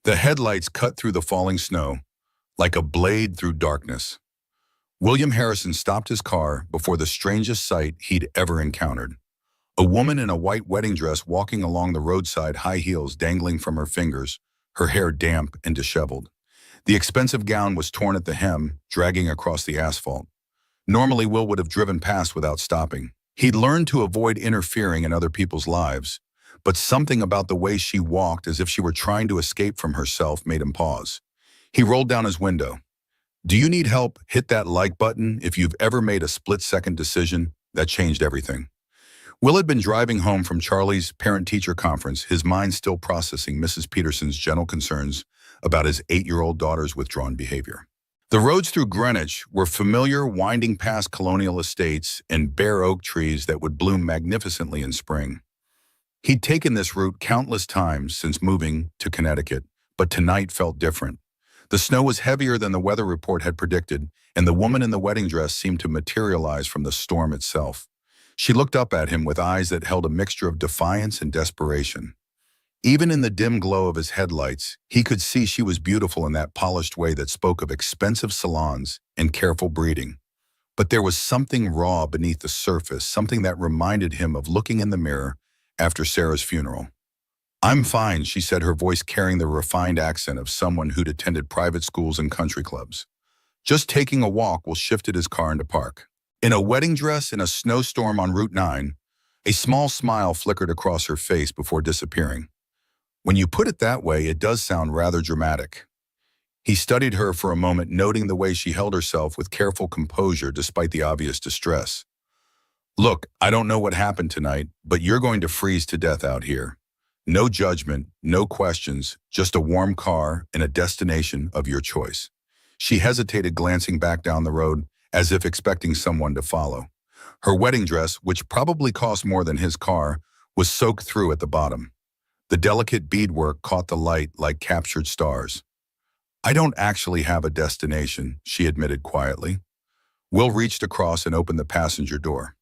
The headlights cut through the falling snow like a blade through darkness. William Harrison stopped his car before the strangest sight he'd ever encountered. A woman in a white wedding dress walking along the roadside, high heels dangling from her fingers, her hair damp and disheveled. The expensive gown was torn at the hem, dragging across the asphalt. Normally, Will would have driven past without stopping. He'd learned to avoid interfering in other people's lives, but something about the way she walked, as if she were trying to escape from herself, made him pause. He rolled down his window. "Do you need help? Hit that like button if you've ever made a split-second decision that changed everything." Will had been driving home from Charlie's parent-teacher conference, his mind still processing Mrs. Peterson's gentle concerns about his 8-year-old daughter's withdrawn behavior. The roads through Greenwich were familiar, winding past colonial estates and bare oak trees that would bloom magnificently in spring. He'd taken this route countless times since moving to Connecticut, but tonight felt different. The snow was heavier than the weather report had predicted, and the woman in the wedding dress seemed to materialize from the storm itself. She looked up at him with eyes that held a mixture of defiance and desperation. Even in the dim glow of his headlights, he could see she was beautiful in that polished way that spoke of expensive salons and careful breeding. But there was something raw beneath the surface, something that reminded him of looking in the mirror after Sarah's funeral. "I'm fine," she said, her voice carrying the refined accent of someone who'd attended private schools and country clubs. "Just taking a walk." Will shifted his car into park. In a wedding dress in a snowstorm on Route 9, a small smile flickered across her face before disappearing. "When you put it that way, it does sound rather dramatic." He studied her for a moment, noting the way she held herself with careful composure despite the obvious distress. "Look, I don't know what happened tonight, but you're going to freeze to death out here. No judgment, no questions, just a warm car and a destination of your choice." She hesitated, glancing back down the road, as if expecting someone to follow. Her wedding dress, which probably cost more than his car, was soaked through at the bottom. The delicate beadwork caught the light like captured stars. "I don't actually have a destination," she admitted quietly. Will reached across and opened the passenger door.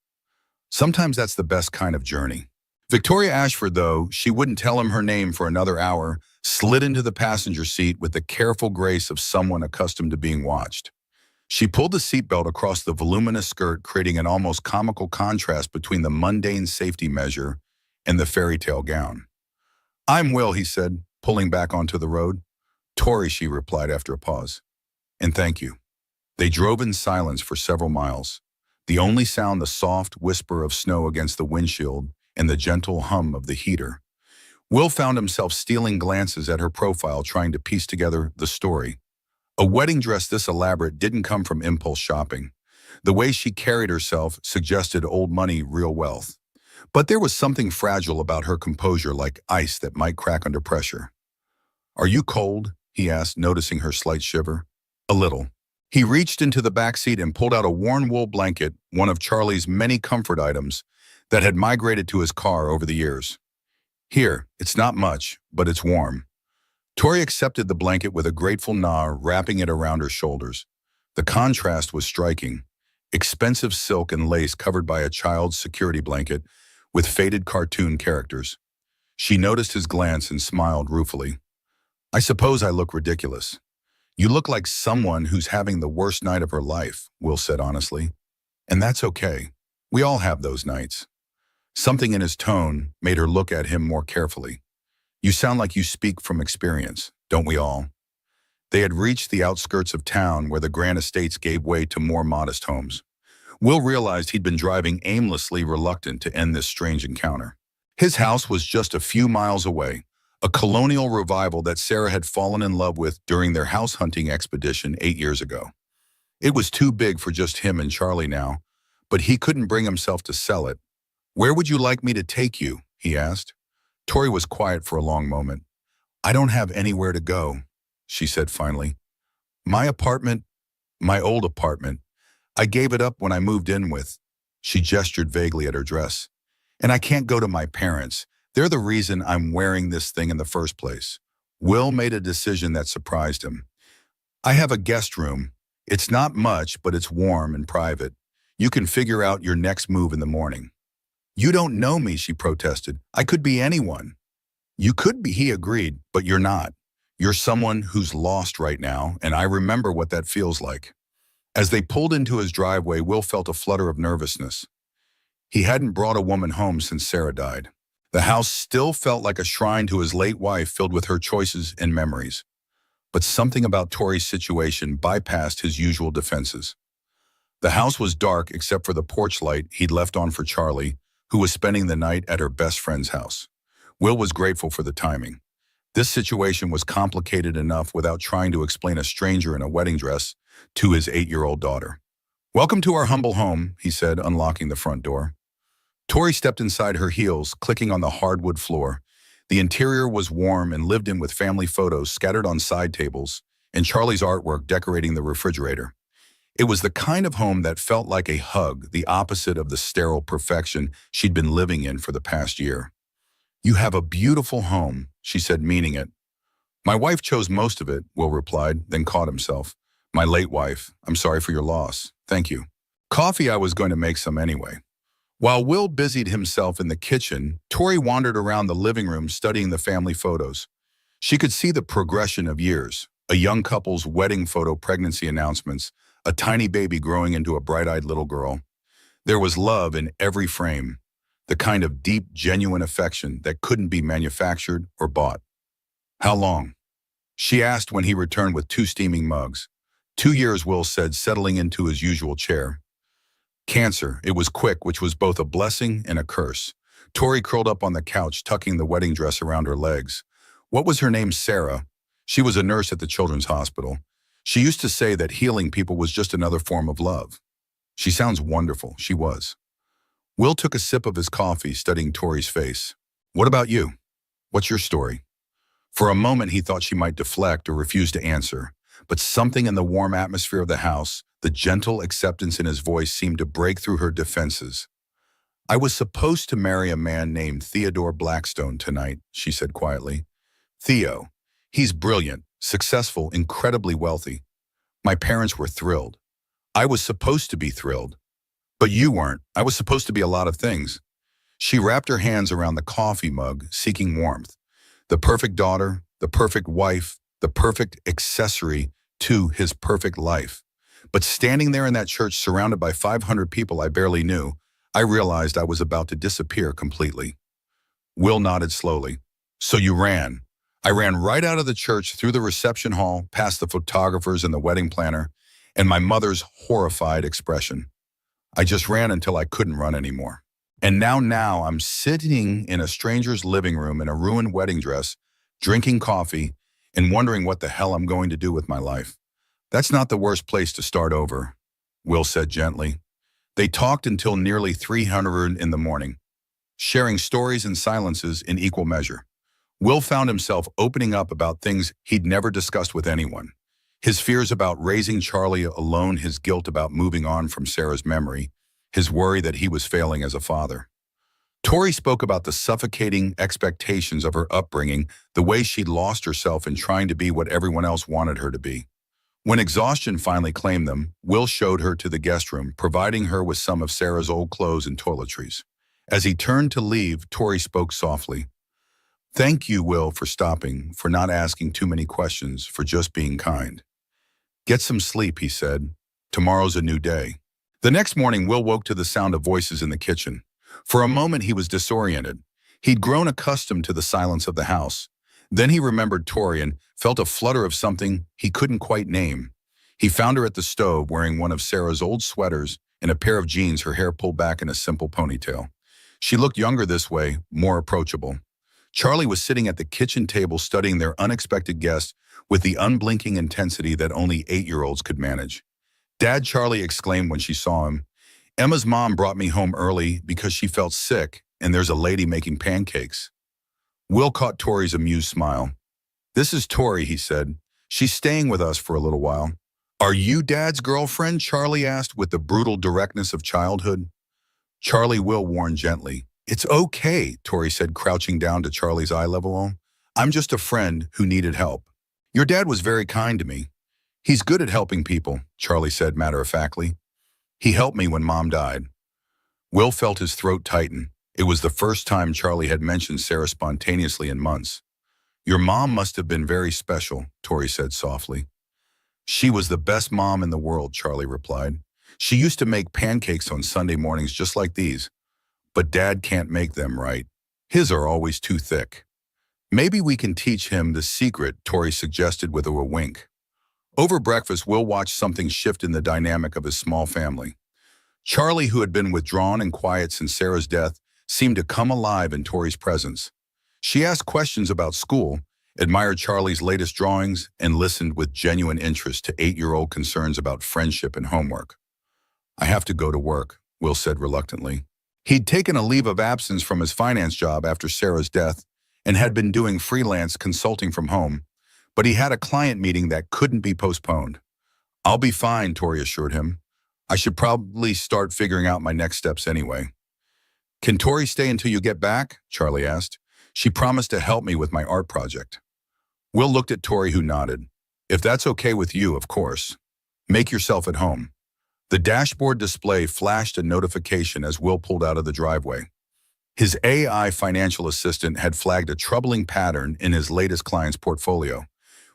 "Sometimes that's the best kind of journey." Victoria Ashford, though she wouldn't tell him her name for another hour, slid into the passenger seat with the careful grace of someone accustomed to being watched. She pulled the seatbelt across the voluminous skirt, creating an almost comical contrast between the mundane safety measure and the fairy tale gown. "I'm Will," he said, pulling back onto the road. "Tori," she replied after a pause. "And thank you." They drove in silence for several miles, the only sound the soft whisper of snow against the windshield and the gentle hum of the heater. Will found himself stealing glances at her profile, trying to piece together the story. A wedding dress this elaborate didn't come from impulse shopping. The way she carried herself suggested old money, real wealth. But there was something fragile about her composure, like ice that might crack under pressure. "Are you cold?" he asked, noticing her slight shiver. "A little." He reached into the back seat and pulled out a worn wool blanket, one of Charlie's many comfort items that had migrated to his car over the years. "Here, it's not much, but it's warm." Tori accepted the blanket with a grateful nod, wrapping it around her shoulders. The contrast was striking. Expensive silk and lace covered by a child's security blanket with faded cartoon characters. She noticed his glance and smiled ruefully. "I suppose I look ridiculous." "You look like someone who's having the worst night of her life," Will said honestly. "And that's okay. We all have those nights." Something in his tone made her look at him more carefully. "You sound like you speak from experience, don't we all?" They had reached the outskirts of town where the grand estates gave way to more modest homes. Will realized he'd been driving aimlessly, reluctant to end this strange encounter. His house was just a few miles away, a colonial revival that Sarah had fallen in love with during their house hunting expedition 8 years ago. It was too big for just him and Charlie now, but he couldn't bring himself to sell it. "Where would you like me to take you?" he asked. Tori was quiet for a long moment. "I don't have anywhere to go," she said finally. "My apartment, my old apartment, I gave it up when I moved in with." She gestured vaguely at her dress. "And I can't go to my parents. They're the reason I'm wearing this thing in the first place." Will made a decision that surprised him. "I have a guest room. It's not much, but it's warm and private. You can figure out your next move in the morning." "You don't know me," she protested. "I could be anyone." "You could be," he agreed, "but you're not. You're someone who's lost right now, and I remember what that feels like. As they pulled into his driveway, Will felt a flutter of nervousness. He hadn't brought a woman home since Sarah died. The house still felt like a shrine to his late wife filled with her choices and memories. But something about Tori's situation bypassed his usual defenses. The house was dark except for the porch light he'd left on for Charlie, who was spending the night at her best friend's house. Will was grateful for the timing. This situation was complicated enough without trying to explain a stranger in a wedding dress to his 8-year-old daughter. "Welcome to our humble home," he said, unlocking the front door. Tori stepped inside her heels, clicking on the hardwood floor. The interior was warm and lived in with family photos scattered on side tables and Charlie's artwork decorating the refrigerator. It was the kind of home that felt like a hug, the opposite of the sterile perfection she'd been living in for the past year. "You have a beautiful home," she said, meaning it. "My wife chose most of it," Will replied, then caught himself. "My late wife. I'm sorry for your loss. Thank you." Coffee, I was going to make some anyway. While Will busied himself in the kitchen, Tori wandered around the living room studying the family photos. She could see the progression of years, a young couple's wedding photo, pregnancy announcements, a tiny baby growing into a bright-eyed little girl. There was love in every frame, the kind of deep, genuine affection that couldn't be manufactured or bought. "How long?" she asked when he returned with 2 steaming mugs. 2 years, Will said, settling into his usual chair. "Cancer. It was quick, which was both a blessing and a curse." Tori curled up on the couch, tucking the wedding dress around her legs. "What was her name?" "Sarah. She was a nurse at the children's hospital. She used to say that healing people was just another form of love." "She sounds wonderful." She was. Will took a sip of his coffee, studying Tori's face. "What about you? What's your story?" For a moment, he thought she might deflect or refuse to answer, but something in the warm atmosphere of the house, the gentle acceptance in his voice, seemed to break through her defenses. "I was supposed to marry a man named Theodore Blackstone tonight," she said quietly. "Theo. He's brilliant, successful, incredibly wealthy. My parents were thrilled. I was supposed to be thrilled. But you weren't. I was supposed to be a lot of things." She wrapped her hands around the coffee mug, seeking warmth. The perfect daughter, the perfect wife, the perfect accessory to his perfect life. But standing there in that church surrounded by 500 people I barely knew, I realized I was about to disappear completely. Will nodded slowly. "So you ran." "I ran right out of the church, through the reception hall, past the photographers and the wedding planner, and my mother's horrified expression. I just ran until I couldn't run anymore. And now I'm sitting in a stranger's living room in a ruined wedding dress, drinking coffee, and wondering what the hell I'm going to do with my life." "That's not the worst place to start over," Will said gently. They talked until nearly 300 in the morning, sharing stories and silences in equal measure. Will found himself opening up about things he'd never discussed with anyone. His fears about raising Charlie alone, his guilt about moving on from Sarah's memory, his worry that he was failing as a father. Tori spoke about the suffocating expectations of her upbringing, the way she'd lost herself in trying to be what everyone else wanted her to be. When exhaustion finally claimed them, Will showed her to the guest room, providing her with some of Sarah's old clothes and toiletries. As he turned to leave, Tori spoke softly. "Thank you, Will, for stopping, for not asking too many questions, for just being kind." "Get some sleep," he said. "Tomorrow's a new day." The next morning, Will woke to the sound of voices in the kitchen. For a moment, he was disoriented. He'd grown accustomed to the silence of the house. Then he remembered Tori and felt a flutter of something he couldn't quite name. He found her at the stove, wearing one of Sarah's old sweaters and a pair of jeans, her hair pulled back in a simple ponytail. She looked younger this way, more approachable. Charlie was sitting at the kitchen table studying their unexpected guest with the unblinking intensity that only 8-year-olds could manage. "Dad," Charlie exclaimed when she saw him, "Emma's mom brought me home early because she felt sick, and there's a lady making pancakes." Will caught Tori's amused smile. "This is Tori," he said. "She's staying with us for a little while." "Are you Dad's girlfriend?" Charlie asked with the brutal directness of childhood. Charlie Will warned gently. "It's okay," Tori said, crouching down to Charlie's eye level. "I'm just a friend who needed help. Your dad was very kind to me." "He's good at helping people," Charlie said matter-of-factly. "He helped me when Mom died." Will felt his throat tighten. It was the first time Charlie had mentioned Sarah spontaneously in months. Your mom must have been very special, Tori said softly. She was the best mom in the world, Charlie replied. She used to make pancakes on Sunday mornings just like these, but Dad can't make them right. His are always too thick. Maybe we can teach him the secret, Tori suggested with a wink. Over breakfast, Will watched something shift in the dynamic of his small family. Charlie, who had been withdrawn and quiet since Sarah's death, seemed to come alive in Tori's presence. She asked questions about school, admired Charlie's latest drawings, and listened with genuine interest to 8-year-old concerns about friendship and homework. I have to go to work, Will said reluctantly. He'd taken a leave of absence from his finance job after Sarah's death and had been doing freelance consulting from home, but he had a client meeting that couldn't be postponed. I'll be fine, Tori assured him. I should probably start figuring out my next steps anyway. Can Tori stay until you get back? Charlie asked. She promised to help me with my art project. Will looked at Tori, who nodded. If that's okay with you, of course. Make yourself at home. The dashboard display flashed a notification as Will pulled out of the driveway. His AI financial assistant had flagged a troubling pattern in his latest client's portfolio.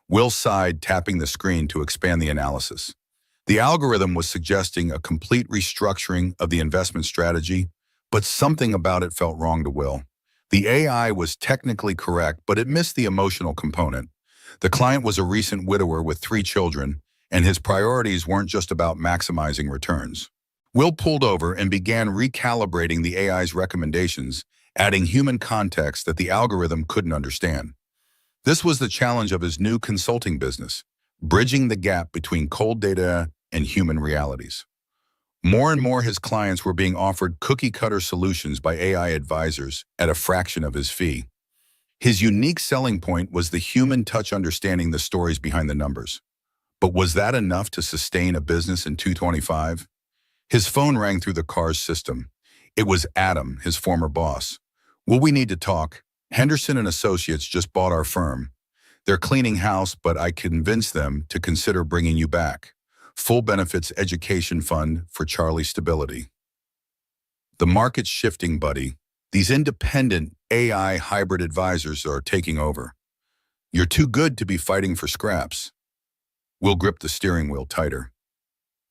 Will sighed, tapping the screen to expand the analysis. The algorithm was suggesting a complete restructuring of the investment strategy, but something about it felt wrong to Will. The AI was technically correct, but it missed the emotional component. The client was a recent widower with 3 children, and his priorities weren't just about maximizing returns. Will pulled over and began recalibrating the AI's recommendations, adding human context that the algorithm couldn't understand. This was the challenge of his new consulting business, bridging the gap between cold data and human realities. More and more, his clients were being offered cookie-cutter solutions by AI advisors at a fraction of his fee. His unique selling point was the human touch, understanding the stories behind the numbers. But was that enough to sustain a business in 2025? His phone rang through the car's system. It was Adam, his former boss. Will, we need to talk. Henderson and Associates just bought our firm. They're cleaning house, but I convinced them to consider bringing you back. Full benefits education fund for Charlie's stability. The market's shifting, buddy. These independent AI hybrid advisors are taking over. You're too good to be fighting for scraps. Will gripped the steering wheel tighter.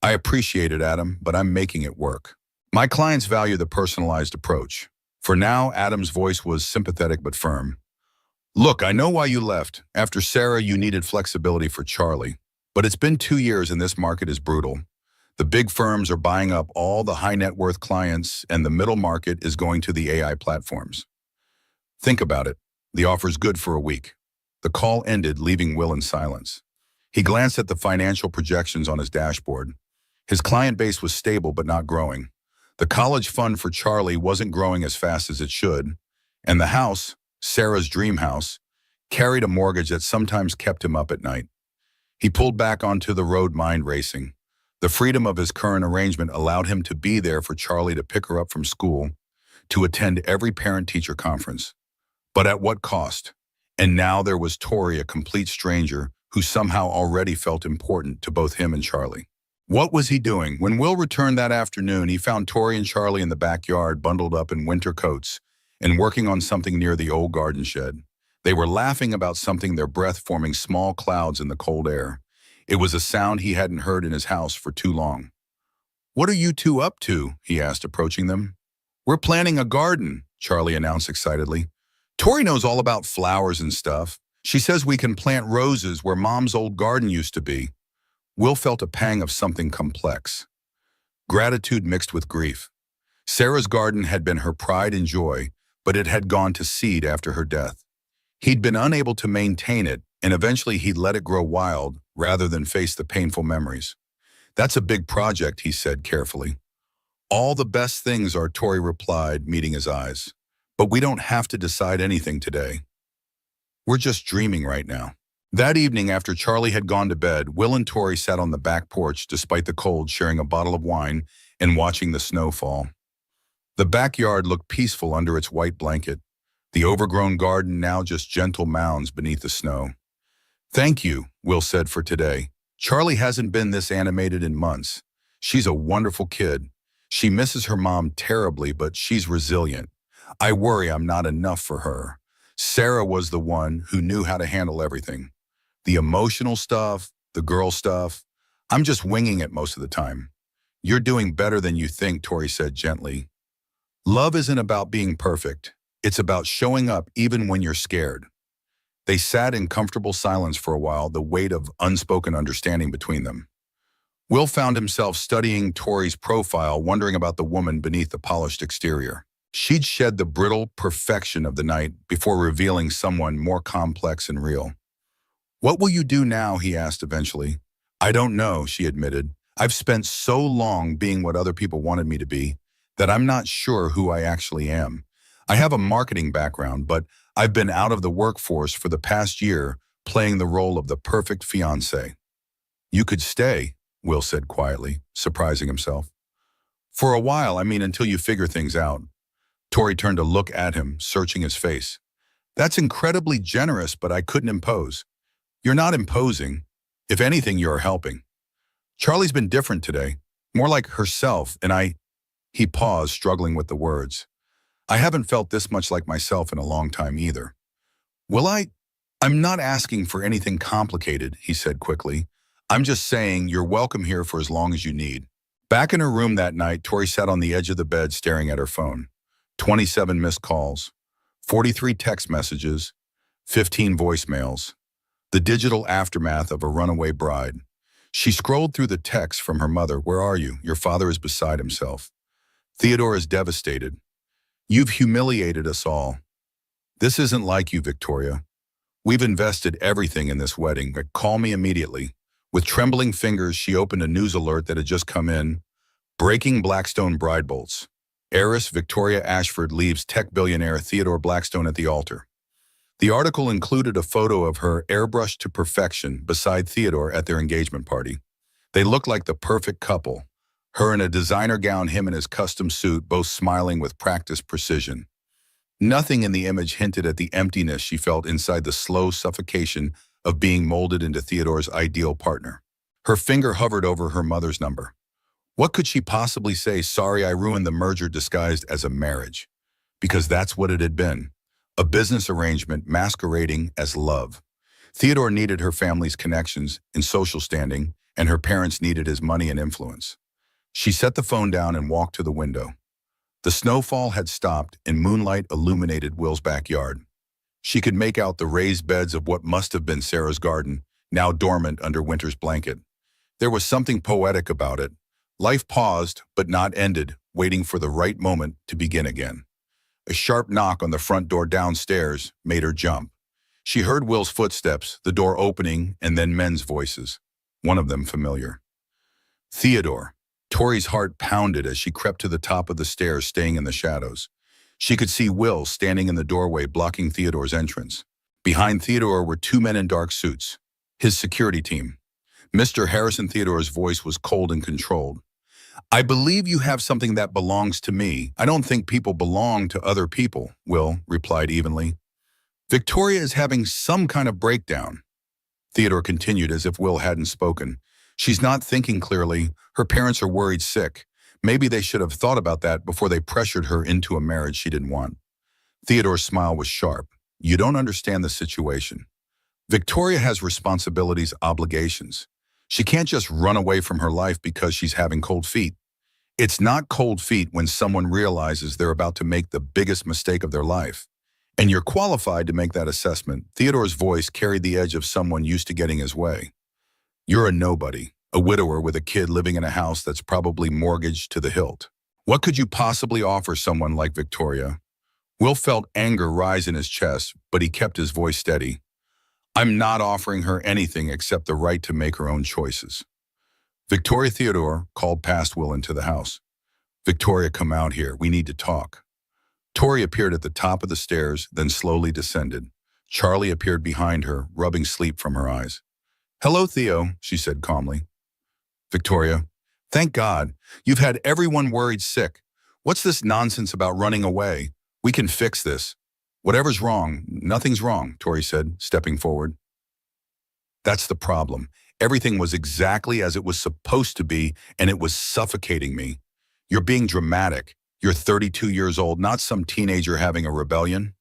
I appreciate it, Adam, but I'm making it work. My clients value the personalized approach. For now, Adam's voice was sympathetic but firm. Look, I know why you left. After Sarah, you needed flexibility for Charlie. But it's been 2 years and this market is brutal. The big firms are buying up all the high net worth clients and the middle market is going to the AI platforms. Think about it. The offer's good for a week. The call ended, leaving Will in silence. He glanced at the financial projections on his dashboard. His client base was stable but not growing. The college fund for Charlie wasn't growing as fast as it should, and the house, Sarah's dream house, carried a mortgage that sometimes kept him up at night. He pulled back onto the road, mind racing. The freedom of his current arrangement allowed him to be there for Charlie, to pick her up from school, to attend every parent-teacher conference. But at what cost? And now there was Tori, a complete stranger, who somehow already felt important to both him and Charlie. What was he doing? When Will returned that afternoon, he found Tori and Charlie in the backyard, bundled up in winter coats and working on something near the old garden shed. They were laughing about something, their breath forming small clouds in the cold air. It was a sound he hadn't heard in his house for too long. "What are you two up to?" he asked, approaching them. "We're planting a garden," Charlie announced excitedly. "Tori knows all about flowers and stuff. She says we can plant roses where Mom's old garden used to be." Will felt a pang of something complex. Gratitude mixed with grief. Sarah's garden had been her pride and joy, but it had gone to seed after her death. He'd been unable to maintain it, and eventually he'd let it grow wild rather than face the painful memories. "That's a big project," he said carefully. "All the best things are," Tori replied, meeting his eyes. "But we don't have to decide anything today. We're just dreaming right now." That evening, after Charlie had gone to bed, Will and Tori sat on the back porch despite the cold, sharing a bottle of wine and watching the snow fall. The backyard looked peaceful under its white blanket, the overgrown garden now just gentle mounds beneath the snow. "Thank you," Will said, "for today. Charlie hasn't been this animated in months. She's a wonderful kid. She misses her mom terribly, but she's resilient. I worry I'm not enough for her. Sarah was the one who knew how to handle everything. The emotional stuff, the girl stuff. I'm just winging it most of the time. You're doing better than you think, Tori said gently. Love isn't about being perfect. It's about showing up even when you're scared. They sat in comfortable silence for a while, the weight of unspoken understanding between them. Will found himself studying Tori's profile, wondering about the woman beneath the polished exterior. She'd shed the brittle perfection of the night before revealing someone more complex and real. What will you do now, he asked eventually. I don't know, she admitted. I've spent so long being what other people wanted me to be that I'm not sure who I actually am. I have a marketing background, but I've been out of the workforce for the past year playing the role of the perfect fiancé. You could stay, Will said quietly, surprising himself. For a while, I mean until you figure things out. Tori turned to look at him, searching his face. That's incredibly generous, but I couldn't impose. You're not imposing. If anything, you're helping. Charlie's been different today, more like herself, and he paused, struggling with the words. I haven't felt this much like myself in a long time either. I'm not asking for anything complicated, he said quickly. I'm just saying you're welcome here for as long as you need. Back in her room that night, Tori sat on the edge of the bed staring at her phone. 27 missed calls, 43 text messages, 15 voicemails. The digital aftermath of a runaway bride. She scrolled through the texts from her mother. Where are you? Your father is beside himself. Theodore is devastated. You've humiliated us all. This isn't like you, Victoria. We've invested everything in this wedding. Call me immediately. With trembling fingers, she opened a news alert that had just come in. Breaking Blackstone bride bolts. Heiress Victoria Ashford leaves tech billionaire Theodore Blackstone at the altar. The article included a photo of her airbrushed to perfection beside Theodore at their engagement party. They looked like the perfect couple, her in a designer gown, him in his custom suit, both smiling with practiced precision. Nothing in the image hinted at the emptiness she felt inside the slow suffocation of being molded into Theodore's ideal partner. Her finger hovered over her mother's number. What could she possibly say? Sorry, I ruined the merger disguised as a marriage. Because that's what it had been. A business arrangement masquerading as love. Theodore needed her family's connections and social standing, and her parents needed his money and influence. She set the phone down and walked to the window. The snowfall had stopped and moonlight illuminated Will's backyard. She could make out the raised beds of what must have been Sarah's garden, now dormant under winter's blanket. There was something poetic about it. Life paused, but not ended, waiting for the right moment to begin again. A sharp knock on the front door downstairs made her jump. She heard Will's footsteps, the door opening, and then men's voices, one of them familiar. Theodore. Tori's heart pounded as she crept to the top of the stairs, staying in the shadows. She could see Will standing in the doorway, blocking Theodore's entrance. Behind Theodore were two men in dark suits, his security team. Mr. Harrison Theodore's voice was cold and controlled. I believe you have something that belongs to me. I don't think people belong to other people, Will replied evenly. Victoria is having some kind of breakdown. Theodore continued as if Will hadn't spoken. She's not thinking clearly. Her parents are worried sick. Maybe they should have thought about that before they pressured her into a marriage she didn't want. Theodore's smile was sharp. You don't understand the situation. Victoria has responsibilities, obligations. She can't just run away from her life because she's having cold feet. It's not cold feet when someone realizes they're about to make the biggest mistake of their life. And you're qualified to make that assessment. Theodore's voice carried the edge of someone used to getting his way. You're a nobody, a widower with a kid living in a house that's probably mortgaged to the hilt. What could you possibly offer someone like Victoria? Will felt anger rise in his chest, but he kept his voice steady. I'm not offering her anything except the right to make her own choices. Victoria Theodore called past Will into the house. Victoria, come out here. We need to talk. Tori appeared at the top of the stairs, then slowly descended. Charlie appeared behind her, rubbing sleep from her eyes. Hello, Theo, she said calmly. Victoria, thank God. You've had everyone worried sick. What's this nonsense about running away? We can fix this. Whatever's wrong, nothing's wrong, Tori said, stepping forward. That's the problem. Everything was exactly as it was supposed to be, and it was suffocating me. You're being dramatic. You're 32 years old, not some teenager having a rebellion.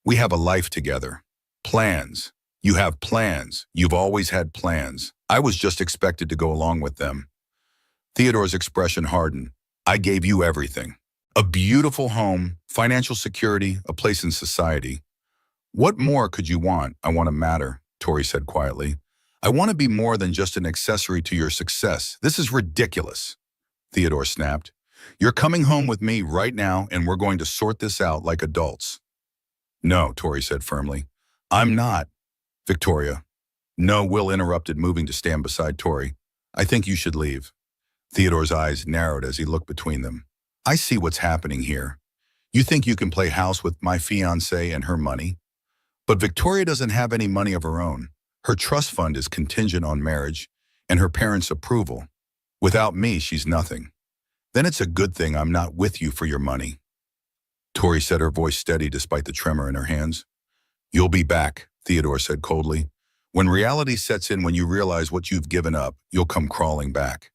We have a life together. Plans. You have plans. You've always had plans. I was just expected to go along with them. Theodore's expression hardened. I gave you everything. A beautiful home, financial security, a place in society. What more could you want? I want to matter, Tori said quietly. I want to be more than just an accessory to your success. This is ridiculous, Theodore snapped. You're coming home with me right now and we're going to sort this out like adults. No, Tori said firmly. I'm not. Victoria. No, Will interrupted, moving to stand beside Tori. I think you should leave. Theodore's eyes narrowed as he looked between them. I see what's happening here. You think you can play house with my fiancée and her money? But Victoria doesn't have any money of her own. Her trust fund is contingent on marriage and her parents' approval. Without me, she's nothing. Then it's a good thing I'm not with you for your money. Tori said, her voice steady despite the tremor in her hands. You'll be back, Theodore said coldly. When reality sets in, when you realize what you've given up, you'll come crawling back.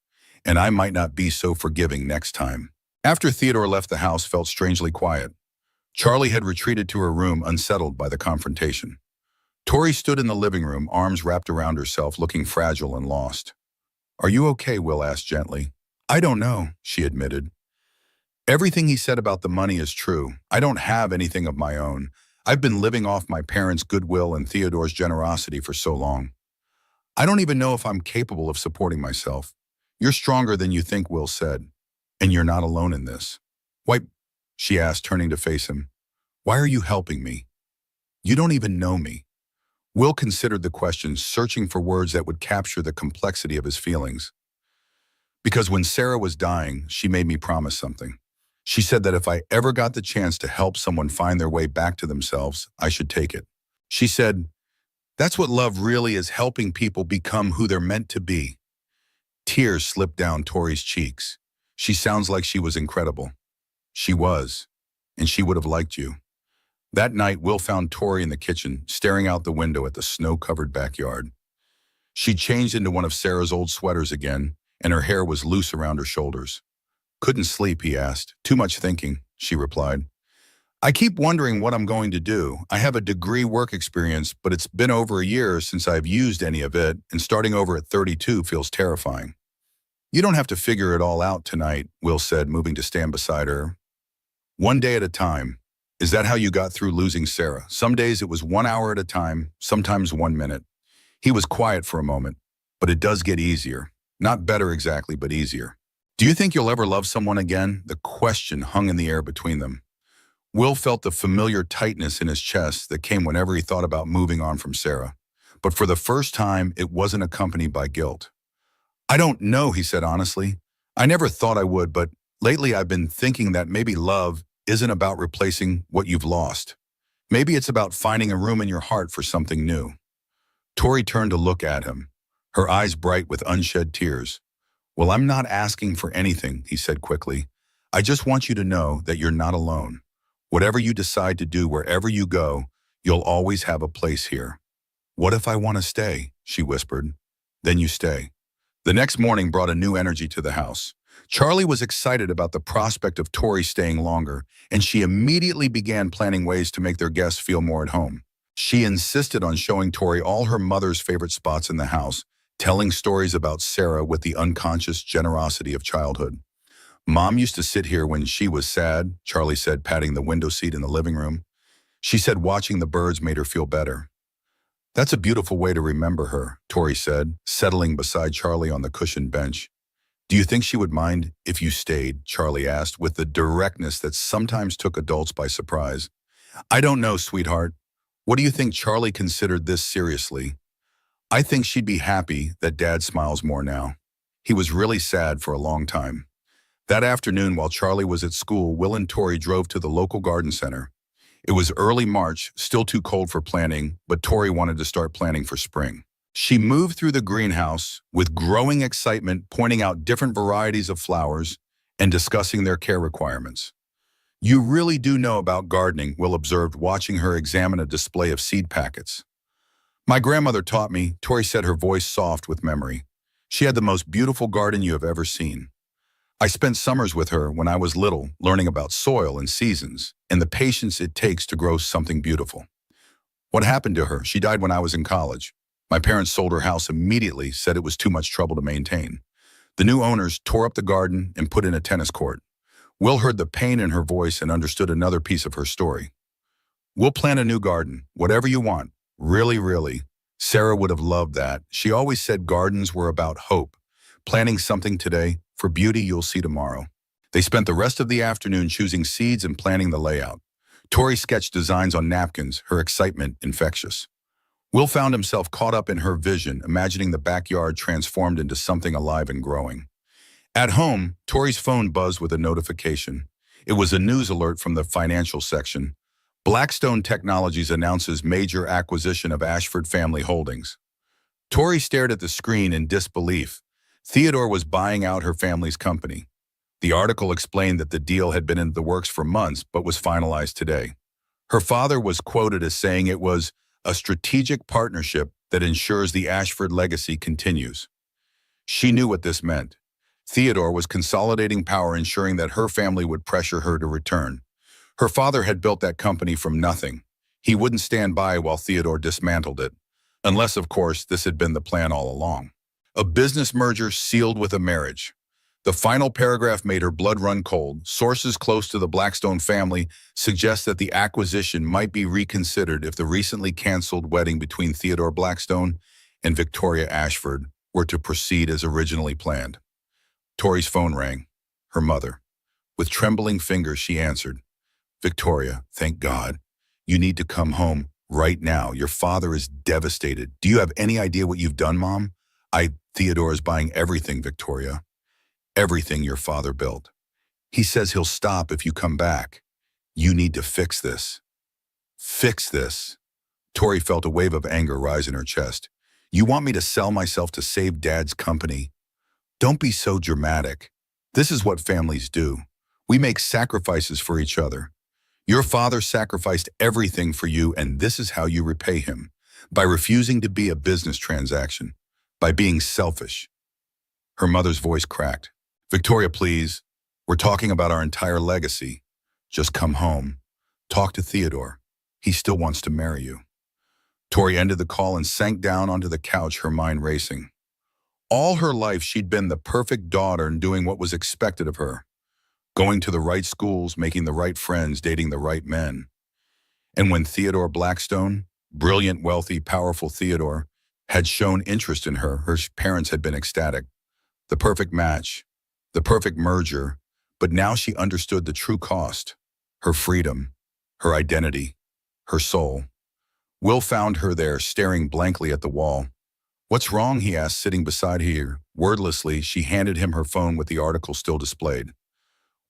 And I might not be so forgiving next time. After Theodore left, the house felt strangely quiet. Charlie had retreated to her room, unsettled by the confrontation. Tori stood in the living room, arms wrapped around herself, looking fragile and lost. Are you okay? Will asked gently. I don't know, she admitted. Everything he said about the money is true. I don't have anything of my own. I've been living off my parents' goodwill and Theodore's generosity for so long. I don't even know if I'm capable of supporting myself. You're stronger than you think, Will said. And you're not alone in this. Why, she asked, turning to face him. Why are you helping me? You don't even know me. Will considered the question, searching for words that would capture the complexity of his feelings. Because when Sarah was dying, she made me promise something. She said that if I ever got the chance to help someone find their way back to themselves, I should take it. She said, that's what love really is, helping people become who they're meant to be. Tears slipped down Tori's cheeks. She sounds like she was incredible. She was, and she would have liked you. That night, Will found Tori in the kitchen, staring out the window at the snow-covered backyard. She changed into one of Sarah's old sweaters again, and her hair was loose around her shoulders. Couldn't sleep, he asked. Too much thinking, she replied. I keep wondering what I'm going to do. I have a degree work experience, but it's been over a year since I've used any of it, and starting over at 32 feels terrifying. You don't have to figure it all out tonight, Will said, moving to stand beside her. One day at a time. Is that how you got through losing Sarah? Some days it was 1 hour at a time, sometimes 1 minute. He was quiet for a moment, but it does get easier. Not better exactly, but easier. Do you think you'll ever love someone again? The question hung in the air between them. Will felt the familiar tightness in his chest that came whenever he thought about moving on from Sarah. But for the first time, it wasn't accompanied by guilt. I don't know, he said honestly. I never thought I would, but lately I've been thinking that maybe love isn't about replacing what you've lost. Maybe it's about finding a room in your heart for something new. Tori turned to look at him, her eyes bright with unshed tears. Well, I'm not asking for anything, he said quickly. I just want you to know that you're not alone. Whatever you decide to do, wherever you go, you'll always have a place here. What if I want to stay? She whispered. Then you stay. The next morning brought a new energy to the house. Charlie was excited about the prospect of Tori staying longer, and she immediately began planning ways to make their guests feel more at home. She insisted on showing Tori all her mother's favorite spots in the house, telling stories about Sarah with the unconscious generosity of childhood. Mom used to sit here when she was sad, Charlie said, patting the window seat in the living room. She said watching the birds made her feel better. That's a beautiful way to remember her, Tori said, settling beside Charlie on the cushioned bench. Do you think she would mind if you stayed? Charlie asked, with the directness that sometimes took adults by surprise. I don't know, sweetheart. What do you think? Charlie considered this seriously. I think she'd be happy that Dad smiles more now. He was really sad for a long time. That afternoon, while Charlie was at school, Will and Tori drove to the local garden center. It was early March, still too cold for planting, but Tori wanted to start planning for spring. She moved through the greenhouse with growing excitement, pointing out different varieties of flowers and discussing their care requirements. You really do know about gardening, Will observed, watching her examine a display of seed packets. My grandmother taught me, Tori said, her voice soft with memory. She had the most beautiful garden you have ever seen. I spent summers with her when I was little, learning about soil and seasons and the patience it takes to grow something beautiful. What happened to her? She died when I was in college. My parents sold her house immediately, said it was too much trouble to maintain. The new owners tore up the garden and put in a tennis court. Will heard the pain in her voice and understood another piece of her story. We'll plant a new garden, whatever you want. Really, really. Sarah would have loved that. She always said gardens were about hope. Planting something today, for beauty you'll see tomorrow. They spent the rest of the afternoon choosing seeds and planning the layout. Tori sketched designs on napkins, her excitement infectious. Will found himself caught up in her vision, imagining the backyard transformed into something alive and growing. At home, Tori's phone buzzed with a notification. It was a news alert from the financial section. Blackstone Technologies announces major acquisition of Ashford Family Holdings. Tori stared at the screen in disbelief. Theodore was buying out her family's company. The article explained that the deal had been in the works for months but was finalized today. Her father was quoted as saying it was a strategic partnership that ensures the Ashford legacy continues. She knew what this meant. Theodore was consolidating power, ensuring that her family would pressure her to return. Her father had built that company from nothing. He wouldn't stand by while Theodore dismantled it. Unless, of course, this had been the plan all along. A business merger sealed with a marriage. The final paragraph made her blood run cold. Sources close to the Blackstone family suggest that the acquisition might be reconsidered if the recently canceled wedding between Theodore Blackstone and Victoria Ashford were to proceed as originally planned. Tori's phone rang. Her mother. With trembling fingers, she answered. Victoria, thank God. You need to come home right now. Your father is devastated. Do you have any idea what you've done, Mom? Theodore is buying everything, Victoria. Everything your father built. He says he'll stop if you come back. You need to fix this. Fix this. Tori felt a wave of anger rise in her chest. You want me to sell myself to save Dad's company? Don't be so dramatic. This is what families do. We make sacrifices for each other. Your father sacrificed everything for you, and this is how you repay him. By refusing to be a business transaction. By being selfish. Her mother's voice cracked. Victoria, please. We're talking about our entire legacy. Just come home. Talk to Theodore. He still wants to marry you. Tori ended the call and sank down onto the couch, her mind racing. All her life, she'd been the perfect daughter and doing what was expected of her. Going to the right schools, making the right friends, dating the right men. And when Theodore Blackstone, brilliant, wealthy, powerful Theodore, had shown interest in her, her parents had been ecstatic. The perfect match, the perfect merger, but now she understood the true cost. Her freedom, her identity, her soul. Will found her there, staring blankly at the wall. What's wrong, he asked, sitting beside her. Wordlessly, she handed him her phone with the article still displayed.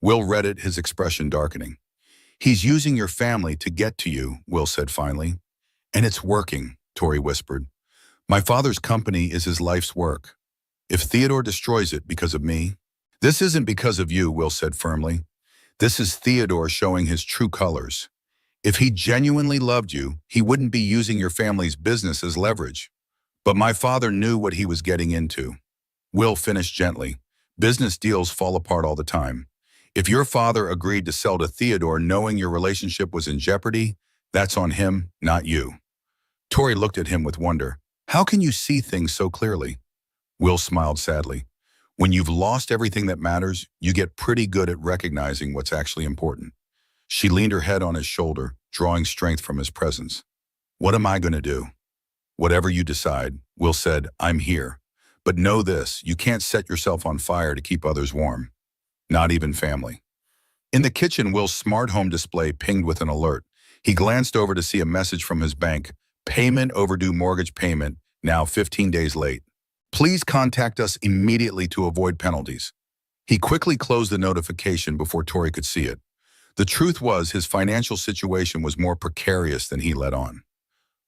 Will read it, his expression darkening. He's using your family to get to you, Will said finally. And it's working, Tori whispered. My father's company is his life's work. If Theodore destroys it because of me, this isn't because of you, Will said firmly. This is Theodore showing his true colors. If he genuinely loved you, he wouldn't be using your family's business as leverage. But my father knew what he was getting into. Will finished gently. Business deals fall apart all the time. If your father agreed to sell to Theodore knowing your relationship was in jeopardy, that's on him, not you. Tori looked at him with wonder. How can you see things so clearly? Will smiled sadly. When you've lost everything that matters, you get pretty good at recognizing what's actually important. She leaned her head on his shoulder, drawing strength from his presence. What am I going to do? Whatever you decide, Will said, I'm here. But know this, you can't set yourself on fire to keep others warm. Not even family. In the kitchen, Will's smart home display pinged with an alert. He glanced over to see a message from his bank. Payment overdue mortgage payment, now 15 days late. Please contact us immediately to avoid penalties. He quickly closed the notification before Tori could see it. The truth was his financial situation was more precarious than he let on.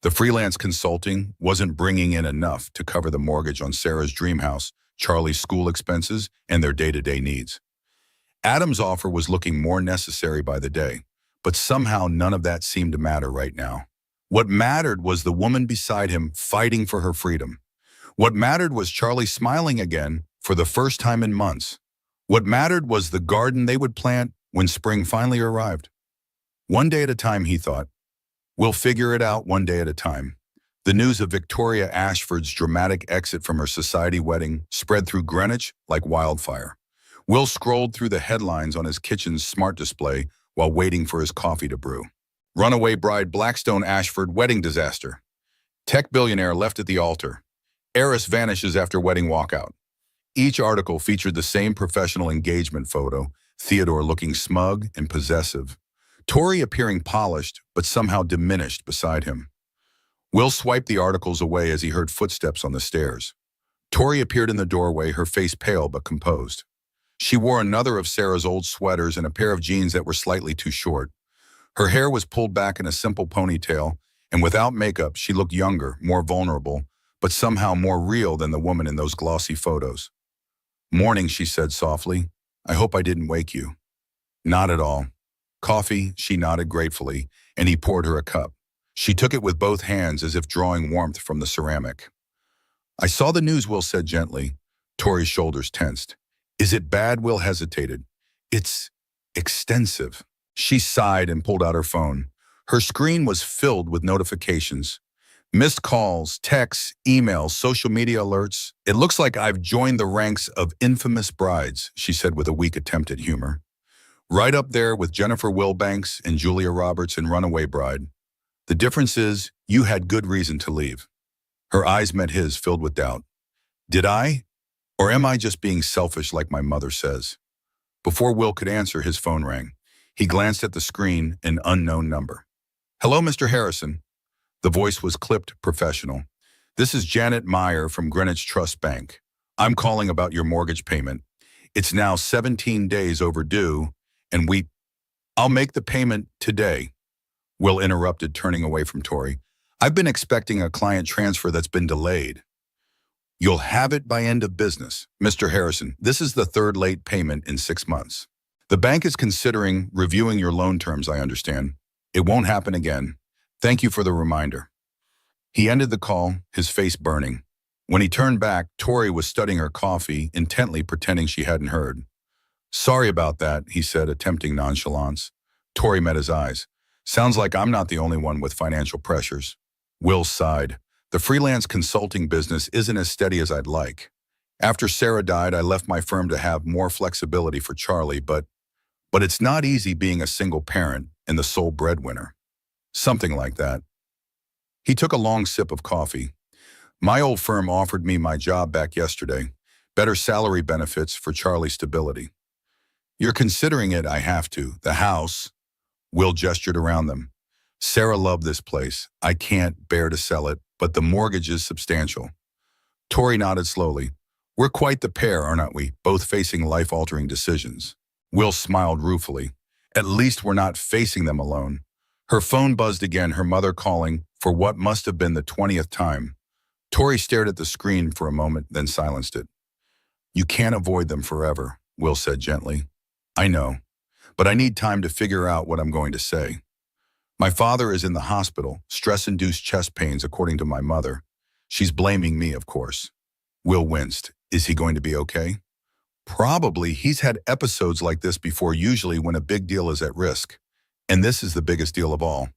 The freelance consulting wasn't bringing in enough to cover the mortgage on Sarah's dream house, Charlie's school expenses, and their day-to-day needs. Adam's offer was looking more necessary by the day, but somehow none of that seemed to matter right now. What mattered was the woman beside him fighting for her freedom. What mattered was Charlie smiling again for the first time in months. What mattered was the garden they would plant when spring finally arrived. One day at a time, he thought. We'll figure it out one day at a time. The news of Victoria Ashford's dramatic exit from her society wedding spread through Greenwich like wildfire. Will scrolled through the headlines on his kitchen's smart display while waiting for his coffee to brew. Runaway Bride Blackstone Ashford wedding disaster. Tech billionaire left at the altar. Heiress vanishes after wedding walkout. Each article featured the same professional engagement photo, Theodore looking smug and possessive, Tori appearing polished but somehow diminished beside him. Will swiped the articles away as he heard footsteps on the stairs. Tori appeared in the doorway, her face pale but composed. She wore another of Sarah's old sweaters and a pair of jeans that were slightly too short. Her hair was pulled back in a simple ponytail, and without makeup, she looked younger, more vulnerable, but somehow more real than the woman in those glossy photos. "Morning," she said softly. "I hope I didn't wake you." "Not at all." "Coffee," she nodded gratefully, and he poured her a cup. She took it with both hands as if drawing warmth from the ceramic. "I saw the news," Will said gently. Tori's shoulders tensed. "Is it bad?" Will hesitated. "It's extensive." She sighed and pulled out her phone. Her screen was filled with notifications. Missed calls, texts, emails, social media alerts. "It looks like I've joined the ranks of infamous brides," she said with a weak attempt at humor. "Right up there with Jennifer Wilbanks and Julia Roberts in Runaway Bride. The difference is you had good reason to leave." Her eyes met his, filled with doubt. "Did I? Or am I just being selfish like my mother says?" Before Will could answer, his phone rang. He glanced at the screen, an unknown number. "Hello, Mr. Harrison." The voice was clipped, professional. "This is Janet Meyer from Greenwich Trust Bank. I'm calling about your mortgage payment. It's now 17 days overdue, and I'll make the payment today." Will interrupted, turning away from Tori. "I've been expecting a client transfer that's been delayed." "You'll have it by end of business. Mr. Harrison, this is the third late payment in 6 months. The bank is considering reviewing your loan terms, I understand. It won't happen again. Thank you for the reminder." He ended the call, his face burning. When he turned back, Tori was studying her coffee, intently pretending she hadn't heard. "Sorry about that," he said, attempting nonchalance. Tori met his eyes. "Sounds like I'm not the only one with financial pressures." Will sighed. "The freelance consulting business isn't as steady as I'd like. After Sarah died, I left my firm to have more flexibility for Charlie, but it's not easy being a single parent and the sole breadwinner." "Something like that." He took a long sip of coffee. "My old firm offered me my job back yesterday. Better salary benefits for Charlie's stability." "You're considering it?" "I have to. The house." Will gestured around them. "Sarah loved this place. I can't bear to sell it, but the mortgage is substantial." Tori nodded slowly. "We're quite the pair, aren't we? Both facing life-altering decisions." Will smiled ruefully. "At least we're not facing them alone." Her phone buzzed again, her mother calling for what must have been the 20th time. Tori stared at the screen for a moment, then silenced it. "You can't avoid them forever," Will said gently. "I know, but I need time to figure out what I'm going to say. My father is in the hospital, stress-induced chest pains, according to my mother. She's blaming me, of course." Will winced. "Is he going to be okay?" "Probably. He's had episodes like this before, usually when a big deal is at risk. And this is the biggest deal of all."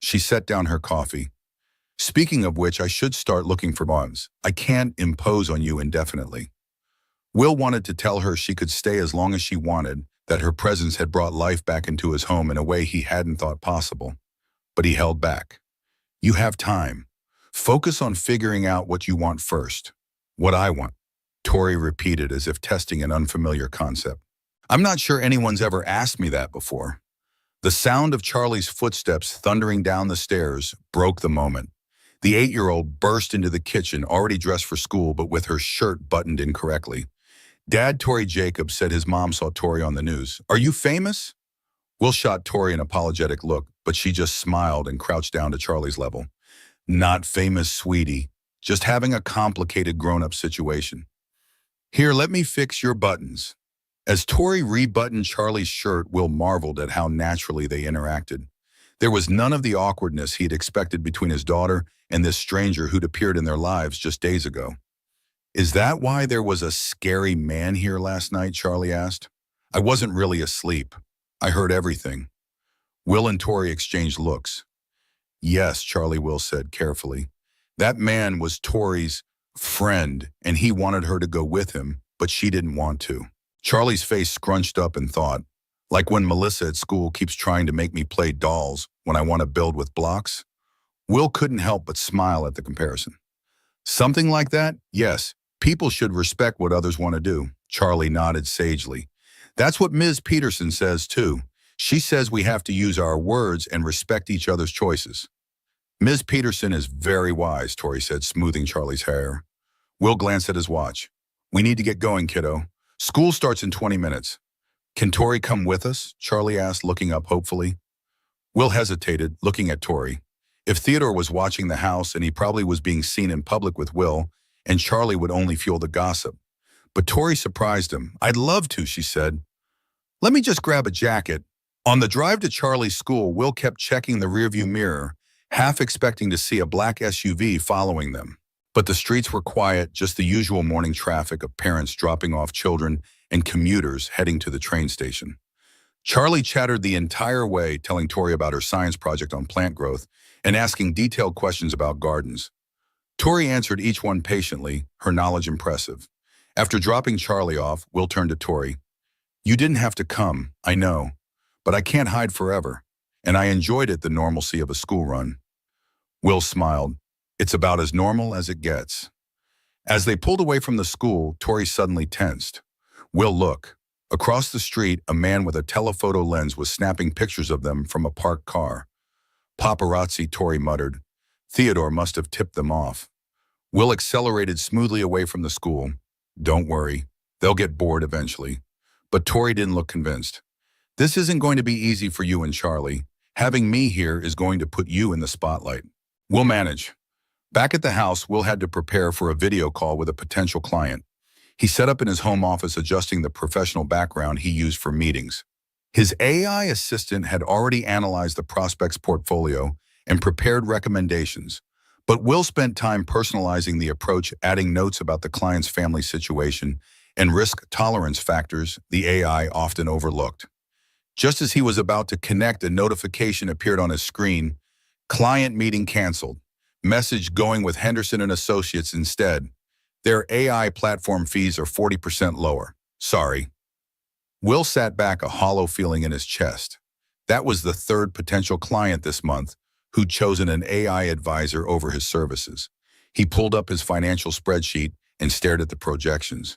She set down her coffee. "Speaking of which, I should start looking for bonds. I can't impose on you indefinitely." Will wanted to tell her she could stay as long as she wanted, that her presence had brought life back into his home in a way he hadn't thought possible. But he held back. "You have time. Focus on figuring out what you want first." "What I want," Tori repeated as if testing an unfamiliar concept. "I'm not sure anyone's ever asked me that before." The sound of Charlie's footsteps thundering down the stairs broke the moment. The 8-year-old burst into the kitchen, already dressed for school but with her shirt buttoned incorrectly. "Dad," Tori Jacobs said his mom saw Tori on the news. "Are you famous?" Will shot Tori an apologetic look, but she just smiled and crouched down to Charlie's level. "Not famous, sweetie. Just having a complicated grown-up situation. Here, let me fix your buttons." As Tori rebuttoned Charlie's shirt, Will marveled at how naturally they interacted. There was none of the awkwardness he had expected between his daughter and this stranger who'd appeared in their lives just days ago. Is that why there was a scary man here last night? Charlie asked. I wasn't really asleep. I heard everything. Will and Tori exchanged looks. Yes, Charlie Will said carefully. That man was Tori's friend, and he wanted her to go with him, but she didn't want to. Charlie's face scrunched up in thought, like when Melissa at school keeps trying to make me play dolls when I want to build with blocks. Will couldn't help but smile at the comparison. Something like that? Yes. People should respect what others want to do. Charlie nodded sagely. That's what Ms. Peterson says, too. She says we have to use our words and respect each other's choices. Ms. Peterson is very wise, Tori said, smoothing Charlie's hair. Will glanced at his watch. We need to get going, kiddo. School starts in 20 minutes. Can Tori come with us? Charlie asked, looking up hopefully. Will hesitated, looking at Tori. If Theodore was watching the house and he probably was being seen in public with Will, and Charlie would only fuel the gossip. But Tori surprised him. I'd love to, she said. Let me just grab a jacket. On the drive to Charlie's school, Will kept checking the rearview mirror, half expecting to see a black SUV following them. But the streets were quiet, just the usual morning traffic of parents dropping off children and commuters heading to the train station. Charlie chattered the entire way, telling Tori about her science project on plant growth and asking detailed questions about gardens. Tori answered each one patiently, her knowledge impressive. After dropping Charlie off, Will turned to Tori. You didn't have to come, I know, but I can't hide forever, and I enjoyed it, the normalcy of a school run. Will smiled. It's about as normal as it gets. As they pulled away from the school, Tori suddenly tensed. Will, look. Across the street, a man with a telephoto lens was snapping pictures of them from a parked car. Paparazzi, Tori muttered. Theodore must have tipped them off. Will accelerated smoothly away from the school. Don't worry, they'll get bored eventually. But Tori didn't look convinced. This isn't going to be easy for you and Charlie. Having me here is going to put you in the spotlight. We'll manage. Back at the house, Will had to prepare for a video call with a potential client. He set up in his home office, adjusting the professional background he used for meetings. His AI assistant had already analyzed the prospect's portfolio and prepared recommendations, but Will spent time personalizing the approach, adding notes about the client's family situation and risk tolerance factors the AI often overlooked. Just as he was about to connect, a notification appeared on his screen. Client meeting canceled. Message going with Henderson and Associates instead. Their AI platform fees are 40% lower. Sorry. Will sat back, a hollow feeling in his chest. That was the third potential client this month who'd chosen an AI advisor over his services. He pulled up his financial spreadsheet and stared at the projections.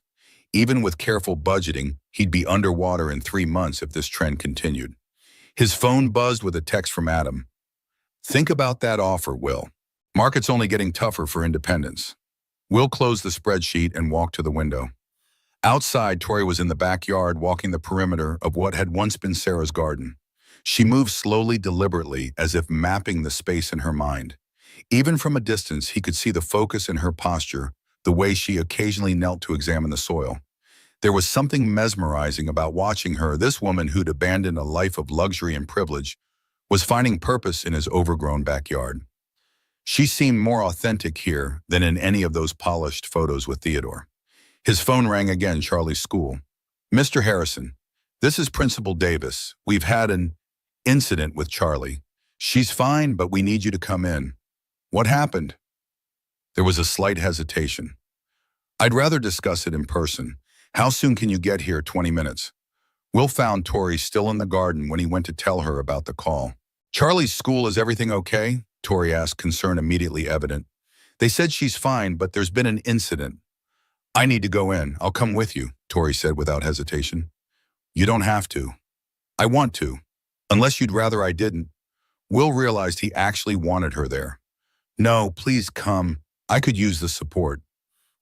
Even with careful budgeting, he'd be underwater in 3 months if this trend continued. His phone buzzed with a text from Adam. Think about that offer, Will. Market's only getting tougher for independents. Will closed the spreadsheet and walked to the window. Outside, Tori was in the backyard walking the perimeter of what had once been Sarah's garden. She moved slowly, deliberately, as if mapping the space in her mind. Even from a distance, he could see the focus in her posture, the way she occasionally knelt to examine the soil. There was something mesmerizing about watching her. This woman who'd abandoned a life of luxury and privilege was finding purpose in his overgrown backyard. She seemed more authentic here than in any of those polished photos with Theodore. His phone rang again, Charlie's school. Mr. Harrison, this is Principal Davis. We've had an incident with Charlie. She's fine, but we need you to come in. What happened? There was a slight hesitation. I'd rather discuss it in person. How soon can you get here? 20 minutes. Will found Tori still in the garden when he went to tell her about the call. Charlie's school, is everything okay? Tori asked, concern immediately evident. They said she's fine, but there's been an incident. I need to go in. I'll come with you, Tori said without hesitation. You don't have to. I want to. Unless you'd rather I didn't. Will realized he actually wanted her there. No, please come. I could use the support.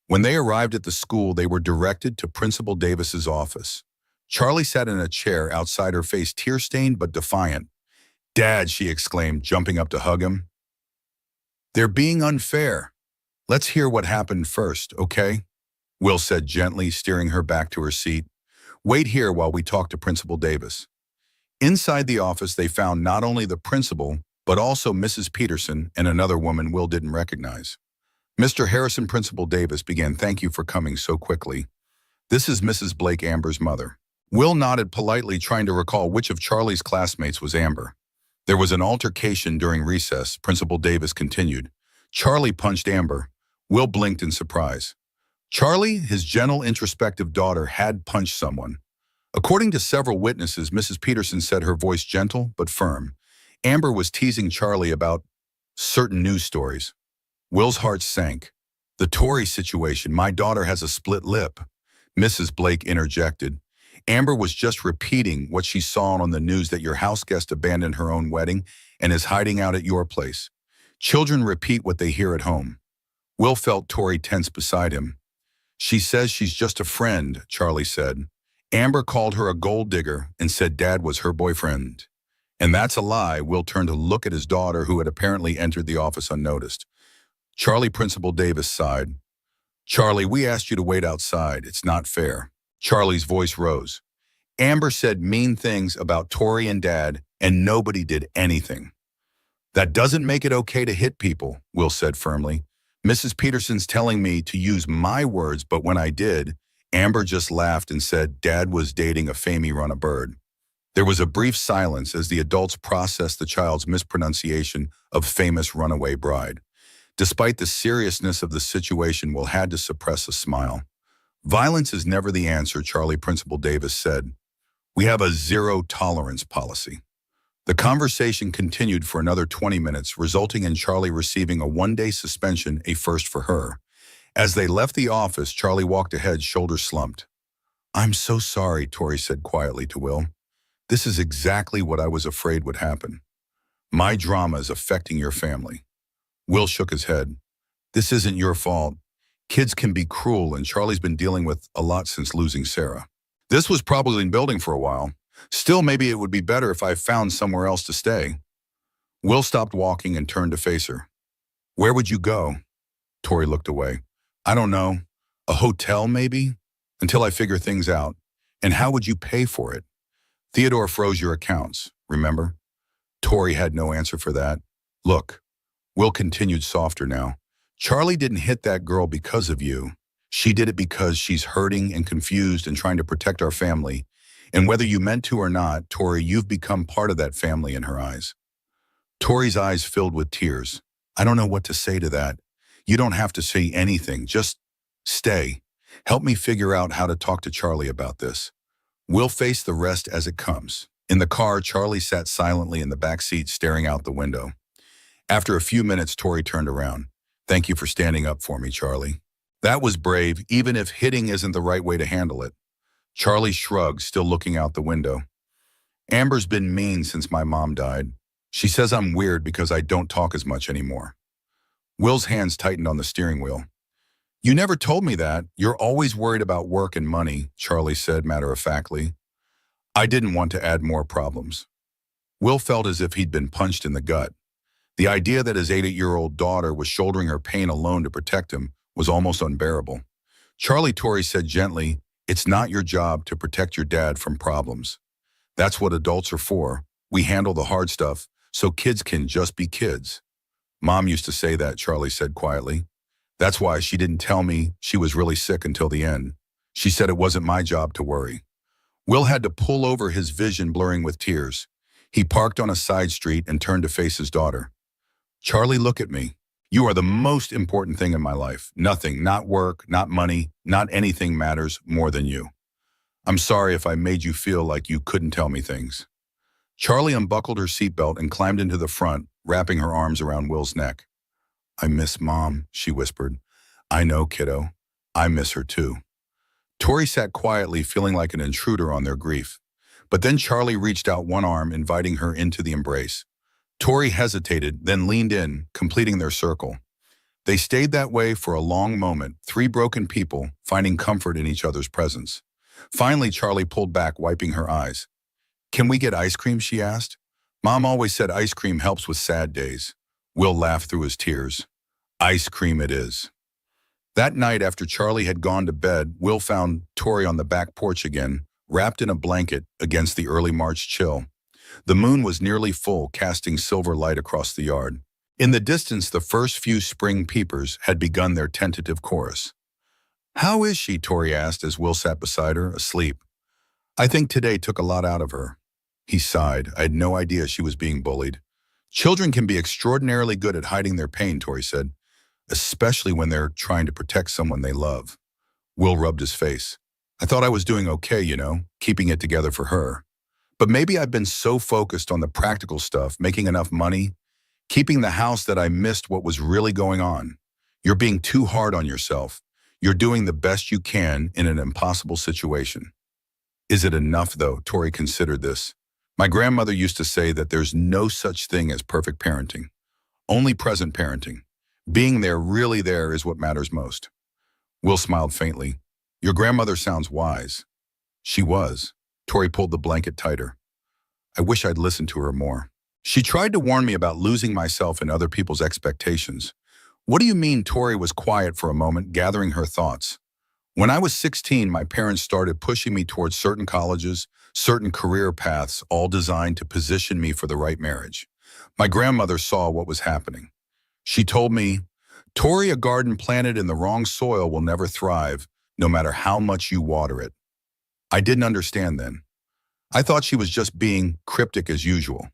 When they arrived at the school, they were directed to Principal Davis's office. Charlie sat in a chair outside, her face tear-stained but defiant. Dad, she exclaimed, jumping up to hug him. They're being unfair. Let's hear what happened first, okay? Will said gently, steering her back to her seat. Wait here while we talk to Principal Davis. Inside the office, they found not only the principal, but also Mrs. Peterson and another woman Will didn't recognize. Mr. Harrison, Principal Davis began, "Thank you for coming so quickly. This is Mrs. Blake, Amber's mother." Will nodded politely, trying to recall which of Charlie's classmates was Amber. "There was an altercation during recess," Principal Davis continued. "Charlie punched Amber." Will blinked in surprise. Charlie, his gentle, introspective daughter, had punched someone. According to several witnesses, Mrs. Peterson said, her voice gentle but firm, Amber was teasing Charlie about certain news stories. Will's heart sank. "The Tory situation, my daughter has a split lip," Mrs. Blake interjected. "Amber was just repeating what she saw on the news, that your house guest abandoned her own wedding and is hiding out at your place. Children repeat what they hear at home." Will felt Tory tense beside him. "She says she's just a friend," Charlie said. "Amber called her a gold digger and said Dad was her boyfriend." "And that's a lie." Will turned to look at his daughter, who had apparently entered the office unnoticed. Charlie, Principal Davis sighed. "Charlie, we asked you to wait outside. It's not fair." Charlie's voice rose. "Amber said mean things about Tori and Dad, and nobody did anything." "That doesn't make it okay to hit people," Will said firmly. "Mrs. Peterson's telling me to use my words, but when I did, Amber just laughed and said Dad was dating a famey run a bird." There was a brief silence as the adults processed the child's mispronunciation of famous Runaway Bride. Despite the seriousness of the situation, Will had to suppress a smile. "Violence is never the answer," Charlie, Principal Davis said. "We have a zero-tolerance policy." The conversation continued for another 20 minutes, resulting in Charlie receiving a one-day suspension, a first for her. As they left the office, Charlie walked ahead, shoulders slumped. "I'm so sorry," Tori said quietly to Will. "This is exactly what I was afraid would happen. My drama is affecting your family." Will shook his head. "This isn't your fault. Kids can be cruel, and Charlie's been dealing with a lot since losing Sarah. This was probably in building for a while. Still, maybe it would be better if I found somewhere else to stay." Will stopped walking and turned to face her. "Where would you go?" Tori looked away. "I don't know. A hotel, maybe? Until I figure things out. And how would you pay for it? Theodore froze your accounts, remember?" Tori had no answer for that. "Look," Will continued softer now, "Charlie didn't hit that girl because of you. She did it because she's hurting and confused and trying to protect our family. And whether you meant to or not, Tori, you've become part of that family in her eyes." Tori's eyes filled with tears. "I don't know what to say to that. You don't have to say anything. Just stay. Help me figure out how to talk to Charlie about this. We'll face the rest as it comes." In the car, Charlie sat silently in the back seat, staring out the window. After a few minutes, Tori turned around. "Thank you for standing up for me, Charlie. That was brave, even if hitting isn't the right way to handle it." Charlie shrugged, still looking out the window. "Amber's been mean since my mom died. She says I'm weird because I don't talk as much anymore." Will's hands tightened on the steering wheel. "You never told me that. You're always worried about work and money," Charlie said matter-of-factly. "I didn't want to add more problems." Will felt as if he'd been punched in the gut. The idea that his 8-year-old daughter was shouldering her pain alone to protect him was almost unbearable. Tori said gently, "It's not your job to protect your dad from problems. That's what adults are for. We handle the hard stuff, so kids can just be kids." "Mom used to say that," Charlie said quietly. "That's why she didn't tell me she was really sick until the end. She said it wasn't my job to worry." Will had to pull over, his vision blurring with tears. He parked on a side street and turned to face his daughter. "Charlie, look at me. You are the most important thing in my life. Nothing, not work, not money, not anything matters more than you. I'm sorry if I made you feel like you couldn't tell me things." Charlie unbuckled her seatbelt and climbed into the front, wrapping her arms around Will's neck. "I miss Mom," she whispered. "I know, kiddo. I miss her too." Tori sat quietly, feeling like an intruder on their grief. But then Charlie reached out one arm, inviting her into the embrace. Tori hesitated, then leaned in, completing their circle. They stayed that way for a long moment, three broken people finding comfort in each other's presence. Finally, Charlie pulled back, wiping her eyes. "Can we get ice cream?" she asked. "Mom always said ice cream helps with sad days." Will laughed through his tears. "Ice cream it is." That night, after Charlie had gone to bed, Will found Tori on the back porch again, wrapped in a blanket against the early March chill. The moon was nearly full, casting silver light across the yard. In the distance, the first few spring peepers had begun their tentative chorus. "How is she?" Tori asked as Will sat beside her, asleep. "I think today took a lot out of her." He sighed. "I had no idea she was being bullied." "Children can be extraordinarily good at hiding their pain," Tori said, "especially when they're trying to protect someone they love." Will rubbed his face. "I thought I was doing okay, keeping it together for her. But maybe I've been so focused on the practical stuff, making enough money, keeping the house, that I missed what was really going on. You're being too hard on yourself. You're doing the best you can in an impossible situation." "Is it enough, though?" Tori considered this. "My grandmother used to say that there's no such thing as perfect parenting. Only present parenting. Being there, really there, is what matters most." Will smiled faintly. "Your grandmother sounds wise." "She was." Tori pulled the blanket tighter. "I wish I'd listened to her more. She tried to warn me about losing myself in other people's expectations." "What do you mean?" Tori was quiet for a moment, gathering her thoughts. "When I was 16, my parents started pushing me towards certain colleges, certain career paths, all designed to position me for the right marriage. My grandmother saw what was happening. She told me, 'Tori, a garden planted in the wrong soil will never thrive, no matter how much you water it.' I didn't understand then. I thought she was just being cryptic as usual.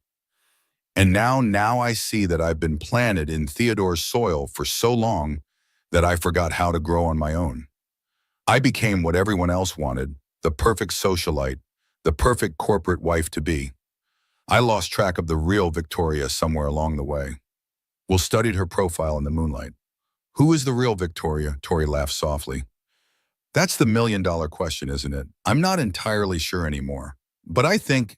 And now I see that I've been planted in Theodore's soil for so long that I forgot how to grow on my own. I became what everyone else wanted, the perfect socialite, the perfect corporate wife-to-be. I lost track of the real Victoria somewhere along the way." Will studied her profile in the moonlight. "Who is the real Victoria?" Tori laughed softly. "That's the million-dollar question, isn't it? I'm not entirely sure anymore. But I think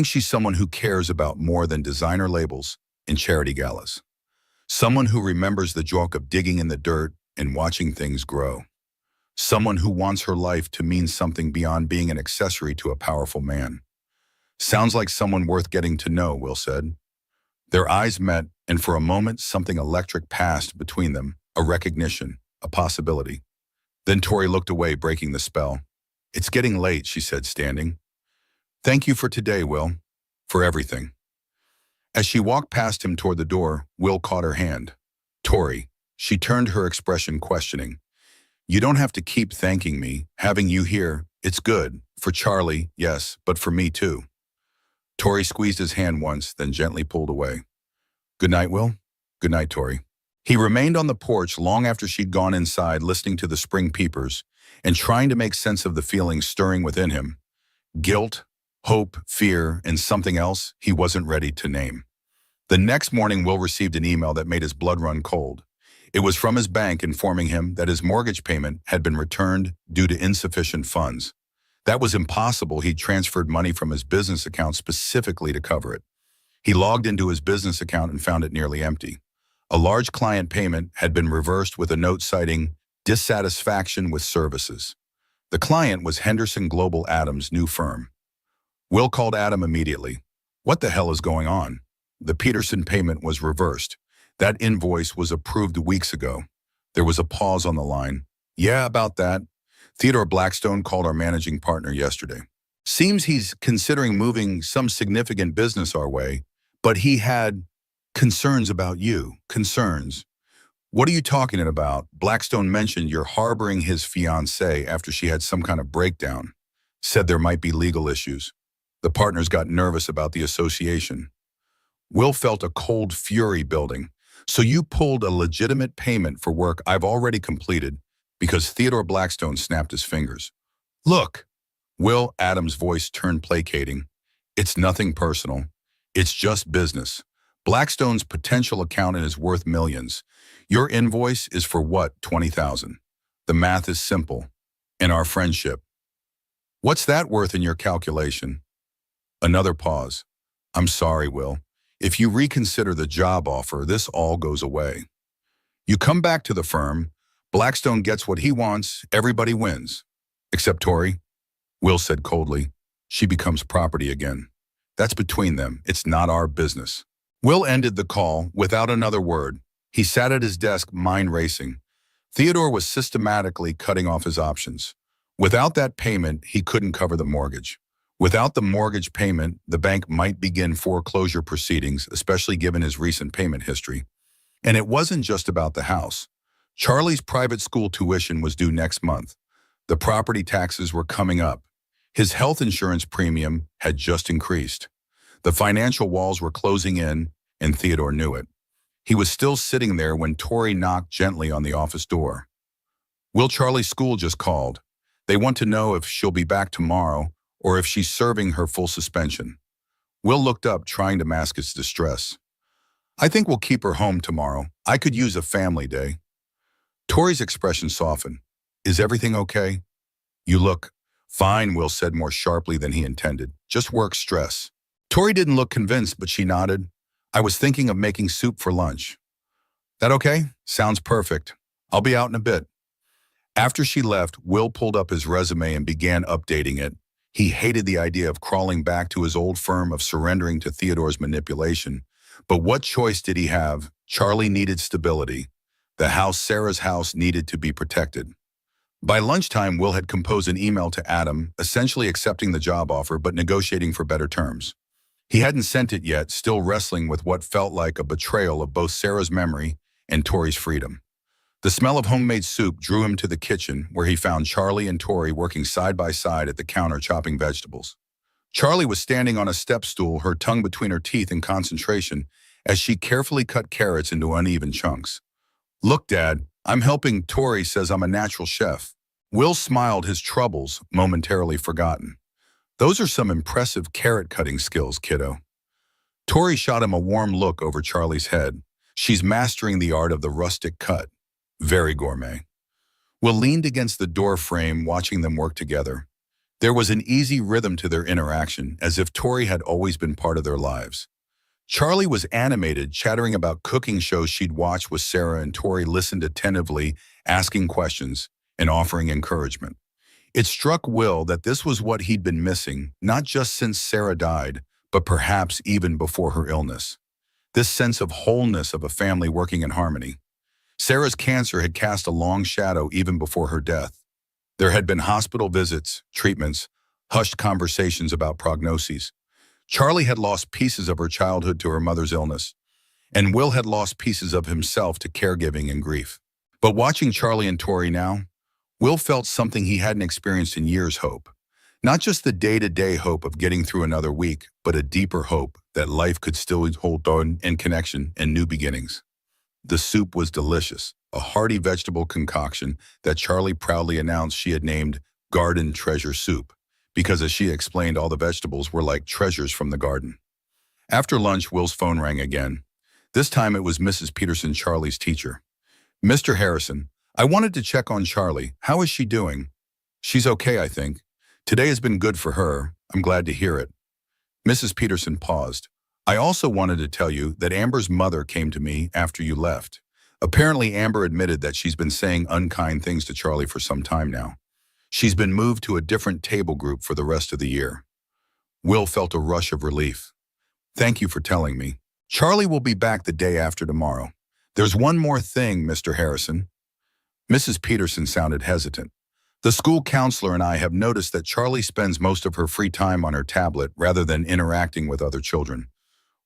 she's someone who cares about more than designer labels and charity galas. Someone who remembers the joy of digging in the dirt and watching things grow. Someone who wants her life to mean something beyond being an accessory to a powerful man." "Sounds like someone worth getting to know," Will said. Their eyes met, and for a moment something electric passed between them, a recognition, a possibility. Then Tori looked away, breaking the spell. "It's getting late," she said, standing. "Thank you for today, Will. For everything." As she walked past him toward the door, Will caught her hand. "Tori." She turned, her expression questioning. "You don't have to keep thanking me. Having you here, it's good. For Charlie, yes, but for me too." Tori squeezed his hand once, then gently pulled away. "Good night, Will." "Good night, Tori." He remained on the porch long after she'd gone inside, listening to the spring peepers and trying to make sense of the feelings stirring within him. Guilt, hope, fear, and something else he wasn't ready to name. The next morning, Will received an email that made his blood run cold. It was from his bank informing him that his mortgage payment had been returned due to insufficient funds. That was impossible. He'd transferred money from his business account specifically to cover it. He logged into his business account and found it nearly empty. A large client payment had been reversed with a note citing dissatisfaction with services. The client was Henderson Global, Adam's new firm. Will called Adam immediately. "What the hell is going on?" "The Peterson payment was reversed. That invoice was approved weeks ago." There was a pause on the line. "Yeah, about that. Theodore Blackstone called our managing partner yesterday. Seems he's considering moving some significant business our way, but he had concerns about you." "Concerns? What are you talking about?" "Blackstone mentioned you're harboring his fiancée after she had some kind of breakdown. Said there might be legal issues." The partners got nervous about the association. Will felt a cold fury building. "So you pulled a legitimate payment for work I've already completed because Theodore Blackstone snapped his fingers." "Look." Will, Adam's voice turned placating. "It's nothing personal. It's just business. Blackstone's potential accountant is worth millions. Your invoice is for what, 20,000? The math is simple. And our friendship. What's that worth in your calculation?" Another pause. "I'm sorry, Will. If you reconsider the job offer, this all goes away. You come back to the firm, Blackstone gets what he wants, everybody wins. Except Tori," Will said coldly. "She becomes property again. That's between them. It's not our business." Will ended the call without another word. He sat at his desk, mind racing. Theodore was systematically cutting off his options. Without that payment, he couldn't cover the mortgage. Without the mortgage payment, the bank might begin foreclosure proceedings, especially given his recent payment history. And it wasn't just about the house. Charlie's private school tuition was due next month. The property taxes were coming up. His health insurance premium had just increased. The financial walls were closing in, and Theodore knew it. He was still sitting there when Tori knocked gently on the office door. Will Charlie's school just called. They want to know if she'll be back tomorrow or if she's serving her full suspension. Will looked up, trying to mask his distress. I think we'll keep her home tomorrow. I could use a family day. Tori's expression softened. Is everything okay? You look fine, Will said more sharply than he intended. Just work stress. Tori didn't look convinced, but she nodded. I was thinking of making soup for lunch. That okay? Sounds perfect. I'll be out in a bit. After she left, Will pulled up his resume and began updating it. He hated the idea of crawling back to his old firm, of surrendering to Theodore's manipulation. But what choice did he have? Charlie needed stability. The house, Sarah's house, needed to be protected. By lunchtime, Will had composed an email to Adam, essentially accepting the job offer but negotiating for better terms. He hadn't sent it yet, still wrestling with what felt like a betrayal of both Sarah's memory and Tori's freedom. The smell of homemade soup drew him to the kitchen, where he found Charlie and Tori working side by side at the counter chopping vegetables. Charlie was standing on a step stool, her tongue between her teeth in concentration, as she carefully cut carrots into uneven chunks. Look, Dad, I'm helping. Tori says I'm a natural chef. Will smiled, his troubles momentarily forgotten. Those are some impressive carrot-cutting skills, kiddo. Tori shot him a warm look over Charlie's head. She's mastering the art of the rustic cut. Very gourmet. Will leaned against the door frame, watching them work together. There was an easy rhythm to their interaction, as if Tori had always been part of their lives. Charlie was animated, chattering about cooking shows she'd watched with Sarah, and Tori listened attentively, asking questions and offering encouragement. It struck Will that this was what he'd been missing, not just since Sarah died, but perhaps even before her illness. This sense of wholeness of a family working in harmony. Sarah's cancer had cast a long shadow even before her death. There had been hospital visits, treatments, hushed conversations about prognoses. Charlie had lost pieces of her childhood to her mother's illness, and Will had lost pieces of himself to caregiving and grief. But watching Charlie and Tori now, Will felt something he hadn't experienced in years: hope. Not just the day-to-day hope of getting through another week, but a deeper hope that life could still hold on and connection and new beginnings. The soup was delicious, a hearty vegetable concoction that Charlie proudly announced she had named Garden Treasure Soup, because, as she explained, all the vegetables were like treasures from the garden. After lunch, Will's phone rang again. This time it was Mrs. Peterson, Charlie's teacher. Mr. Harrison, I wanted to check on Charlie. How is she doing? She's okay, I think. Today has been good for her. I'm glad to hear it. Mrs. Peterson paused. I also wanted to tell you that Amber's mother came to me after you left. Apparently, Amber admitted that she's been saying unkind things to Charlie for some time now. She's been moved to a different table group for the rest of the year. Will felt a rush of relief. Thank you for telling me. Charlie will be back the day after tomorrow. There's one more thing, Mr. Harrison. Mrs. Peterson sounded hesitant. The school counselor and I have noticed that Charlie spends most of her free time on her tablet rather than interacting with other children.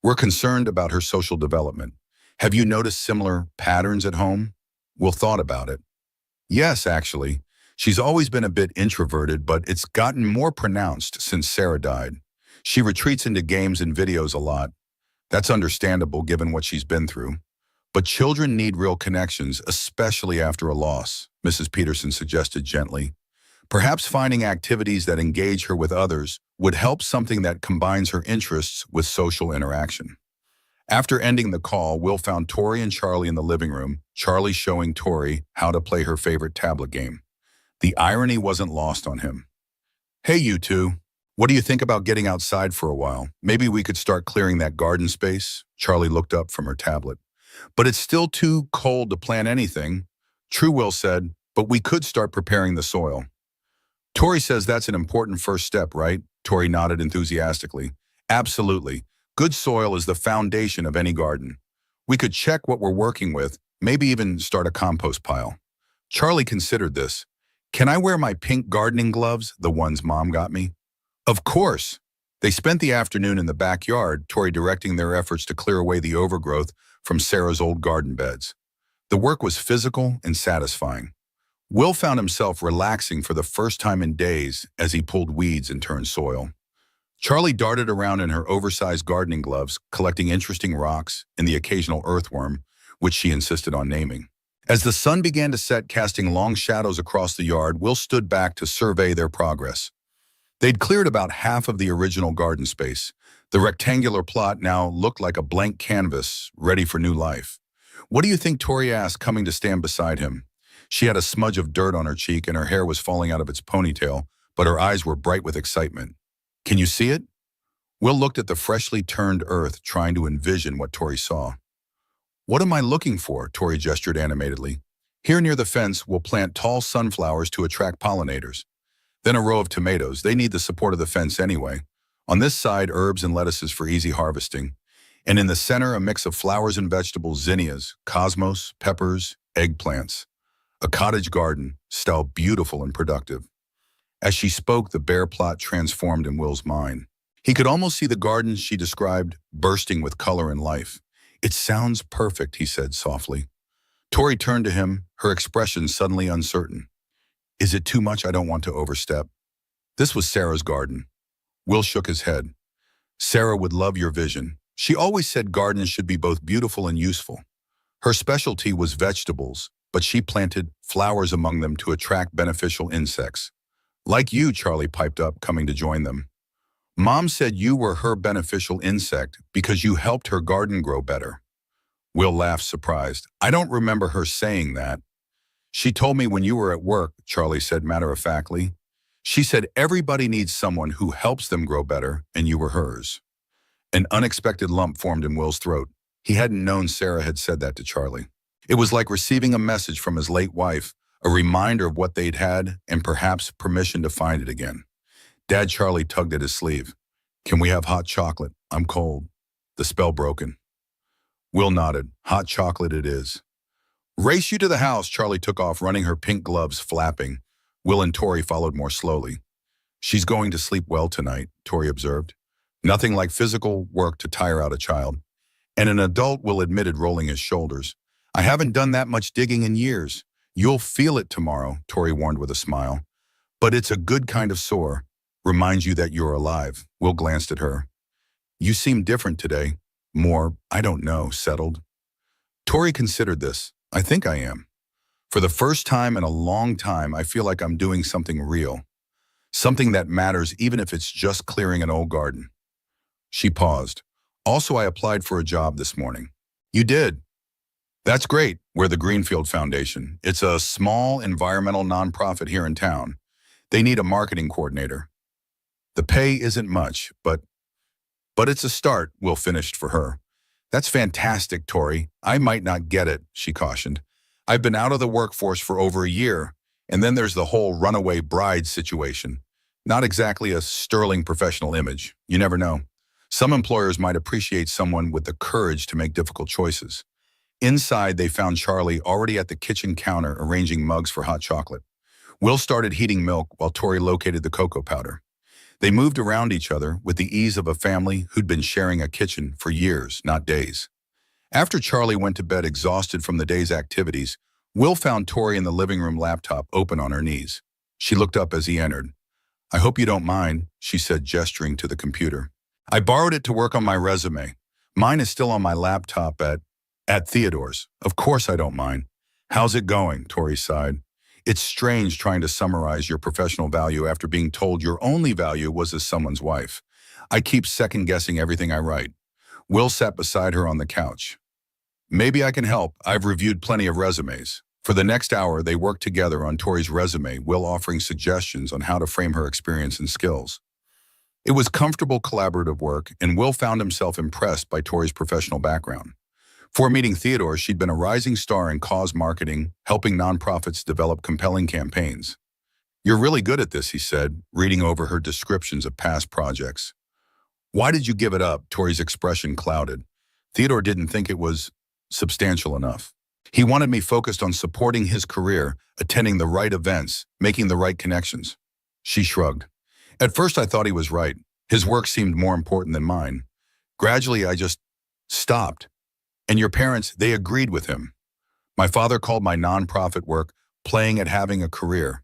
We're concerned about her social development. Have you noticed similar patterns at home? Will thought about it. Yes, actually. She's always been a bit introverted, but it's gotten more pronounced since Sarah died. She retreats into games and videos a lot. That's understandable given what she's been through. But children need real connections, especially after a loss, Mrs. Peterson suggested gently. Perhaps finding activities that engage her with others would help, something that combines her interests with social interaction. After ending the call, Will found Tori and Charlie in the living room, Charlie showing Tori how to play her favorite tablet game. The irony wasn't lost on him. Hey, you two. What do you think about getting outside for a while? Maybe we could start clearing that garden space? Charlie looked up from her tablet. But it's still too cold to plant anything. True, Will said, but we could start preparing the soil. Tori says that's an important first step, right? Tori nodded enthusiastically. Absolutely. Good soil is the foundation of any garden. We could check what we're working with, maybe even start a compost pile. Charlie considered this. Can I wear my pink gardening gloves, the ones Mom got me? Of course. They spent the afternoon in the backyard, Tori directing their efforts to clear away the overgrowth from Sarah's old garden beds. The work was physical and satisfying. Will found himself relaxing for the first time in days as he pulled weeds and turned soil. Charlie darted around in her oversized gardening gloves, collecting interesting rocks and the occasional earthworm, which she insisted on naming. As the sun began to set, casting long shadows across the yard, Will stood back to survey their progress. They'd cleared about half of the original garden space. The rectangular plot now looked like a blank canvas, ready for new life. "What do you think?" Tori asked, coming to stand beside him. She had a smudge of dirt on her cheek and her hair was falling out of its ponytail, but her eyes were bright with excitement. "Can you see it?" Will looked at the freshly turned earth, trying to envision what Tori saw. "What am I looking for?" Tori gestured animatedly. "Here near the fence, we'll plant tall sunflowers to attract pollinators. Then a row of tomatoes. They need the support of the fence anyway. On this side, herbs and lettuces for easy harvesting. And in the center, a mix of flowers and vegetables, zinnias, cosmos, peppers, eggplants. A cottage garden, style beautiful and productive." As she spoke, the bare plot transformed in Will's mind. He could almost see the garden she described bursting with color and life. "It sounds perfect," he said softly. Tori turned to him, her expression suddenly uncertain. "Is it too much? I don't want to overstep." This was Sarah's garden. Will shook his head. "Sarah would love your vision. She always said gardens should be both beautiful and useful. Her specialty was vegetables, but she planted flowers among them to attract beneficial insects. Like you," Charlie piped up, coming to join them. "Mom said you were her beneficial insect because you helped her garden grow better." Will laughed, surprised. "I don't remember her saying that." "She told me when you were at work," Charlie said matter-of-factly. "She said everybody needs someone who helps them grow better, and you were hers." An unexpected lump formed in Will's throat. He hadn't known Sarah had said that to Charlie. It was like receiving a message from his late wife, a reminder of what they'd had and perhaps permission to find it again. Dad Charlie tugged at his sleeve. "Can we have hot chocolate? I'm cold." The spell broken. Will nodded. "Hot chocolate it is." "Race you to the house," Charlie took off, running her pink gloves flapping. Will and Tori followed more slowly. "She's going to sleep well tonight," Tori observed. "Nothing like physical work to tire out a child." And an adult, Will admitted, rolling his shoulders. "I haven't done that much digging in years." "You'll feel it tomorrow," Tori warned with a smile. "But it's a good kind of sore. Reminds you that you're alive." Will glanced at her. "You seem different today. More, I don't know, settled." Tori considered this. "I think I am. For the first time in a long time, I feel like I'm doing something real. Something that matters, even if it's just clearing an old garden." She paused. "Also, I applied for a job this morning." "You did?" "That's great. We're the Greenfield Foundation. It's a small environmental nonprofit here in town. They need a marketing coordinator. The pay isn't much, but it's a start," Will finished for her. "That's fantastic, Tori. I might not get it," she cautioned. "I've been out of the workforce for over a year, and then there's the whole Runaway Bride situation. Not exactly a sterling professional image. You never know. Some employers might appreciate someone with the courage to make difficult choices." Inside, they found Charlie already at the kitchen counter arranging mugs for hot chocolate. Will started heating milk while Tori located the cocoa powder. They moved around each other with the ease of a family who'd been sharing a kitchen for years, not days. After Charlie went to bed exhausted from the day's activities, Will found Tori in the living room, laptop open on her knees. She looked up as he entered. "I hope you don't mind," she said, gesturing to the computer. "I borrowed it to work on my resume. Mine is still on my laptop at Theodore's. Of course I don't mind." "How's it going?" Tori sighed. "It's strange trying to summarize your professional value after being told your only value was as someone's wife. I keep second-guessing everything I write." Will sat beside her on the couch. "Maybe I can help. I've reviewed plenty of resumes." For the next hour, they worked together on Tori's resume, Will offering suggestions on how to frame her experience and skills. It was comfortable, collaborative work, and Will found himself impressed by Tori's professional background. Before meeting Theodore, she'd been a rising star in cause marketing, helping nonprofits develop compelling campaigns. "You're really good at this," he said, reading over her descriptions of past projects. "Why did you give it up?" Tori's expression clouded. Theodore didn't think it was substantial enough. He wanted me focused on supporting his career, attending the right events, making the right connections. She shrugged. "At first I thought he was right. His work seemed more important than mine. Gradually I just stopped." And your parents, they agreed with him. My father called my nonprofit work playing at having a career.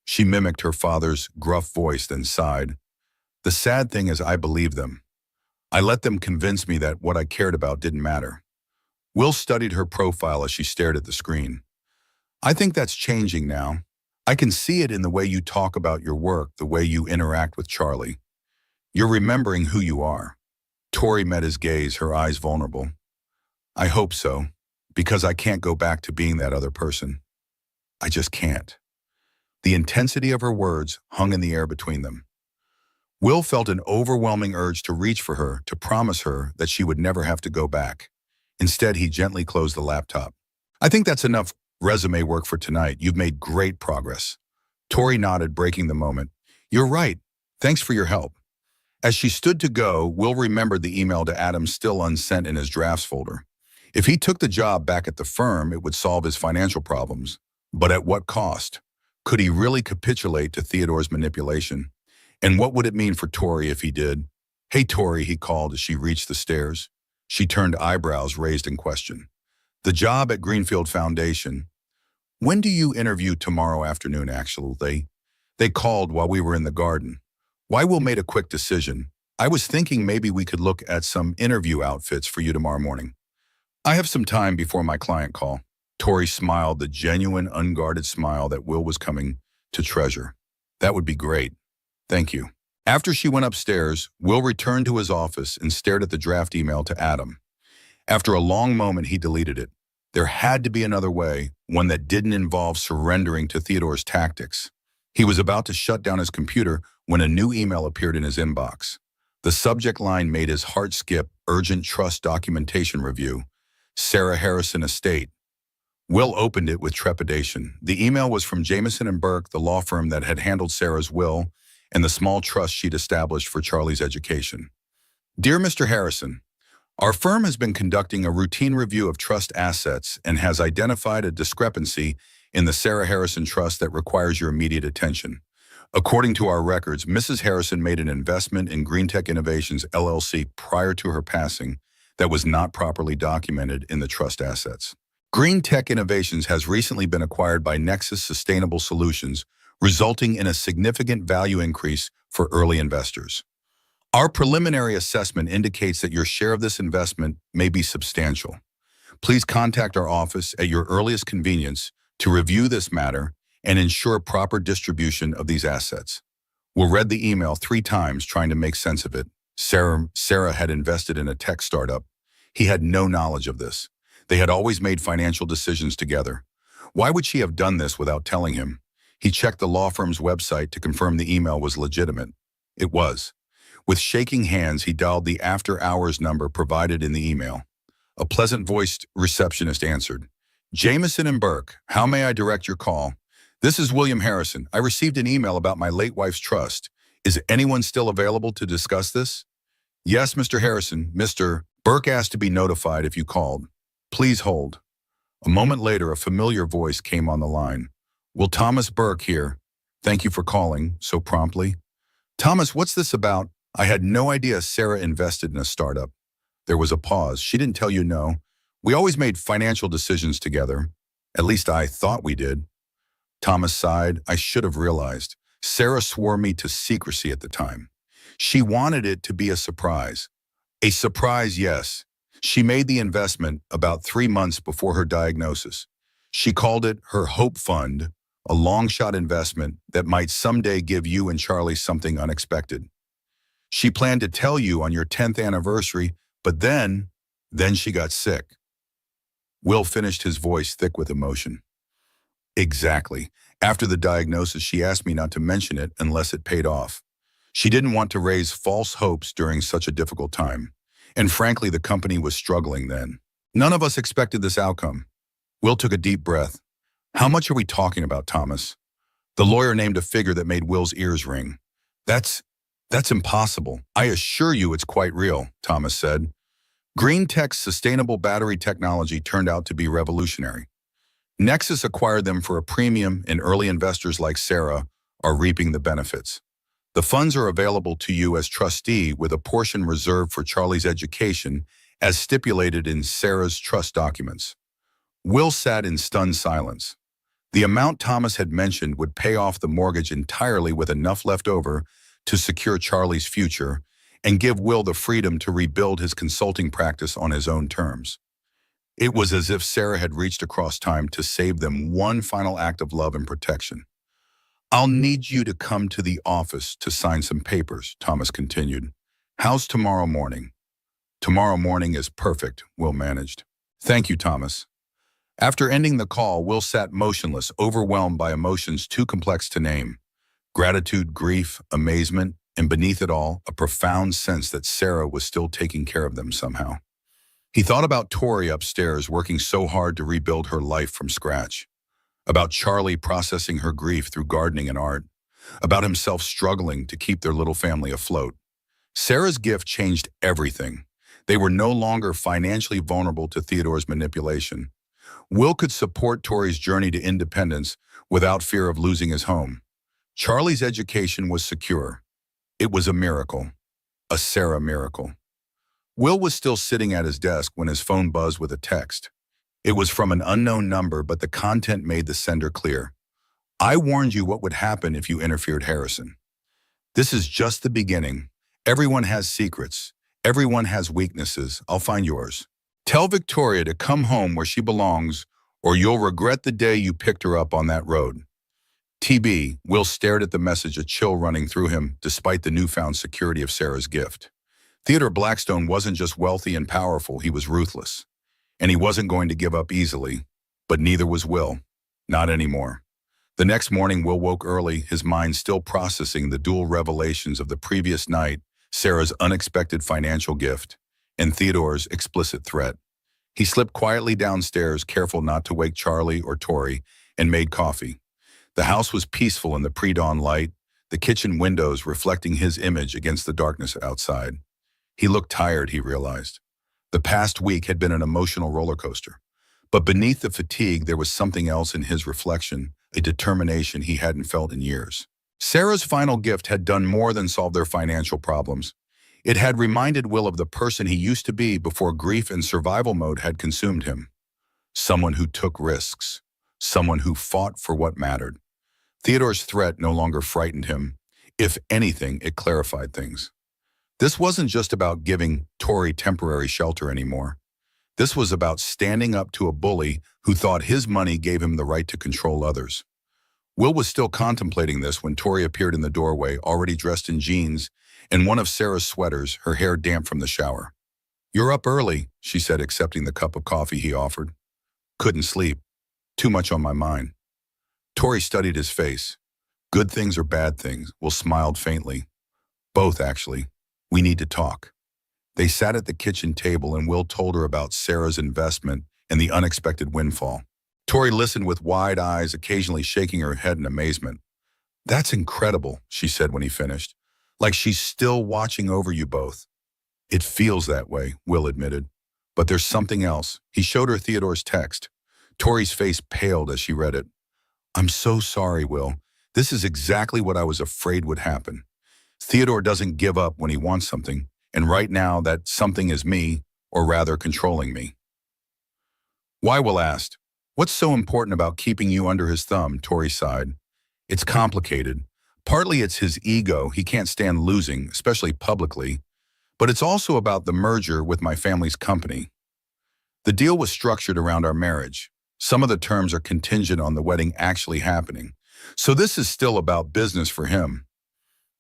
She mimicked her father's gruff voice, then sighed. The sad thing is I believed them. I let them convince me that what I cared about didn't matter. Will studied her profile as she stared at the screen. I think that's changing now. I can see it in the way you talk about your work, the way you interact with Charlie. You're remembering who you are. Tori met his gaze, her eyes vulnerable. I hope so, because I can't go back to being that other person. I just can't. The intensity of her words hung in the air between them. Will felt an overwhelming urge to reach for her, to promise her that she would never have to go back. Instead, he gently closed the laptop. I think that's enough resume work for tonight. You've made great progress. Tori nodded, breaking the moment. You're right. Thanks for your help. As she stood to go, Will remembered the email to Adam still unsent in his drafts folder. If he took the job back at the firm, it would solve his financial problems. But at what cost? Could he really capitulate to Theodore's manipulation? And what would it mean for Tori if he did? Hey, Tori, he called as she reached the stairs. She turned, eyebrows raised in question. The job at Greenfield Foundation. When do you interview? Tomorrow afternoon, actually. They called while we were in the garden. Why? Will made a quick decision. I was thinking maybe we could look at some interview outfits for you tomorrow morning. I have some time before my client call. Tori smiled, the genuine, unguarded smile that Will was coming to treasure. That would be great. Thank you. After she went upstairs, Will returned to his office and stared at the draft email to Adam. After a long moment, he deleted it. There had to be another way, one that didn't involve surrendering to Theodore's tactics. He was about to shut down his computer when a new email appeared in his inbox. The subject line made his heart skip. Urgent trust documentation review. Sarah Harrison Estate. Will opened it with trepidation. The email was from Jameson and Burke, the law firm that had handled Sarah's will and the small trust she'd established for Charlie's education. Dear Mr. Harrison, our firm has been conducting a routine review of trust assets and has identified a discrepancy in the Sarah Harrison Trust that requires your immediate attention. According to our records, Mrs. Harrison made an investment in Green Tech Innovations, LLC prior to her passing that was not properly documented in the trust assets. Green Tech Innovations has recently been acquired by Nexus Sustainable Solutions, resulting in a significant value increase for early investors. Our preliminary assessment indicates that your share of this investment may be substantial. Please contact our office at your earliest convenience to review this matter and ensure proper distribution of these assets. Will read the email 3 times trying to make sense of it. Sarah had invested in a tech startup. He had no knowledge of this. They had always made financial decisions together. Why would she have done this without telling him? He checked the law firm's website to confirm the email was legitimate. It was. With shaking hands, he dialed the after-hours number provided in the email. A pleasant-voiced receptionist answered. Jameson and Burke, how may I direct your call? This is William Harrison. I received an email about my late wife's trust. Is anyone still available to discuss this? Yes, Mr. Harrison. Mr. Burke asked to be notified if you called. Please hold. A moment later, a familiar voice came on the line. Will Thomas Burke here? Thank you for calling so promptly. Thomas, what's this about? I had no idea Sarah invested in a startup. There was a pause. She didn't tell you no. We always made financial decisions together. At least I thought we did. Thomas sighed. I should have realized. Sarah swore me to secrecy at the time. She wanted it to be a surprise. A surprise, yes. She made the investment about 3 months before her diagnosis. She called it her Hope Fund, a long-shot investment that might someday give you and Charlie something unexpected. She planned to tell you on your 10th anniversary, but then she got sick. Will finished, his voice thick with emotion. Exactly. After the diagnosis, she asked me not to mention it unless it paid off. She didn't want to raise false hopes during such a difficult time. And frankly, the company was struggling then. None of us expected this outcome. Will took a deep breath. How much are we talking about, Thomas? The lawyer named a figure that made Will's ears ring. That's impossible. I assure you it's quite real, Thomas said. Green Tech's sustainable battery technology turned out to be revolutionary. Nexus acquired them for a premium, and early investors like Sarah are reaping the benefits. The funds are available to you as trustee with a portion reserved for Charlie's education as stipulated in Sarah's trust documents. Will sat in stunned silence. The amount Thomas had mentioned would pay off the mortgage entirely with enough left over to secure Charlie's future and give Will the freedom to rebuild his consulting practice on his own terms. It was as if Sarah had reached across time to save them one final act of love and protection. "I'll need you to come to the office to sign some papers," Thomas continued. "How's tomorrow morning?" "Tomorrow morning is perfect," Will managed. "Thank you, Thomas." After ending the call, Will sat motionless, overwhelmed by emotions too complex to name. Gratitude, grief, amazement, and beneath it all, a profound sense that Sarah was still taking care of them somehow. He thought about Tori upstairs working so hard to rebuild her life from scratch, about Charlie processing her grief through gardening and art, about himself struggling to keep their little family afloat. Sarah's gift changed everything. They were no longer financially vulnerable to Theodore's manipulation. Will could support Tori's journey to independence without fear of losing his home. Charlie's education was secure. It was a miracle, a Sarah miracle. Will was still sitting at his desk when his phone buzzed with a text. It was from an unknown number, but the content made the sender clear. "I warned you what would happen if you interfered, Harrison. This is just the beginning. Everyone has secrets. Everyone has weaknesses. I'll find yours. Tell Victoria to come home where she belongs, or you'll regret the day you picked her up on that road." TB, Will stared at the message, a chill running through him despite the newfound security of Sarah's gift. Theodore Blackstone wasn't just wealthy and powerful, he was ruthless. And he wasn't going to give up easily, but neither was Will. Not anymore. The next morning, Will woke early, his mind still processing the dual revelations of the previous night, Sarah's unexpected financial gift, and Theodore's explicit threat. He slipped quietly downstairs, careful not to wake Charlie or Tori, and made coffee. The house was peaceful in the pre-dawn light, the kitchen windows reflecting his image against the darkness outside. He looked tired, he realized. The past week had been an emotional roller coaster. But beneath the fatigue, there was something else in his reflection, a determination he hadn't felt in years. Sarah's final gift had done more than solve their financial problems. It had reminded Will of the person he used to be before grief and survival mode had consumed him. Someone who took risks. Someone who fought for what mattered. Theodore's threat no longer frightened him. If anything, it clarified things. This wasn't just about giving Tori temporary shelter anymore. This was about standing up to a bully who thought his money gave him the right to control others. Will was still contemplating this when Tori appeared in the doorway, already dressed in jeans and one of Sarah's sweaters, her hair damp from the shower. "You're up early," she said, accepting the cup of coffee he offered. "Couldn't sleep. Too much on my mind." Tori studied his face. "Good things or bad things?" Will smiled faintly. "Both, actually. We need to talk." They sat at the kitchen table and Will told her about Sarah's investment and the unexpected windfall. Tori listened with wide eyes, occasionally shaking her head in amazement. "That's incredible," she said when he finished. "Like she's still watching over you both." "It feels that way," Will admitted. "But there's something else." He showed her Theodore's text. Tori's face paled as she read it. "I'm so sorry, Will. This is exactly what I was afraid would happen. Theodore doesn't give up when he wants something, and right now that something is me, or rather controlling me." "Why?" Will asked. "What's so important about keeping you under his thumb?" Tori sighed. "It's complicated. Partly it's his ego, he can't stand losing, especially publicly. But it's also about the merger with my family's company. The deal was structured around our marriage. Some of the terms are contingent on the wedding actually happening. So this is still about business for him."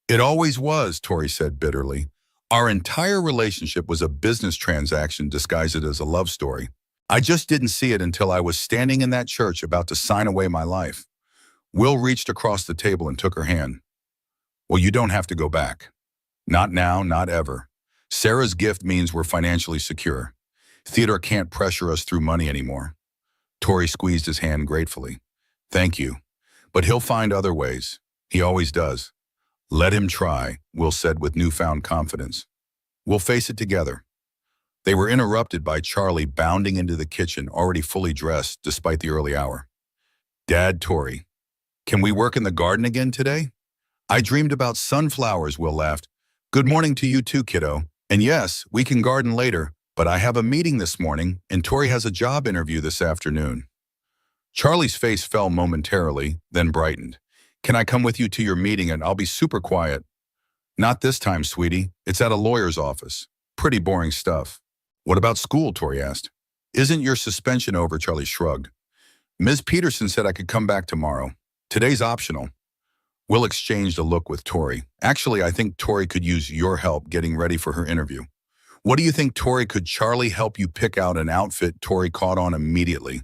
"It always was," Tori said bitterly. "Our entire relationship was a business transaction disguised as a love story. I just didn't see it until I was standing in that church about to sign away my life." Will reached across the table and took her hand. "Well, you don't have to go back. Not now, not ever. Sarah's gift means we're financially secure. Theodore can't pressure us through money anymore." Tori squeezed his hand gratefully. "Thank you. But he'll find other ways. He always does." "Let him try," Will said with newfound confidence. "We'll face it together." They were interrupted by Charlie bounding into the kitchen, already fully dressed despite the early hour. "Dad, Tori, can we work in the garden again today?" "I dreamed about sunflowers," Will laughed. "Good morning to you too, kiddo. And yes, we can garden later, But I have a meeting this morning, and Tori has a job interview this afternoon. Charlie's face fell momentarily, then brightened. Can I come with you to your meeting and I'll be super quiet? Not this time, sweetie. It's at a lawyer's office. Pretty boring stuff. What about school, Tori asked. Isn't your suspension over? Charlie shrugged. Ms. Peterson said I could come back tomorrow. Today's optional. Will exchanged a look with Tori. Actually, I think Tori could use your help getting ready for her interview. What do you think, Tori? Could Charlie help you pick out an outfit? Tori caught on immediately.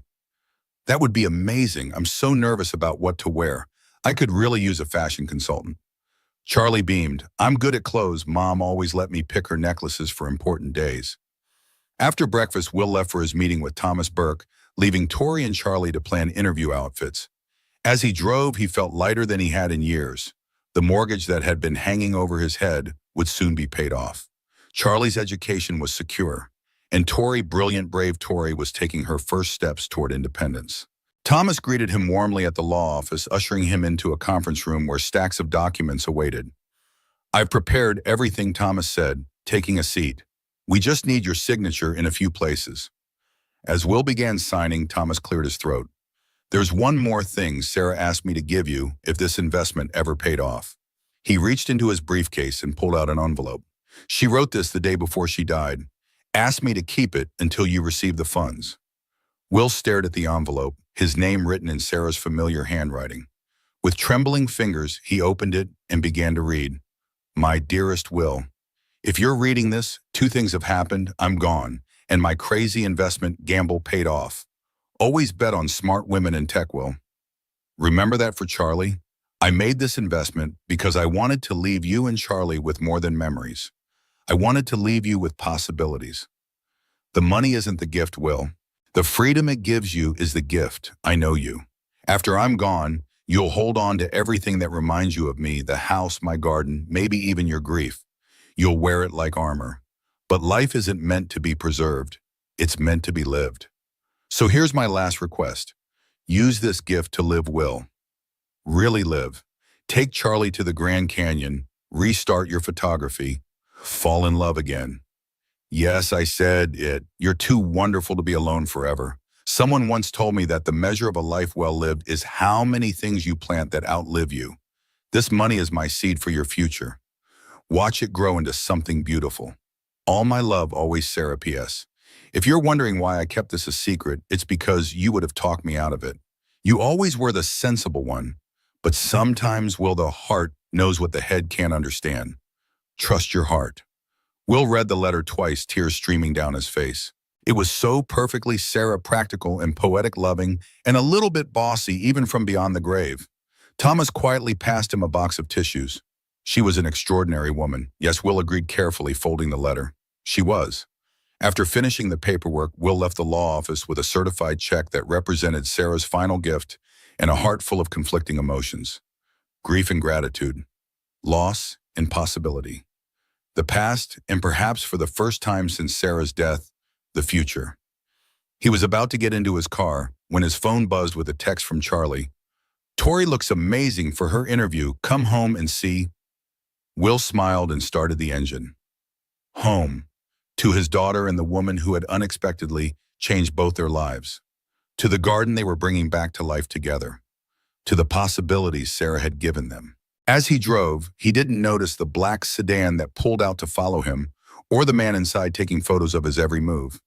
That would be amazing. I'm so nervous about what to wear. I could really use a fashion consultant. Charlie beamed. I'm good at clothes. Mom always let me pick her necklaces for important days. After breakfast, Will left for his meeting with Thomas Burke, leaving Tori and Charlie to plan interview outfits. As he drove, he felt lighter than he had in years. The mortgage that had been hanging over his head would soon be paid off. Charlie's education was secure, and Tori, brilliant, brave Tori, was taking her first steps toward independence. Thomas greeted him warmly at the law office, ushering him into a conference room where stacks of documents awaited. I've prepared everything, Thomas said, taking a seat. We just need your signature in a few places. As Will began signing, Thomas cleared his throat. There's one more thing Sarah asked me to give you if this investment ever paid off. He reached into his briefcase and pulled out an envelope. She wrote this the day before she died. Asked me to keep it until you receive the funds. Will stared at the envelope, his name written in Sarah's familiar handwriting. With trembling fingers, he opened it and began to read. My dearest Will, if you're reading this, two things have happened. I'm gone, and my crazy investment gamble paid off. Always bet on smart women in tech, Will. Remember that for Charlie? I made this investment because I wanted to leave you and Charlie with more than memories. I wanted to leave you with possibilities. The money isn't the gift, Will. The freedom it gives you is the gift. I know you. After I'm gone, you'll hold on to everything that reminds you of me, the house, my garden, maybe even your grief. You'll wear it like armor. But life isn't meant to be preserved. It's meant to be lived. So here's my last request. Use this gift to live, Will. Really live. Take Charlie to the Grand Canyon, restart your photography, fall in love again. Yes, I said it. You're too wonderful to be alone forever. Someone once told me that the measure of a life well lived is how many things you plant that outlive you. This money is my seed for your future. Watch it grow into something beautiful. All my love, always, Sarah. P.S. If you're wondering why I kept this a secret, it's because you would have talked me out of it. You always were the sensible one, but sometimes, Will, the heart knows what the head can't understand. Trust your heart. Will read the letter twice, tears streaming down his face. It was so perfectly Sarah, practical and poetic, loving, and a little bit bossy even from beyond the grave. Thomas quietly passed him a box of tissues. She was an extraordinary woman. Yes, Will agreed, carefully folding the letter. She was. After finishing the paperwork, Will left the law office with a certified check that represented Sarah's final gift and a heart full of conflicting emotions. Grief and gratitude. Loss and possibility. The past, and perhaps for the first time since Sarah's death, the future. He was about to get into his car when his phone buzzed with a text from Charlie. Tori looks amazing for her interview. Come home and see. Will smiled and started the engine. Home. To his daughter and the woman who had unexpectedly changed both their lives. To the garden they were bringing back to life together. To the possibilities Sarah had given them. As he drove, he didn't notice the black sedan that pulled out to follow him, or the man inside taking photos of his every move.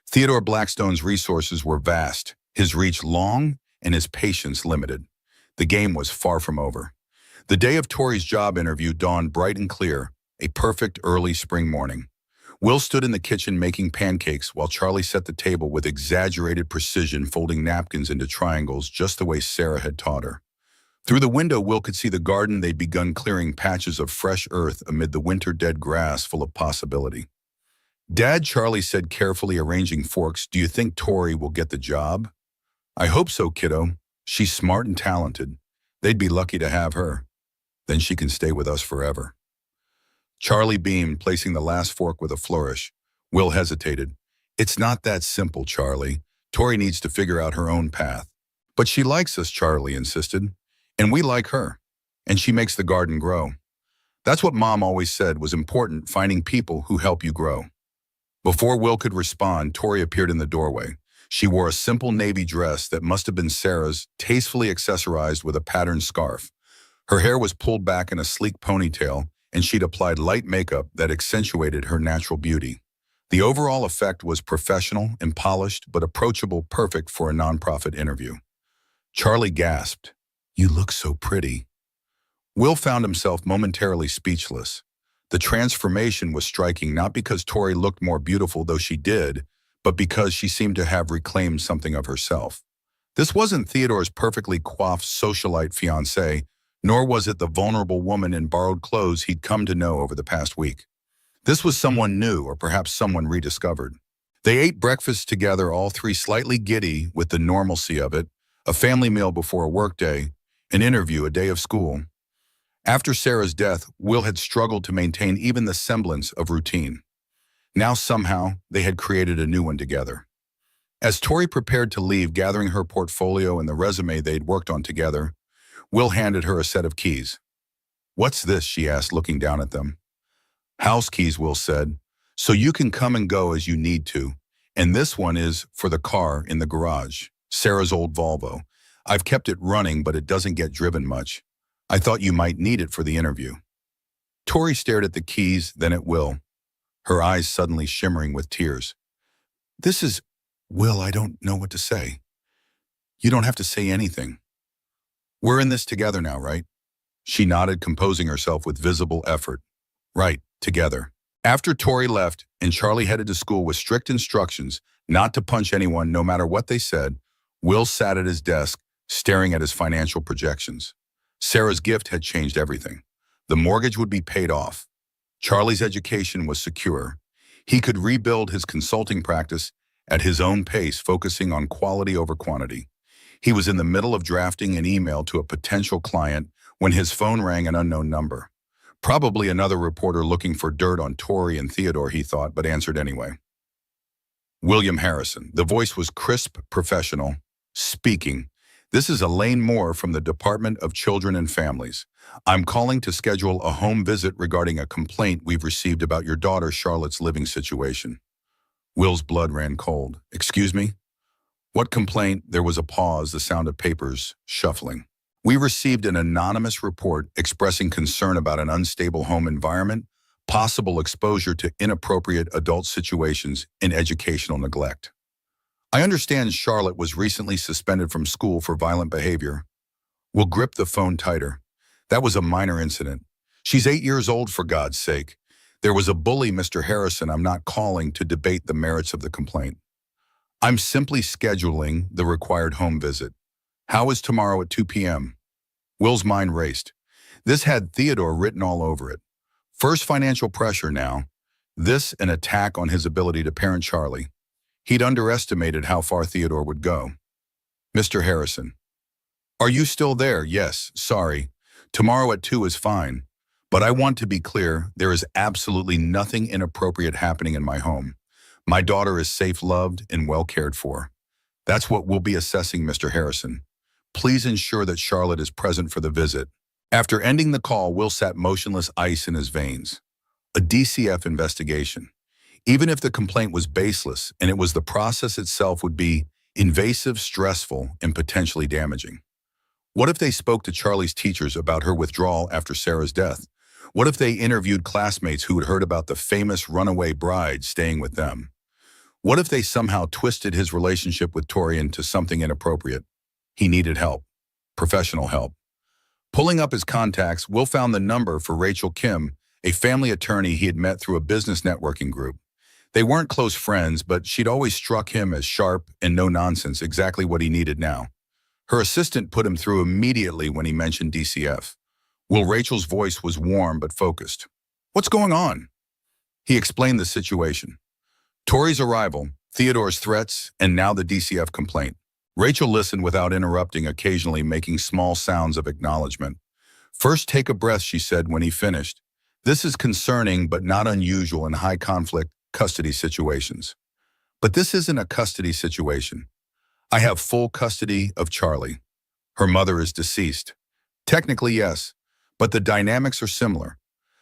Theodore Blackstone's resources were vast, his reach long, and his patience limited. The game was far from over. The day of Tori's job interview dawned bright and clear, a perfect early spring morning. Will stood in the kitchen making pancakes while Charlie set the table with exaggerated precision, folding napkins into triangles just the way Sarah had taught her. Through the window, Will could see the garden they'd begun clearing, patches of fresh earth amid the winter-dead grass full of possibility. Dad, Charlie said, carefully arranging forks, do you think Tori will get the job? I hope so, kiddo. She's smart and talented. They'd be lucky to have her. Then she can stay with us forever. Charlie beamed, placing the last fork with a flourish. Will hesitated. It's not that simple, Charlie. Tori needs to figure out her own path. But she likes us, Charlie insisted. And we like her. And she makes the garden grow. That's what Mom always said was important, finding people who help you grow. Before Will could respond, Tori appeared in the doorway. She wore a simple navy dress that must have been Sarah's, tastefully accessorized with a patterned scarf. Her hair was pulled back in a sleek ponytail, and she'd applied light makeup that accentuated her natural beauty. The overall effect was professional and polished, but approachable, perfect for a nonprofit interview. Charlie gasped, "You look so pretty." Will found himself momentarily speechless. The transformation was striking not because Tori looked more beautiful, though she did, but because she seemed to have reclaimed something of herself. This wasn't Theodore's perfectly coiffed socialite fiancée, nor was it the vulnerable woman in borrowed clothes he'd come to know over the past week. This was someone new, or perhaps someone rediscovered. They ate breakfast together, all three slightly giddy with the normalcy of it, a family meal before a workday, an interview, a day of school. After Sarah's death, Will had struggled to maintain even the semblance of routine. Now somehow, they had created a new one together. As Tori prepared to leave, gathering her portfolio and the resume they'd worked on together, Will handed her a set of keys. "What's this?" she asked, looking down at them. "House keys," Will said, "so you can come and go as you need to. And this one is for the car in the garage, Sarah's old Volvo. I've kept it running, but it doesn't get driven much. I thought you might need it for the interview." Tori stared at the keys, then at Will, her eyes suddenly shimmering with tears. "This is... Will, I don't know what to say." "You don't have to say anything. We're in this together now, right?" She nodded, composing herself with visible effort. "Right, together." After Tori left and Charlie headed to school with strict instructions not to punch anyone no matter what they said, Will sat at his desk, staring at his financial projections. Sarah's gift had changed everything. The mortgage would be paid off. Charlie's education was secure. He could rebuild his consulting practice at his own pace, focusing on quality over quantity. He was in the middle of drafting an email to a potential client when his phone rang, an unknown number. Probably another reporter looking for dirt on Tori and Theodore, he thought, but answered anyway. "William Harrison." The voice was crisp, professional. "Speaking. This is Elaine Moore from the Department of Children and Families. I'm calling to schedule a home visit regarding a complaint we've received about your daughter Charlotte's living situation." Will's blood ran cold. "Excuse me? What complaint?" There was a pause, the sound of papers shuffling. "We received an anonymous report expressing concern about an unstable home environment, possible exposure to inappropriate adult situations, and educational neglect. I understand Charlotte was recently suspended from school for violent behavior." Will gripped the phone tighter. "That was a minor incident. She's 8 years old, for God's sake. There was a bully, Mr. Harrison. I'm not calling to debate the merits of the complaint. I'm simply scheduling the required home visit. How is tomorrow at 2 p.m.? Will's mind raced. This had Theodore written all over it. First, financial pressure now. This, an attack on his ability to parent Charlie. He'd underestimated how far Theodore would go. "Mr. Harrison. Are you still there?" "Yes, sorry. Tomorrow at 2 is fine. But I want to be clear, there is absolutely nothing inappropriate happening in my home. My daughter is safe, loved, and well cared for. That's what we'll be assessing, Mr. Harrison. Please ensure that Charlotte is present for the visit." After ending the call, Will sat motionless, ice in his veins. A DCF investigation. Even if the complaint was baseless, and it was, the process itself would be invasive, stressful, and potentially damaging. What if they spoke to Charlie's teachers about her withdrawal after Sarah's death? What if they interviewed classmates who had heard about the famous Runaway Bride staying with them? What if they somehow twisted his relationship with Tori into something inappropriate? He needed help. Professional help. Pulling up his contacts, Will found the number for Rachel Kim, a family attorney he had met through a business networking group. They weren't close friends, but she'd always struck him as sharp and no-nonsense, exactly what he needed now. Her assistant put him through immediately when he mentioned DCF. Will Rachel's voice was warm but focused. "What's going on?" He explained the situation. Tori's arrival, Theodore's threats, and now the DCF complaint. Rachel listened without interrupting, occasionally making small sounds of acknowledgement. "First, take a breath," she said when he finished. "This is concerning but not unusual in high-conflict custody situations. But this isn't a custody situation. I have full custody of Charlie. Her mother is deceased. Technically, yes, but the dynamics are similar.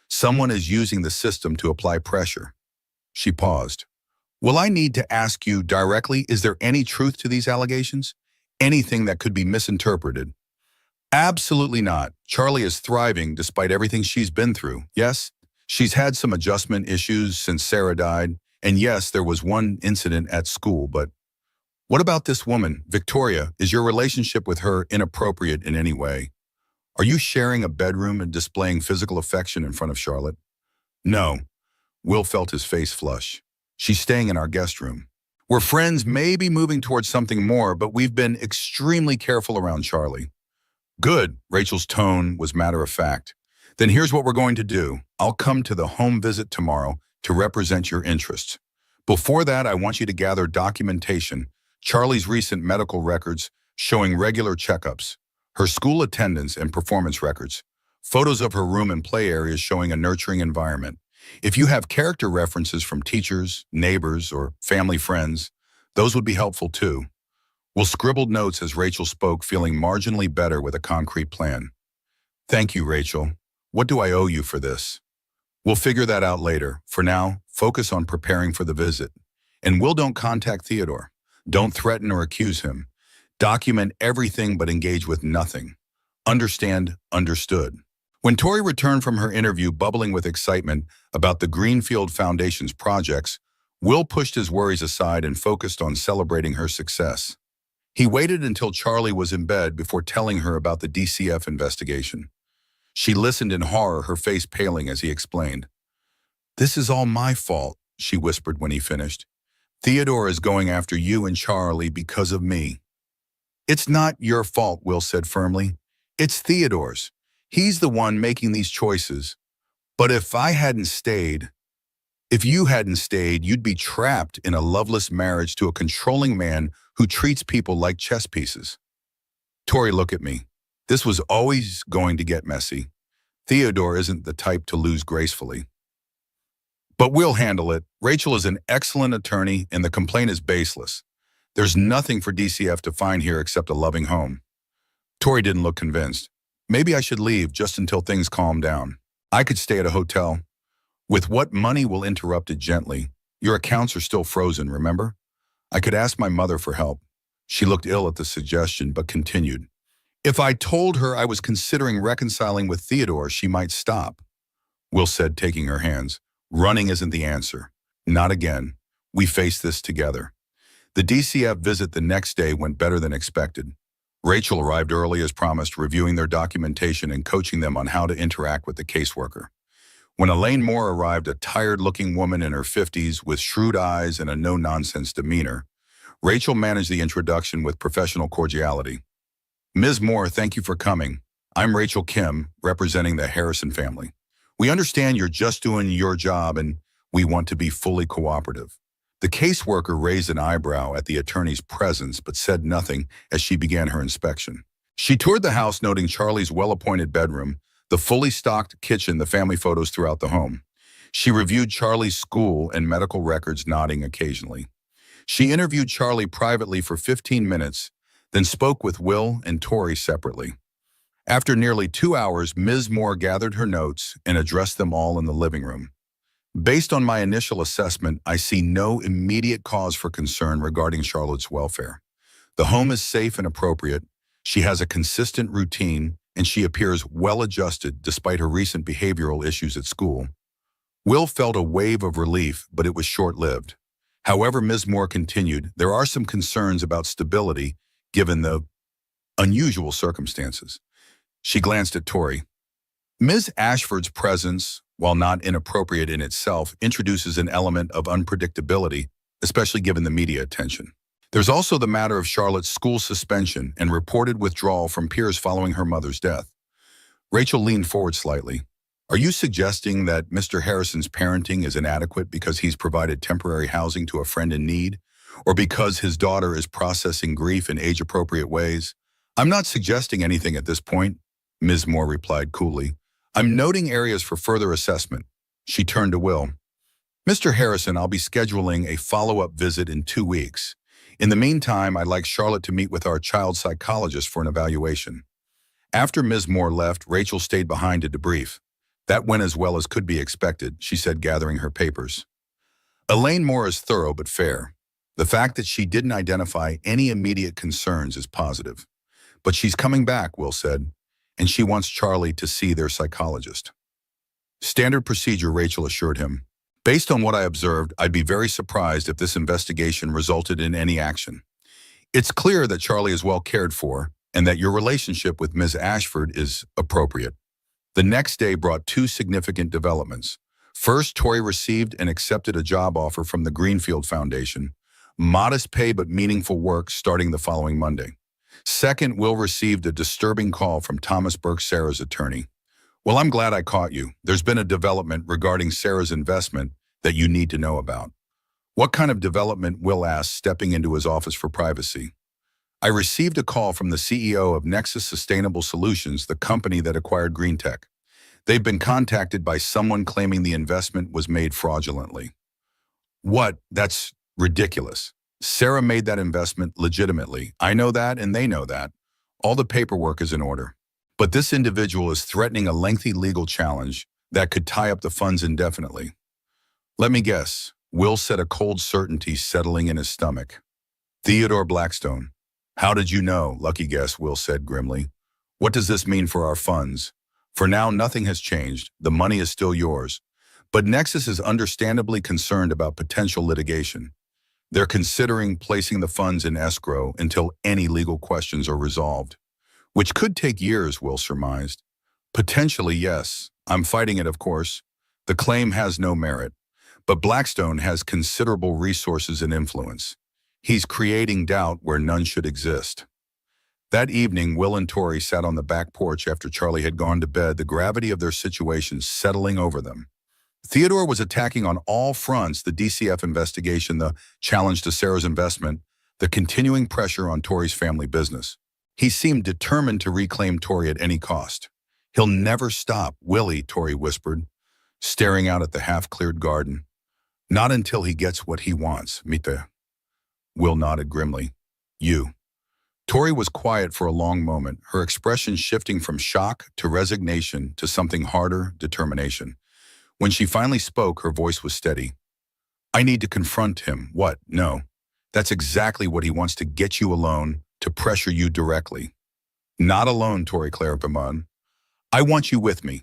Someone is using the system to apply pressure." She paused. Will I need to ask you directly, is there any truth to these allegations? Anything that could be misinterpreted? Absolutely not. Charlie is thriving despite everything she's been through. Yes, she's had some adjustment issues since Sarah died. And yes, there was one incident at school, but what about this woman, Victoria? Is your relationship with her inappropriate in any way? Are you sharing a bedroom and displaying physical affection in front of Charlotte? No. Will felt his face flush. She's staying in our guest room. We're friends, maybe moving towards something more, but we've been extremely careful around Charlie. Good, Rachel's tone was matter of fact. Then here's what we're going to do. I'll come to the home visit tomorrow to represent your interests. Before that, I want you to gather documentation, Charlie's recent medical records showing regular checkups, her school attendance and performance records, photos of her room and play areas showing a nurturing environment. If you have character references from teachers, neighbors, or family friends, those would be helpful too. Will scribbled notes as Rachel spoke, feeling marginally better with a concrete plan. Thank you, Rachel. What do I owe you for this? We'll figure that out later. For now, focus on preparing for the visit. And Will, don't contact Theodore. Don't threaten or accuse him. Document everything but engage with nothing. Understand, understood. When Tori returned from her interview bubbling with excitement about the Greenfield Foundation's projects, Will pushed his worries aside and focused on celebrating her success. He waited until Charlie was in bed before telling her about the DCF investigation. She listened in horror, her face paling as he explained. "This is all my fault," she whispered when he finished. "Theodore is going after you and Charlie because of me." "It's not your fault," Will said firmly. "It's Theodore's. He's the one making these choices. But if you hadn't stayed, you'd be trapped in a loveless marriage to a controlling man who treats people like chess pieces." Tori, look at me. This was always going to get messy. Theodore isn't the type to lose gracefully. But we'll handle it. Rachel is an excellent attorney and the complaint is baseless. There's nothing for DCF to find here except a loving home. Tori didn't look convinced. Maybe I should leave just until things calm down. I could stay at a hotel. With what money? Will interrupted gently. Your accounts are still frozen, remember? I could ask my mother for help. She looked ill at the suggestion, but continued. If I told her I was considering reconciling with Theodore, she might stop. Will said, taking her hands. Running isn't the answer. Not again. We face this together. The DCF visit the next day went better than expected. Rachel arrived early as promised, reviewing their documentation and coaching them on how to interact with the caseworker. When Elaine Moore arrived, a tired-looking woman in her 50s with shrewd eyes and a no-nonsense demeanor, Rachel managed the introduction with professional cordiality. Ms. Moore, thank you for coming. I'm Rachel Kim, representing the Harrison family. We understand you're just doing your job and we want to be fully cooperative. The caseworker raised an eyebrow at the attorney's presence but said nothing as she began her inspection. She toured the house, noting Charlie's well-appointed bedroom, the fully stocked kitchen, the family photos throughout the home. She reviewed Charlie's school and medical records, nodding occasionally. She interviewed Charlie privately for 15 minutes, then spoke with Will and Tori separately. After nearly 2 hours, Ms. Moore gathered her notes and addressed them all in the living room. Based on my initial assessment, I see no immediate cause for concern regarding Charlotte's welfare. The home is safe and appropriate. She has a consistent routine, and she appears well-adjusted despite her recent behavioral issues at school. Will felt a wave of relief, but it was short-lived. However, Ms. Moore continued, there are some concerns about stability given the unusual circumstances. She glanced at Tori. Ms. Ashford's presence, while not inappropriate in itself, introduces an element of unpredictability, especially given the media attention. There's also the matter of Charlotte's school suspension and reported withdrawal from peers following her mother's death. Rachel leaned forward slightly. Are you suggesting that Mr. Harrison's parenting is inadequate because he's provided temporary housing to a friend in need, or because his daughter is processing grief in age-appropriate ways? I'm not suggesting anything at this point, Ms. Moore replied coolly. I'm noting areas for further assessment. She turned to Will. Mr. Harrison, I'll be scheduling a follow-up visit in 2 weeks. In the meantime, I'd like Charlotte to meet with our child psychologist for an evaluation. After Ms. Moore left, Rachel stayed behind to debrief. That went as well as could be expected, she said, gathering her papers. Elaine Moore is thorough but fair. The fact that she didn't identify any immediate concerns is positive. But she's coming back, Will said, and she wants Charlie to see their psychologist. Standard procedure, Rachel assured him. Based on what I observed, I'd be very surprised if this investigation resulted in any action. It's clear that Charlie is well cared for and that your relationship with Ms. Ashford is appropriate. The next day brought two significant developments. First, Tori received and accepted a job offer from the Greenfield Foundation. Modest pay but meaningful work starting the following Monday. Second, Will received a disturbing call from Thomas Burke, Sarah's attorney. Well, I'm glad I caught you. There's been a development regarding Sarah's investment that you need to know about. What kind of development? Will asked, stepping into his office for privacy. I received a call from the CEO of Nexus Sustainable Solutions, the company that acquired Green Tech. They've been contacted by someone claiming the investment was made fraudulently. What? That's ridiculous. Sarah made that investment legitimately. I know that and they know that. All the paperwork is in order. But this individual is threatening a lengthy legal challenge that could tie up the funds indefinitely. Let me guess. Will said, a cold certainty settling in his stomach. Theodore Blackstone. How did you know? Lucky guess, Will said grimly. What does this mean for our funds? For now, nothing has changed. The money is still yours. But Nexus is understandably concerned about potential litigation. They're considering placing the funds in escrow until any legal questions are resolved. Which could take years, Will surmised. Potentially, yes. I'm fighting it, of course. The claim has no merit. But Blackstone has considerable resources and influence. He's creating doubt where none should exist. That evening, Will and Tori sat on the back porch after Charlie had gone to bed, the gravity of their situation settling over them. Theodore was attacking on all fronts: the DCF investigation, the challenge to Sarah's investment, the continuing pressure on Tori's family business. He seemed determined to reclaim Tori at any cost. He'll never stop, Willie, Tori whispered, staring out at the half-cleared garden. Not until he gets what he wants, Mita. Will nodded grimly. You. Tori was quiet for a long moment, her expression shifting from shock to resignation to something harder, determination. When she finally spoke, her voice was steady. I need to confront him. What? No. That's exactly what he wants, to get you alone, to pressure you directly. Not alone, Tori clarified. I want you with me.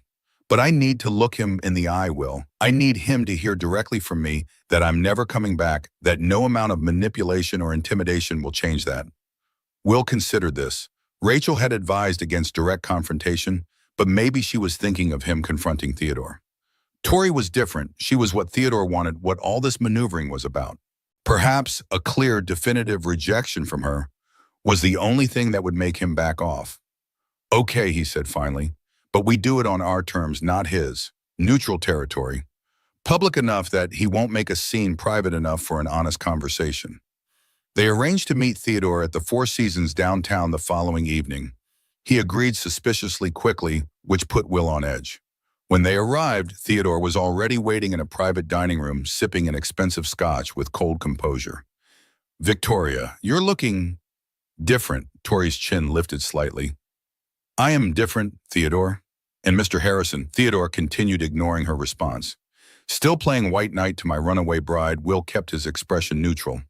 But I need to look him in the eye, Will. I need him to hear directly from me that I'm never coming back, that no amount of manipulation or intimidation will change that. Will considered this. Rachel had advised against direct confrontation, but maybe she was thinking of him confronting Theodore. Tori was different. She was what Theodore wanted, what all this maneuvering was about. Perhaps a clear, definitive rejection from her was the only thing that would make him back off. Okay, he said finally. But we do it on our terms, not his. Neutral territory. Public enough that he won't make a scene, private enough for an honest conversation. They arranged to meet Theodore at the Four Seasons downtown the following evening. He agreed suspiciously quickly, which put Will on edge. When they arrived, Theodore was already waiting in a private dining room, sipping an expensive scotch with cold composure. Victoria, you're looking different. Tori's chin lifted slightly. I am different, Theodore. And Mr. Harrison, Theodore continued, ignoring her response. Still playing white knight to my runaway bride, Will kept his expression neutral.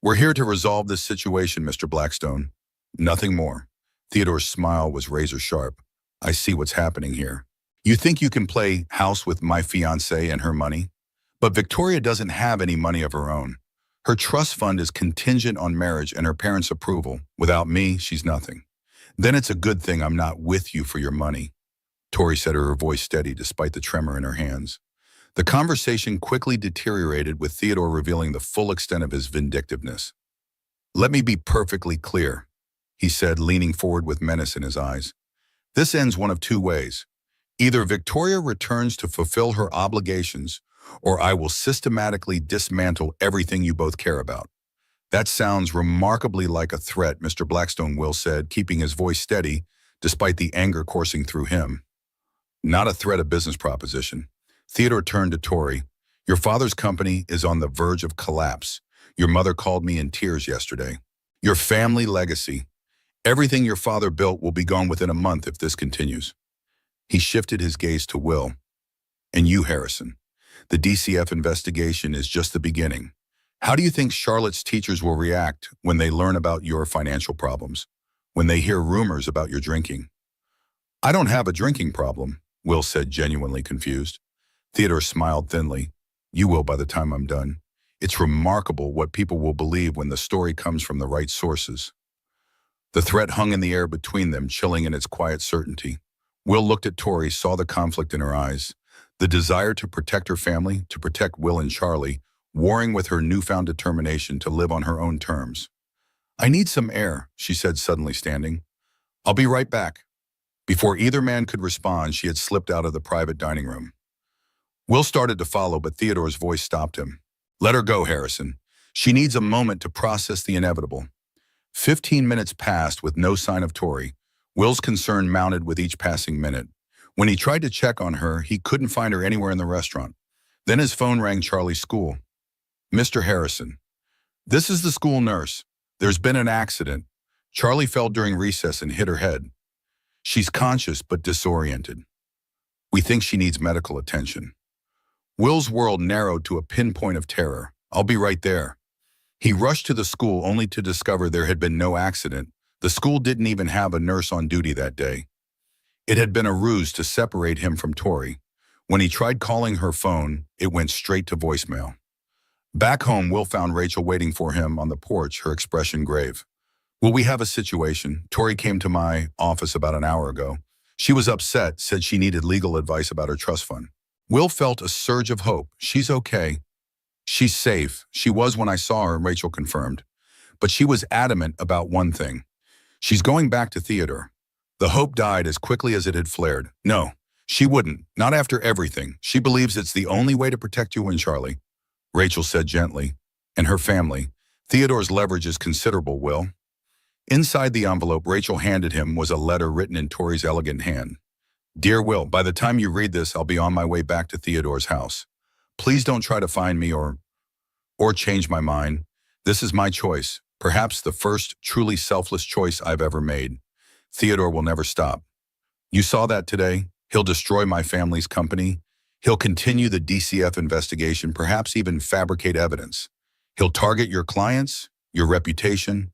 We're here to resolve this situation, Mr. Blackstone. Nothing more. Theodore's smile was razor sharp. I see what's happening here. You think you can play house with my fiancée and her money? But Victoria doesn't have any money of her own. Her trust fund is contingent on marriage and her parents' approval. Without me, she's nothing. Then it's a good thing I'm not with you for your money. Tori said, her voice steady despite the tremor in her hands. The conversation quickly deteriorated, with Theodore revealing the full extent of his vindictiveness. Let me be perfectly clear, he said, leaning forward with menace in his eyes. This ends one of two ways. Either Victoria returns to fulfill her obligations, or I will systematically dismantle everything you both care about. That sounds remarkably like a threat, Mr. Blackstone, Will said, keeping his voice steady despite the anger coursing through him. Not a threat, a business proposition. Theodore turned to Tori. Your father's company is on the verge of collapse. Your mother called me in tears yesterday. Your family legacy. Everything your father built will be gone within a month if this continues. He shifted his gaze to Will. And you, Harrison. The DCF investigation is just the beginning. How do you think Charlotte's teachers will react when they learn about your financial problems? When they hear rumors about your drinking? I don't have a drinking problem, Will said, genuinely confused. Theodore smiled thinly. You will by the time I'm done. It's remarkable what people will believe when the story comes from the right sources. The threat hung in the air between them, chilling in its quiet certainty. Will looked at Tori, saw the conflict in her eyes. The desire to protect her family, to protect Will and Charlie, warring with her newfound determination to live on her own terms. I need some air, she said, suddenly standing. I'll be right back. Before either man could respond, she had slipped out of the private dining room. Will started to follow, but Theodore's voice stopped him. Let her go, Harrison. She needs a moment to process the inevitable. 15 minutes passed with no sign of Tori. Will's concern mounted with each passing minute. When he tried to check on her, he couldn't find her anywhere in the restaurant. Then his phone rang. Charlie's school. Mr. Harrison. This is the school nurse. There's been an accident. Charlie fell during recess and hit her head. She's conscious but disoriented. We think she needs medical attention. Will's world narrowed to a pinpoint of terror. I'll be right there. He rushed to the school only to discover there had been no accident. The school didn't even have a nurse on duty that day. It had been a ruse to separate him from Tori. When he tried calling her phone, it went straight to voicemail. Back home, Will found Rachel waiting for him on the porch, her expression grave. Will, we have a situation. Tori came to my office about an hour ago. She was upset, said she needed legal advice about her trust fund. Will felt a surge of hope. She's okay. She's safe. She was when I saw her, Rachel confirmed. But she was adamant about one thing. She's going back to Theodore. The hope died as quickly as it had flared. No, she wouldn't. Not after everything. She believes it's the only way to protect you and Charlie, Rachel said gently. And her family. Theodore's leverage is considerable, Will. Inside the envelope Rachel handed him was a letter written in Tori's elegant hand. Dear Will, by the time you read this, I'll be on my way back to Theodore's house. Please don't try to find me or change my mind. This is my choice, perhaps the first truly selfless choice I've ever made. Theodore will never stop. You saw that today? He'll destroy my family's company. He'll continue the DCF investigation, perhaps even fabricate evidence. He'll target your clients, your reputation,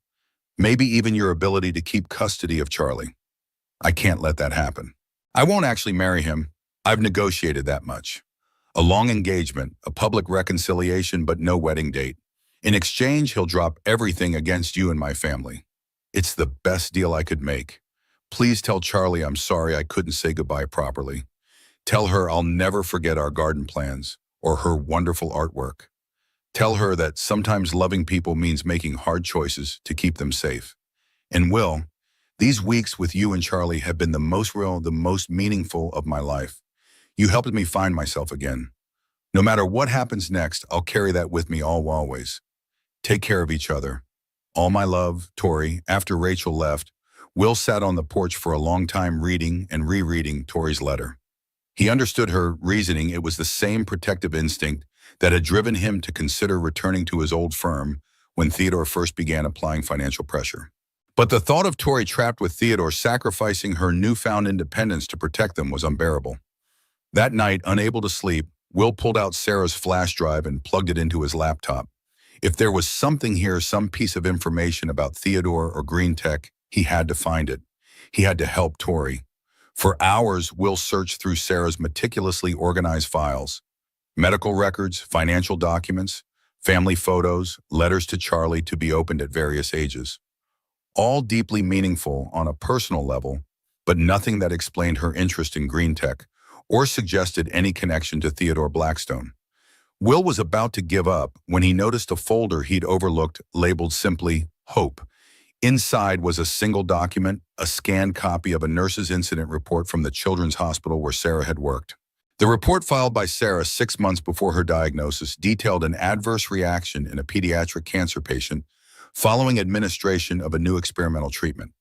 maybe even your ability to keep custody of Charlie. I can't let that happen. I won't actually marry him. I've negotiated that much. A long engagement, a public reconciliation, but no wedding date. In exchange, he'll drop everything against you and my family. It's the best deal I could make. Please tell Charlie I'm sorry I couldn't say goodbye properly. Tell her I'll never forget our garden plans or her wonderful artwork. Tell her that sometimes loving people means making hard choices to keep them safe. And Will, these weeks with you and Charlie have been the most real, the most meaningful of my life. You helped me find myself again. No matter what happens next, I'll carry that with me always. Take care of each other. All my love, Tori. After Rachel left, Will sat on the porch for a long time reading and rereading Tori's letter. He understood her reasoning. It was the same protective instinct that had driven him to consider returning to his old firm when Theodore first began applying financial pressure. But the thought of Tori trapped with Theodore, sacrificing her newfound independence to protect them, was unbearable. That night, unable to sleep, Will pulled out Sarah's flash drive and plugged it into his laptop. If there was something here, some piece of information about Theodore or Green Tech, he had to find it. He had to help Tori. For hours, Will searched through Sarah's meticulously organized files. Medical records, financial documents, family photos, letters to Charlie to be opened at various ages. All deeply meaningful on a personal level, but nothing that explained her interest in Green Tech or suggested any connection to Theodore Blackstone. Will was about to give up when he noticed a folder he'd overlooked labeled simply Hope. Inside was a single document, a scanned copy of a nurse's incident report from the children's hospital where Sarah had worked. The report filed by Sarah 6 months before her diagnosis detailed an adverse reaction in a pediatric cancer patient following administration of a new experimental treatment.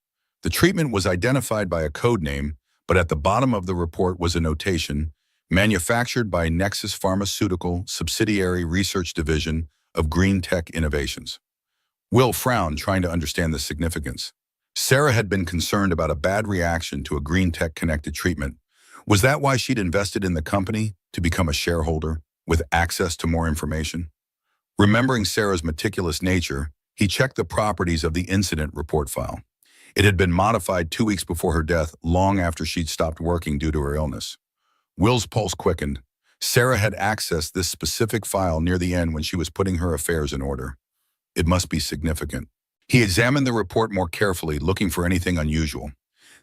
The treatment was identified by a code name, but at the bottom of the report was a notation, manufactured by Nexus Pharmaceutical Subsidiary Research Division of Green Tech Innovations. Will frowned, trying to understand the significance. Sarah had been concerned about a bad reaction to a Green Tech-connected treatment. Was that why she'd invested in the company, to become a shareholder? with access to more information. Remembering Sarah's meticulous nature, he checked the properties of the incident report file. It had been modified 2 weeks before her death, long after she'd stopped working due to her illness. Will's pulse quickened. Sarah had accessed this specific file near the end when she was putting her affairs in order. It must be significant. He examined the report more carefully, looking for anything unusual.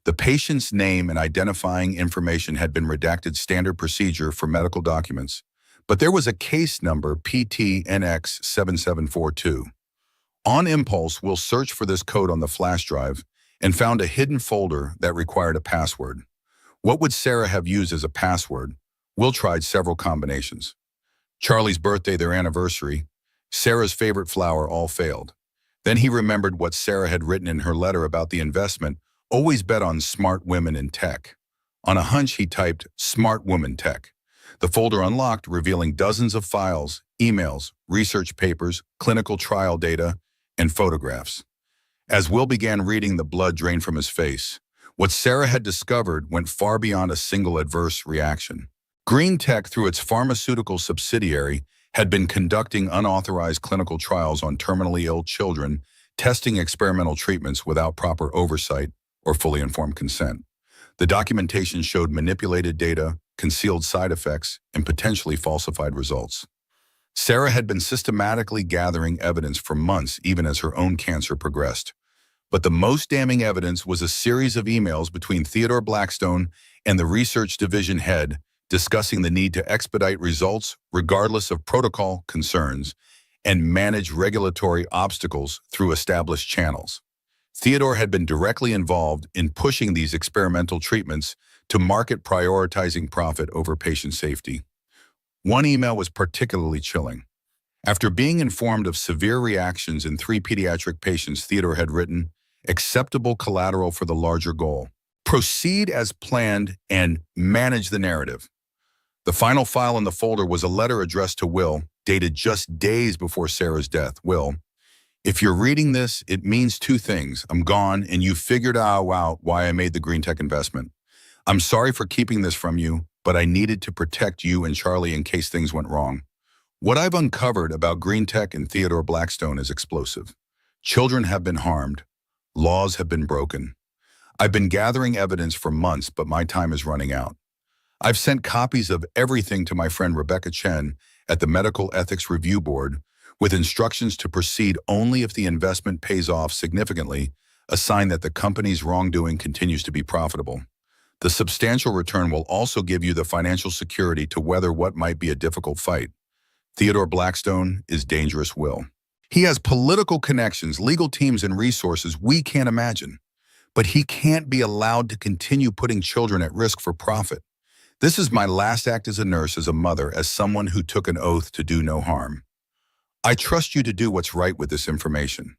The patient's name and identifying information had been redacted, standard procedure for medical documents, but there was a case number PTNX7742. On impulse, Will searched for this code on the flash drive and found a hidden folder that required a password. What would Sarah have used as a password? Will tried several combinations. Charlie's birthday, their anniversary, Sarah's favorite flower, all failed. Then he remembered what Sarah had written in her letter about the investment: always bet on smart women in tech. On a hunch, he typed smart woman tech. The folder unlocked, revealing dozens of files, emails, research papers, clinical trial data, and photographs. As Will began reading, the blood drained from his face. What Sarah had discovered went far beyond a single adverse reaction. Green Tech, through its pharmaceutical subsidiary, had been conducting unauthorized clinical trials on terminally ill children, testing experimental treatments without proper oversight or fully informed consent. The documentation showed manipulated data, concealed side effects, and potentially falsified results. Sarah had been systematically gathering evidence for months, even as her own cancer progressed. But the most damning evidence was a series of emails between Theodore Blackstone and the research division head, discussing the need to expedite results regardless of protocol concerns and manage regulatory obstacles through established channels. Theodore had been directly involved in pushing these experimental treatments to market, prioritizing profit over patient safety. One email was particularly chilling. After being informed of severe reactions in 3 pediatric patients, Theodore had written, "Acceptable collateral for the larger goal. Proceed as planned and manage the narrative." The final file in the folder was a letter addressed to Will, dated just days before Sarah's death. "Will, if you're reading this, it means 2 things. I'm gone, and you figured out why I made the green tech investment. I'm sorry for keeping this from you, but I needed to protect you and Charlie in case things went wrong. What I've uncovered about green tech and Theodore Blackstone is explosive. Children have been harmed. Laws have been broken. I've been gathering evidence for months, but my time is running out. I've sent copies of everything to my friend Rebecca Chen at the Medical Ethics Review Board with instructions to proceed only if the investment pays off significantly, a sign that the company's wrongdoing continues to be profitable. The substantial return will also give you the financial security to weather what might be a difficult fight. Theodore Blackstone is dangerous, Will. He has political connections, legal teams, and resources we can't imagine. But he can't be allowed to continue putting children at risk for profit. This is my last act as a nurse, as a mother, as someone who took an oath to do no harm. I trust you to do what's right with this information.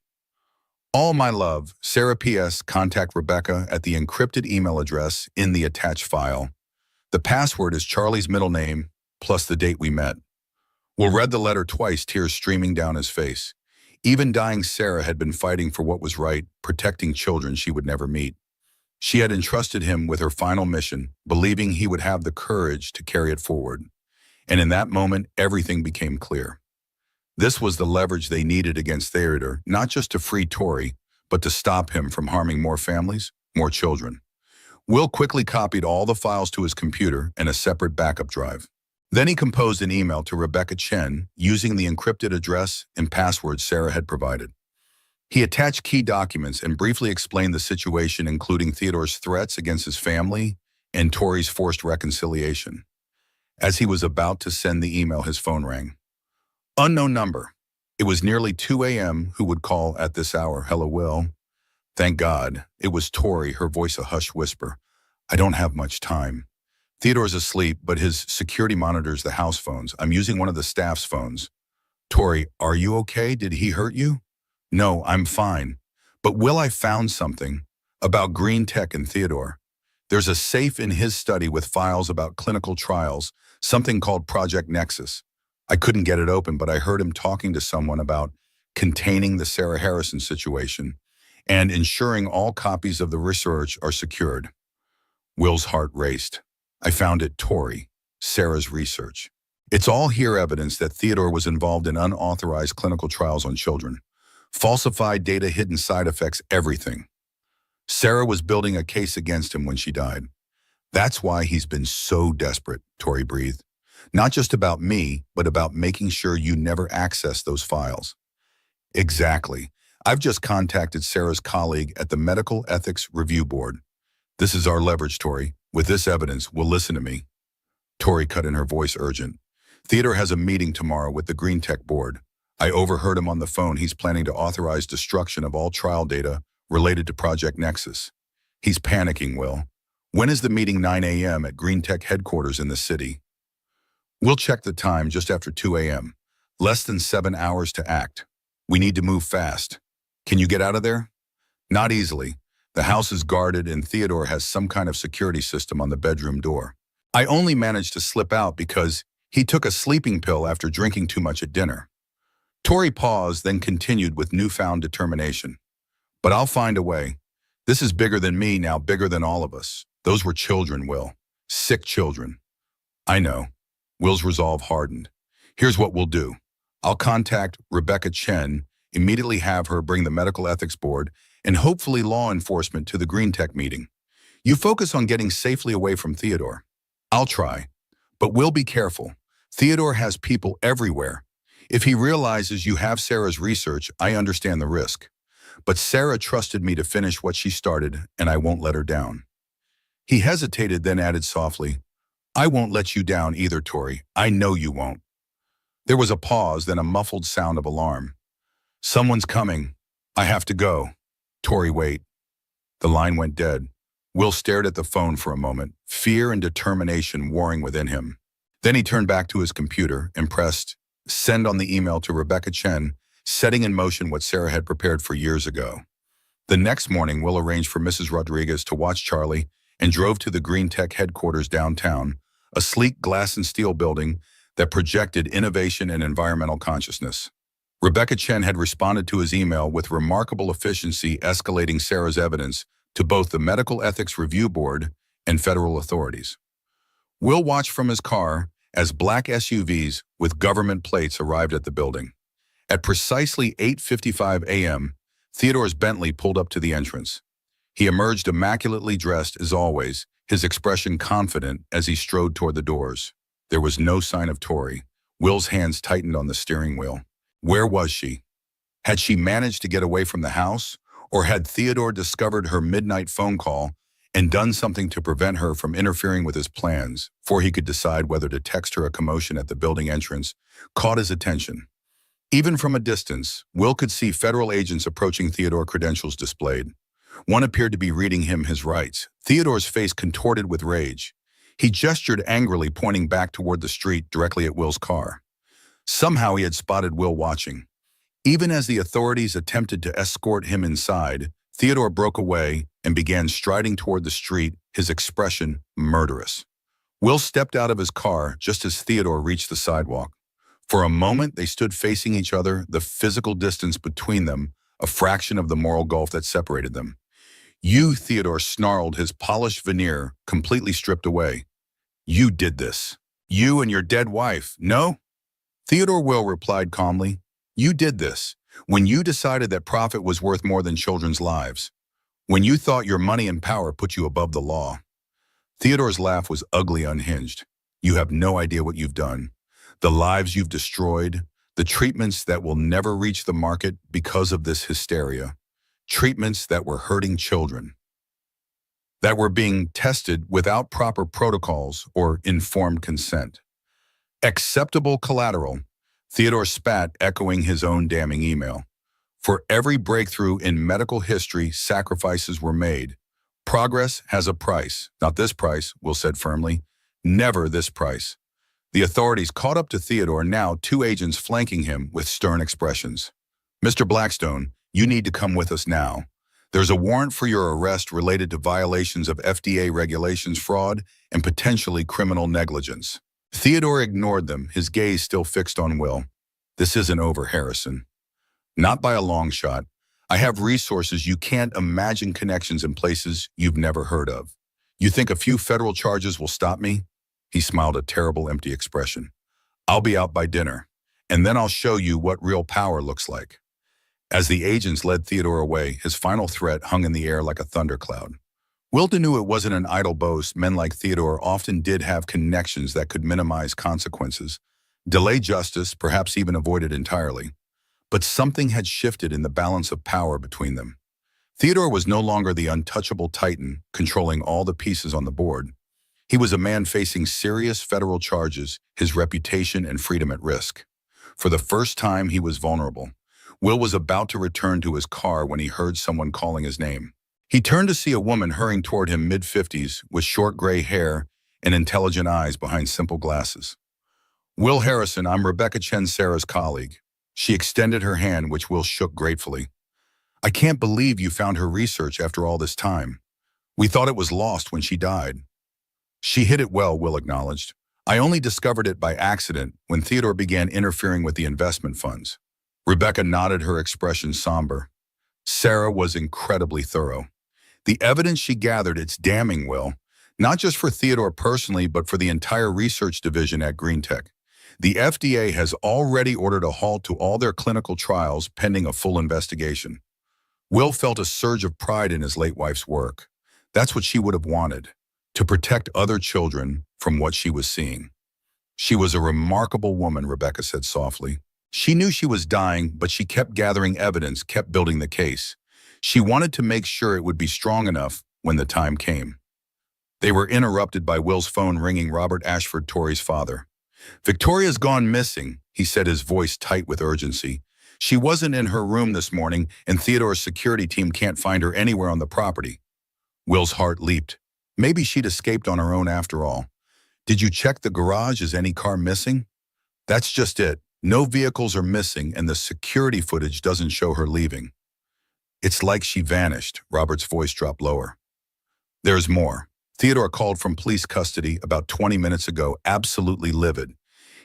All my love, Sarah. P.S. Contact Rebecca at the encrypted email address in the attached file. The password is Charlie's middle name plus the date we met." Will read the letter twice, tears streaming down his face. Even dying Sarah had been fighting for what was right, protecting children she would never meet. She had entrusted him with her final mission, believing he would have the courage to carry it forward. And in that moment, everything became clear. This was the leverage they needed against Theodore, not just to free Tori, but to stop him from harming more families, more children. Will quickly copied all the files to his computer and a separate backup drive. Then he composed an email to Rebecca Chen using the encrypted address and password Sarah had provided. He attached key documents and briefly explained the situation, including Theodore's threats against his family and Tori's forced reconciliation. As he was about to send the email, his phone rang. Unknown number. It was nearly 2 a.m. Who would call at this hour? "Hello, Will." Thank God. It was Tori, her voice a hushed whisper. "I don't have much time. Theodore's asleep, but his security monitors the house phones. I'm using one of the staff's phones." "Tori, are you okay? Did he hurt you?" "No, I'm fine. But Will, I found something about green tech and Theodore. There's a safe in his study with files about clinical trials, something called Project Nexus. I couldn't get it open, but I heard him talking to someone about containing the Sarah Harrison situation and ensuring all copies of the research are secured." Will's heart raced. "I found it, Tori. Sarah's research. It's all here evidence that Theodore was involved in unauthorized clinical trials on children. Falsified data, hidden side effects, everything. Sarah was building a case against him when she died. That's why he's been so desperate, Tori breathed. Not just about me, but about making sure you never access those files. Exactly. I've just contacted Sarah's colleague at the Medical Ethics Review Board. This is our leverage, Tori. With this evidence, will listen to me. Tori cut in, her voice urgent. Theodore has a meeting tomorrow with the Green Tech Board. I overheard him on the phone. He's planning to authorize destruction of all trial data related to Project Nexus. He's panicking, Will. When is the meeting? 9 a.m. at Green Tech headquarters in the city. We'll check the time, just after 2 a.m. Less than 7 hours to act. We need to move fast. Can you get out of there? Not easily. The house is guarded and Theodore has some kind of security system on the bedroom door. I only managed to slip out because he took a sleeping pill after drinking too much at dinner. Tori paused, then continued with newfound determination. But I'll find a way. This is bigger than me now, bigger than all of us. Those were children, Will. Sick children. I know. Will's resolve hardened. Here's what we'll do. I'll contact Rebecca Chen, immediately have her bring the Medical Ethics Board and hopefully law enforcement to the Green Tech meeting. You focus on getting safely away from Theodore. I'll try. But we'll be careful. Theodore has people everywhere. If he realizes you have Sarah's research, I understand the risk. But Sarah trusted me to finish what she started, and I won't let her down. He hesitated, then added softly, I won't let you down either, Tori. I know you won't. There was a pause, then a muffled sound of alarm. Someone's coming. I have to go. Tori, wait. The line went dead. Will stared at the phone for a moment, fear and determination warring within him. Then he turned back to his computer and pressed send on the email to Rebecca Chen, setting in motion what Sarah had prepared for years ago. The next morning, Will arranged for Mrs. Rodriguez to watch Charlie and drove to the Green Tech headquarters downtown, a sleek glass and steel building that projected innovation and environmental consciousness. Rebecca Chen had responded to his email with remarkable efficiency, escalating Sarah's evidence to both the Medical Ethics Review Board and federal authorities. Will watched from his car as black SUVs with government plates arrived at the building. At precisely 8:55 a.m., Theodore's Bentley pulled up to the entrance. He emerged immaculately dressed as always, his expression confident as he strode toward the doors. There was no sign of Tori. Will's hands tightened on the steering wheel. Where was she? Had she managed to get away from the house? Or had Theodore discovered her midnight phone call and done something to prevent her from interfering with his plans, before he could decide whether to text her? A commotion at the building entrance caught his attention. Even from a distance, Will could see federal agents approaching Theodore, credentials displayed. One appeared to be reading him his rights. Theodore's face contorted with rage. He gestured angrily, pointing back toward the street directly at Will's car. Somehow he had spotted Will watching. Even as the authorities attempted to escort him inside, Theodore broke away and began striding toward the street, his expression murderous. Will stepped out of his car just as Theodore reached the sidewalk. For a moment, they stood facing each other, the physical distance between them a fraction of the moral gulf that separated them. You, Theodore snarled, his polished veneer completely stripped away. You did this. You and your dead wife. No? Theodore, Will replied calmly. You did this when you decided that profit was worth more than children's lives. When you thought your money and power put you above the law. Theodore's laugh was ugly, unhinged. You have no idea what you've done. The lives you've destroyed, the treatments that will never reach the market because of this hysteria. Treatments that were hurting children, that were being tested without proper protocols or informed consent. Acceptable collateral, Theodore spat, echoing his own damning email. For every breakthrough in medical history, sacrifices were made. Progress has a price. Not this price, Will said firmly. Never this price. The authorities caught up to Theodore, now two agents flanking him with stern expressions. Mr. Blackstone, you need to come with us now. There's a warrant for your arrest related to violations of FDA regulations, fraud, and potentially criminal negligence. Theodore ignored them, his gaze still fixed on Will. This isn't over, Harrison. Not by a long shot. I have resources you can't imagine, connections in places you've never heard of. You think a few federal charges will stop me? He smiled, a terrible, empty expression. I'll be out by dinner, and then I'll show you what real power looks like." As the agents led Theodore away, his final threat hung in the air like a thundercloud. Wilton knew it wasn't an idle boast. Men like Theodore often did have connections that could minimize consequences, delay justice, perhaps even avoid it entirely. But something had shifted in the balance of power between them. Theodore was no longer the untouchable titan controlling all the pieces on the board. He was a man facing serious federal charges, his reputation and freedom at risk. For the first time, he was vulnerable. Will was about to return to his car when he heard someone calling his name. He turned to see a woman hurrying toward him mid-50s with short gray hair and intelligent eyes behind simple glasses. "Will Harrison, I'm Rebecca Chen, Sarah's colleague." She extended her hand, which Will shook gratefully. "I can't believe you found her research after all this time. We thought it was lost when she died." "She hid it well," Will acknowledged. "I only discovered it by accident when Theodore began interfering with the investment funds." Rebecca nodded, her expression somber. Sarah was incredibly thorough. The evidence she gathered, it's damning, Will. Not just for Theodore personally, but for the entire research division at Green Tech. The FDA has already ordered a halt to all their clinical trials pending a full investigation. Will felt a surge of pride in his late wife's work. That's what she would have wanted, to protect other children from what she was seeing. "She was a remarkable woman," Rebecca said softly. "She knew she was dying, but she kept gathering evidence, kept building the case. She wanted to make sure it would be strong enough when the time came." They were interrupted by Will's phone ringing. Robert Ashford, Tori's father. "Victoria's gone missing," he said, his voice tight with urgency. "She wasn't in her room this morning, and Theodore's security team can't find her anywhere on the property." Will's heart leaped. Maybe she'd escaped on her own after all. "Did you check the garage? Is any car missing?" "That's just it. No vehicles are missing, and the security footage doesn't show her leaving." "It's like she vanished." Robert's voice dropped lower. "There's more. Theodore called from police custody about 20 minutes ago, absolutely livid.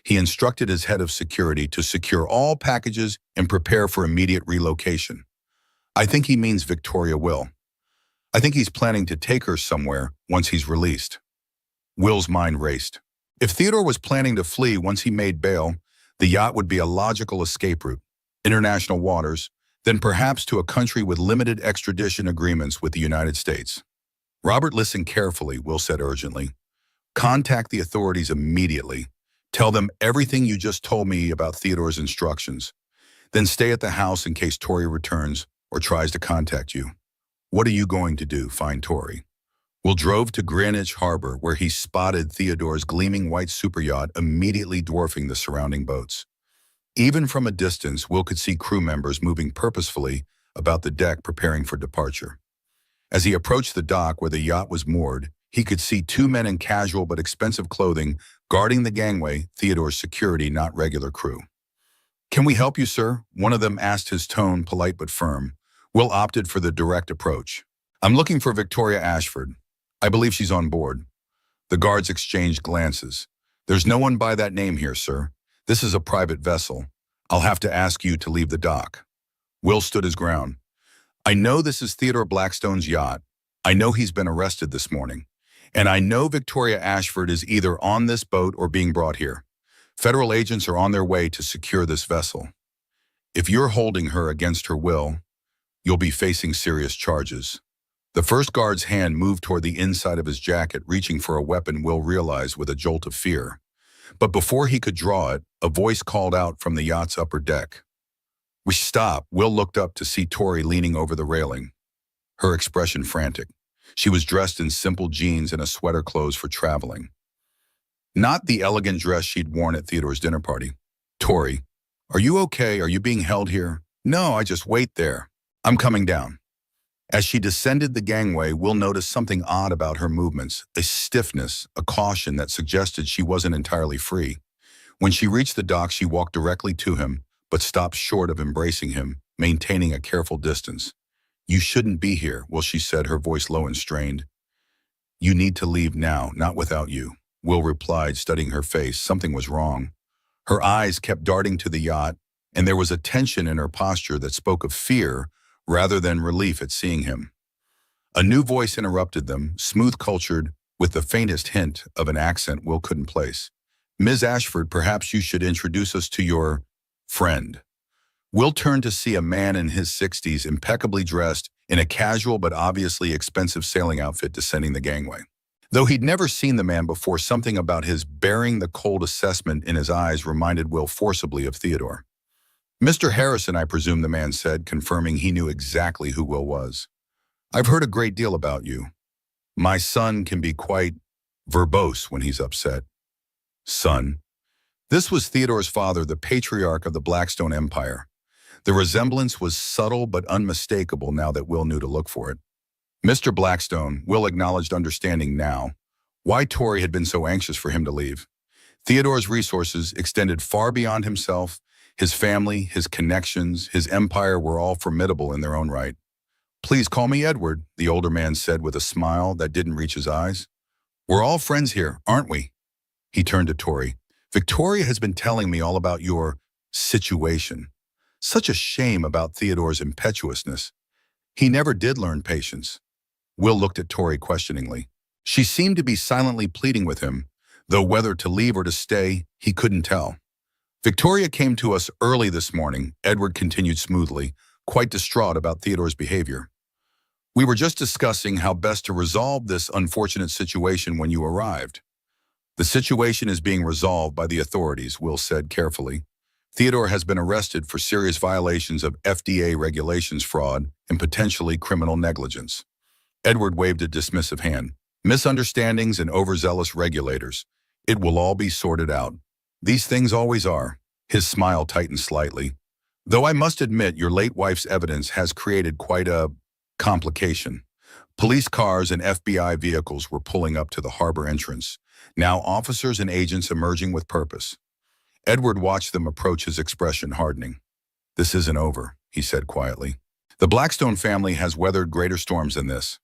He instructed his head of security to secure all packages and prepare for immediate relocation. I think he means Victoria will. I think he's planning to take her somewhere once he's released." Will's mind raced. If Theodore was planning to flee once he made bail, the yacht would be a logical escape route. International waters, then perhaps to a country with limited extradition agreements with the United States. "Robert, listen carefully," Will said urgently. "Contact the authorities immediately. Tell them everything you just told me about Theodore's instructions. Then stay at the house in case Tori returns or tries to contact you." "What are you going to do?" Find Tori. Will drove to Greenwich Harbor, where he spotted Theodore's gleaming white superyacht immediately dwarfing the surrounding boats. Even from a distance, Will could see crew members moving purposefully about the deck preparing for departure. As he approached the dock where the yacht was moored, he could see two men in casual but expensive clothing guarding the gangway, Theodore's security, not regular crew. "Can we help you, sir?" one of them asked, his tone polite but firm. Will opted for the direct approach. "I'm looking for Victoria Ashford. I believe she's on board." The guards exchanged glances. "There's no one by that name here, sir. This is a private vessel. I'll have to ask you to leave the dock." Will stood his ground. "I know this is Theodore Blackstone's yacht. I know he's been arrested this morning. And I know Victoria Ashford is either on this boat or being brought here. Federal agents are on their way to secure this vessel. If you're holding her against her will, you'll be facing serious charges." The first guard's hand moved toward the inside of his jacket, reaching for a weapon. Will realized with a jolt of fear. But before he could draw it, a voice called out from the yacht's upper deck. "We stop." Will looked up to see Tori leaning over the railing, her expression frantic. She was dressed in simple jeans and a sweater, clothes for traveling. Not the elegant dress she'd worn at Theodore's dinner party. "Tori, are you okay? Are you being held here?" "No, I just wait there. I'm coming down." As she descended the gangway, Will noticed something odd about her movements, a stiffness, a caution that suggested she wasn't entirely free. When she reached the dock, she walked directly to him, but stopped short of embracing him, maintaining a careful distance. "You shouldn't be here," Will, she said, her voice low and strained. "You need to leave now, not without you," Will replied, studying her face. Something was wrong. Her eyes kept darting to the yacht, and there was a tension in her posture that spoke of fear rather than relief at seeing him. A new voice interrupted them, smooth-cultured, with the faintest hint of an accent Will couldn't place. Ms. Ashford, perhaps you should introduce us to your friend. Will turned to see a man in his 60s, impeccably dressed in a casual but obviously expensive sailing outfit, descending the gangway. Though he'd never seen the man before, something about his bearing the cold assessment in his eyes reminded Will forcibly of Theodore. Mr. Harrison, I presume, the man said, confirming he knew exactly who Will was. I've heard a great deal about you. My son can be quite verbose when he's upset. Son. This was Theodore's father, the patriarch of the Blackstone Empire. The resemblance was subtle but unmistakable now that Will knew to look for it. Mr. Blackstone, Will acknowledged, understanding now why Tori had been so anxious for him to leave. Theodore's resources extended far beyond himself. His family, his connections, his empire were all formidable in their own right. Please call me Edward, the older man said with a smile that didn't reach his eyes. We're all friends here, aren't we? He turned to Tori. Victoria has been telling me all about your situation. Such a shame about Theodore's impetuousness. He never did learn patience. Will looked at Tori questioningly. She seemed to be silently pleading with him, though whether to leave or to stay, he couldn't tell. Victoria came to us early this morning, Edward continued smoothly, quite distraught about Theodore's behavior. We were just discussing how best to resolve this unfortunate situation when you arrived. The situation is being resolved by the authorities, Will said carefully. Theodore has been arrested for serious violations of FDA regulations, fraud, and potentially criminal negligence. Edward waved a dismissive hand. Misunderstandings and overzealous regulators. It will all be sorted out. These things always are. His smile tightened slightly. Though I must admit your late wife's evidence has created quite a complication. Police cars and FBI vehicles were pulling up to the harbor entrance. Now officers and agents emerging with purpose. Edward watched them approach, his expression hardening. This isn't over, he said quietly. The Blackstone family has weathered greater storms than this.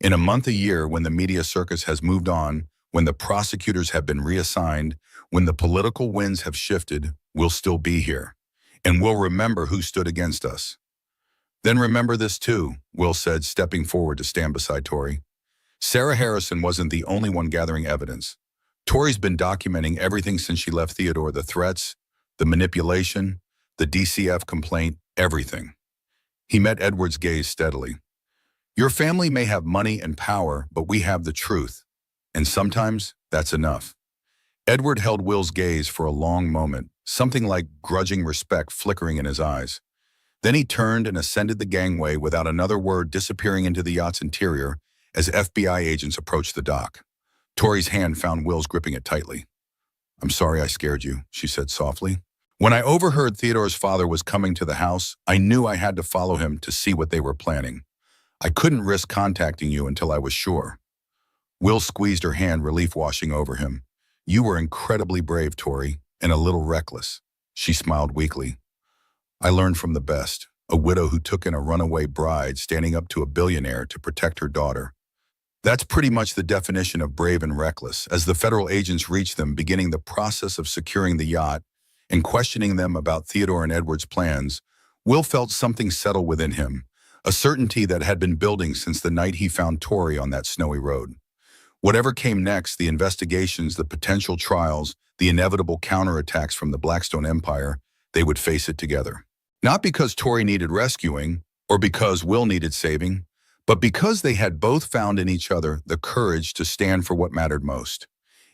In a month, a year, when the media circus has moved on, when the prosecutors have been reassigned, when the political winds have shifted, we'll still be here. And we'll remember who stood against us. Then remember this too, Will said, stepping forward to stand beside Tori. Sarah Harrison wasn't the only one gathering evidence. Tori's been documenting everything since she left Theodore, the threats, the manipulation, the DCF complaint, everything. He met Edward's gaze steadily. Your family may have money and power, but we have the truth. And sometimes that's enough. Edward held Will's gaze for a long moment, something like grudging respect flickering in his eyes. Then he turned and ascended the gangway without another word, disappearing into the yacht's interior as FBI agents approached the dock. Tori's hand found Will's, gripping it tightly. I'm sorry I scared you, she said softly. When I overheard Theodore's father was coming to the house, I knew I had to follow him to see what they were planning. I couldn't risk contacting you until I was sure. Will squeezed her hand, relief washing over him. You were incredibly brave, Tori, and a little reckless. She smiled weakly. I learned from the best, a widow who took in a runaway bride standing up to a billionaire to protect her daughter. That's pretty much the definition of brave and reckless. As the federal agents reached them, beginning the process of securing the yacht and questioning them about Theodore and Edward's plans, Will felt something settle within him, a certainty that had been building since the night he found Tori on that snowy road. Whatever came next, the investigations, the potential trials, the inevitable counterattacks from the Blackstone Empire, they would face it together. Not because Tori needed rescuing or because Will needed saving, but because they had both found in each other the courage to stand for what mattered most.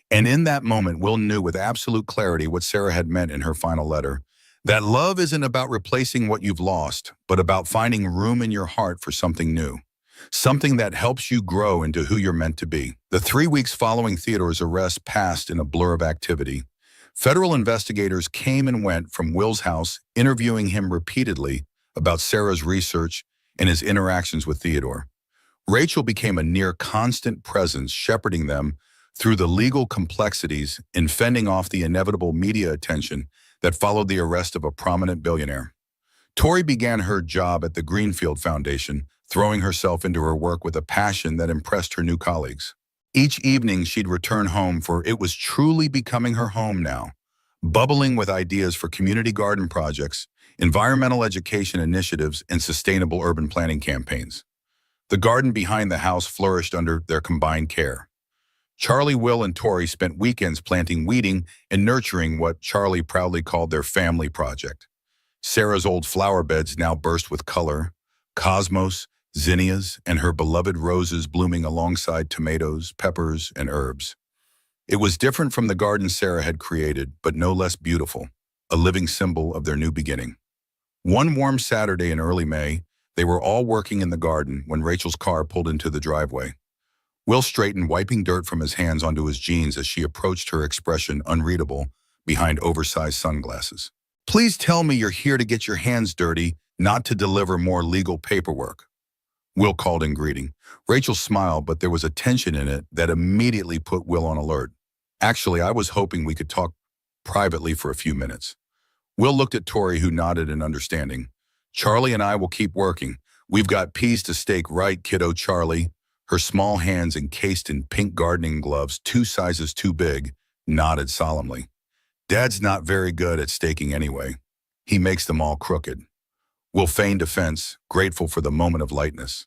And in that moment, Will knew with absolute clarity what Sarah had meant in her final letter, that love isn't about replacing what you've lost, but about finding room in your heart for something new, something that helps you grow into who you're meant to be. The 3 weeks following Theodore's arrest passed in a blur of activity. Federal investigators came and went from Will's house, interviewing him repeatedly about Sarah's research and his interactions with Theodore. Rachel became a near constant presence, shepherding them through the legal complexities and fending off the inevitable media attention that followed the arrest of a prominent billionaire. Tori began her job at the Greenfield Foundation, throwing herself into her work with a passion that impressed her new colleagues. Each evening she'd return home, for it was truly becoming her home now, bubbling with ideas for community garden projects, environmental education initiatives, and sustainable urban planning campaigns. The garden behind the house flourished under their combined care. Charlie, Will, and Tori spent weekends planting, weeding, and nurturing what Charlie proudly called their family project. Sarah's old flower beds now burst with color, cosmos, zinnias, and her beloved roses blooming alongside tomatoes, peppers, and herbs. It was different from the garden Sarah had created, but no less beautiful, a living symbol of their new beginning. One warm Saturday in early May, they were all working in the garden when Rachel's car pulled into the driveway. Will straightened, wiping dirt from his hands onto his jeans as she approached, her expression unreadable behind oversized sunglasses. "Please tell me you're here to get your hands dirty, not to deliver more legal paperwork," Will called in greeting. Rachel smiled, but there was a tension in it that immediately put Will on alert. "Actually, I was hoping we could talk privately for a few minutes." Will looked at Tori, who nodded in understanding. "Charlie and I will keep working. We've got peas to stake, right, kiddo?" Charlie, her small hands encased in pink gardening gloves 2 sizes too big, nodded solemnly. "Dad's not very good at staking anyway. He makes them all crooked." Will feigned defense, grateful for the moment of lightness.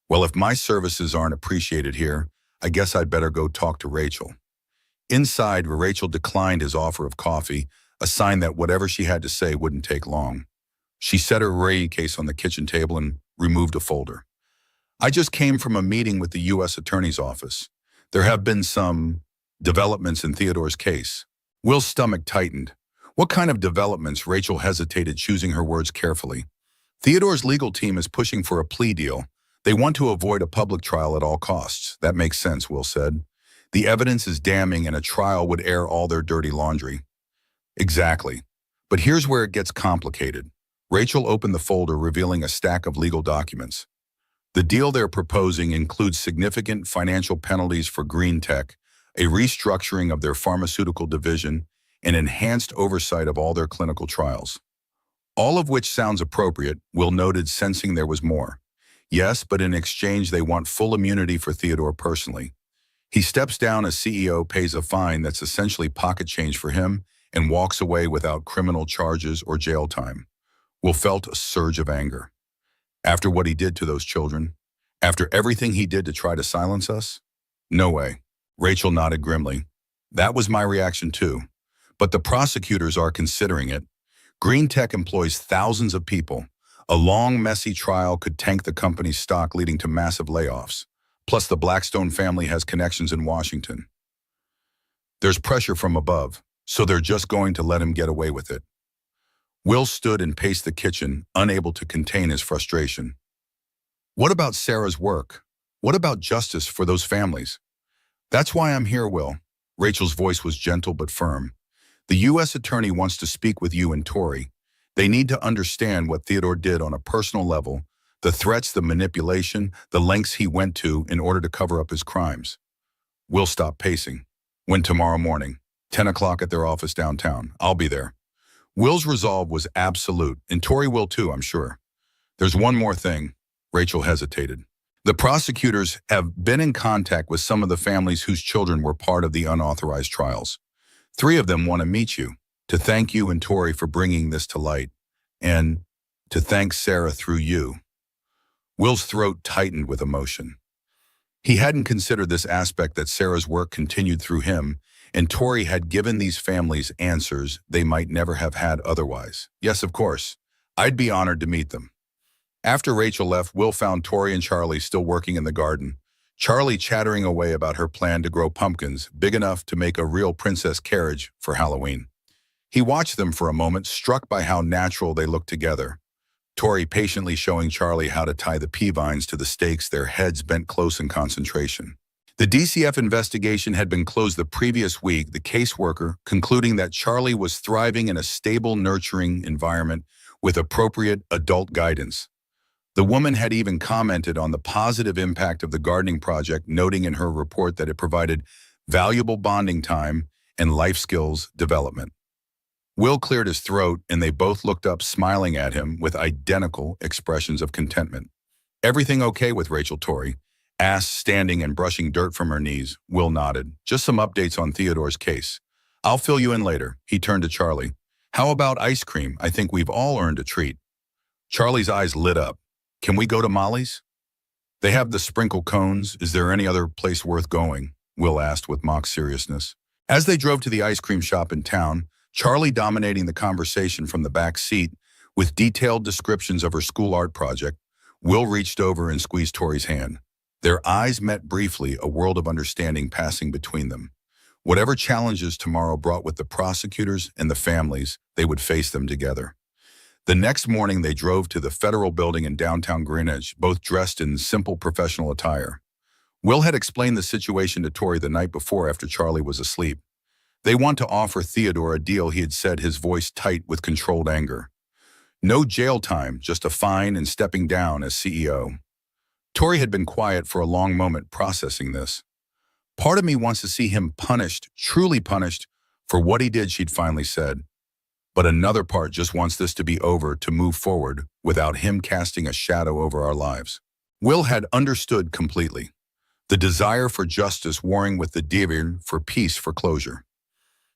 "Well, if my services aren't appreciated here, I guess I'd better go talk to Rachel." Inside, Rachel declined his offer of coffee, a sign that whatever she had to say wouldn't take long. She set her array case on the kitchen table and removed a folder. "I just came from a meeting with the U.S. Attorney's Office. There have been some developments in Theodore's case." Will's stomach tightened. What kind of developments? Rachel hesitated, choosing her words carefully. "Theodore's legal team is pushing for a plea deal. They want to avoid a public trial at all costs." "That makes sense," Will said. "The evidence is damning and a trial would air all their dirty laundry." "Exactly. But here's where it gets complicated." Rachel opened the folder, revealing a stack of legal documents. "The deal they're proposing includes significant financial penalties for green tech, a restructuring of their pharmaceutical division, and enhanced oversight of all their clinical trials." "All of which sounds appropriate," Will noted, sensing there was more. "Yes, but in exchange they want full immunity for Theodore personally. He steps down as CEO, pays a fine that's essentially pocket change for him, and walks away without criminal charges or jail time." Will felt a surge of anger. "After what he did to those children? After everything he did to try to silence us? No way." Rachel nodded grimly. "That was my reaction too. But the prosecutors are considering it. Green tech employs thousands of people. A long, messy trial could tank the company's stock, leading to massive layoffs. Plus, the Blackstone family has connections in Washington. There's pressure from above, so they're just going to let him get away with it." Will stood and paced the kitchen, unable to contain his frustration. "What about Sarah's work? What about justice for those families?" "That's why I'm here, Will." Rachel's voice was gentle but firm. "The U.S. attorney wants to speak with you and Tori. They need to understand what Theodore did on a personal level, the threats, the manipulation, the lengths he went to in order to cover up his crimes." Will stopped pacing. "When? Tomorrow morning, 10 o'clock at their office downtown. I'll be there." Will's resolve was absolute, and Tori will too, I'm sure. "There's one more thing." Rachel hesitated. "The prosecutors have been in contact with some of the families whose children were part of the unauthorized trials. 3 of them want to meet you, to thank you and Tori for bringing this to light, and to thank Sarah through you." Will's throat tightened with emotion. He hadn't considered this aspect, that Sarah's work continued through him, and Tori had given these families answers they might never have had otherwise. "Yes, of course. I'd be honored to meet them." After Rachel left, Will found Tori and Charlie still working in the garden. Charlie chattering away about her plan to grow pumpkins big enough to make a real princess carriage for Halloween. He watched them for a moment, struck by how natural they looked together. Tori patiently showing Charlie how to tie the pea vines to the stakes, their heads bent close in concentration. The DCF investigation had been closed the previous week, the caseworker concluding that Charlie was thriving in a stable, nurturing environment with appropriate adult guidance. The woman had even commented on the positive impact of the gardening project, noting in her report that it provided valuable bonding time and life skills development. Will cleared his throat, and they both looked up, smiling at him with identical expressions of contentment. "Everything okay with Rachel?" Tori asked, standing and brushing dirt from her knees. Will nodded. "Just some updates on Theodore's case. I'll fill you in later." He turned to Charlie. "How about ice cream? I think we've all earned a treat." Charlie's eyes lit up. "Can we go to Molly's? They have the sprinkle cones. Is there any other place worth going?" Will asked with mock seriousness. As they drove to the ice cream shop in town, Charlie dominating the conversation from the back seat with detailed descriptions of her school art project, Will reached over and squeezed Tori's hand. Their eyes met briefly, a world of understanding passing between them. Whatever challenges tomorrow brought with the prosecutors and the families, they would face them together. The next morning, they drove to the federal building in downtown Greenwich, both dressed in simple professional attire. Will had explained the situation to Tori the night before after Charlie was asleep. They want to offer Theodore a deal, he had said, his voice tight with controlled anger. No jail time, just a fine and stepping down as CEO. Tori had been quiet for a long moment processing this. Part of me wants to see him punished, truly punished, for what he did, she'd finally said. But another part just wants this to be over, to move forward without him casting a shadow over our lives. Will had understood completely. The desire for justice warring with the desire for peace, for closure.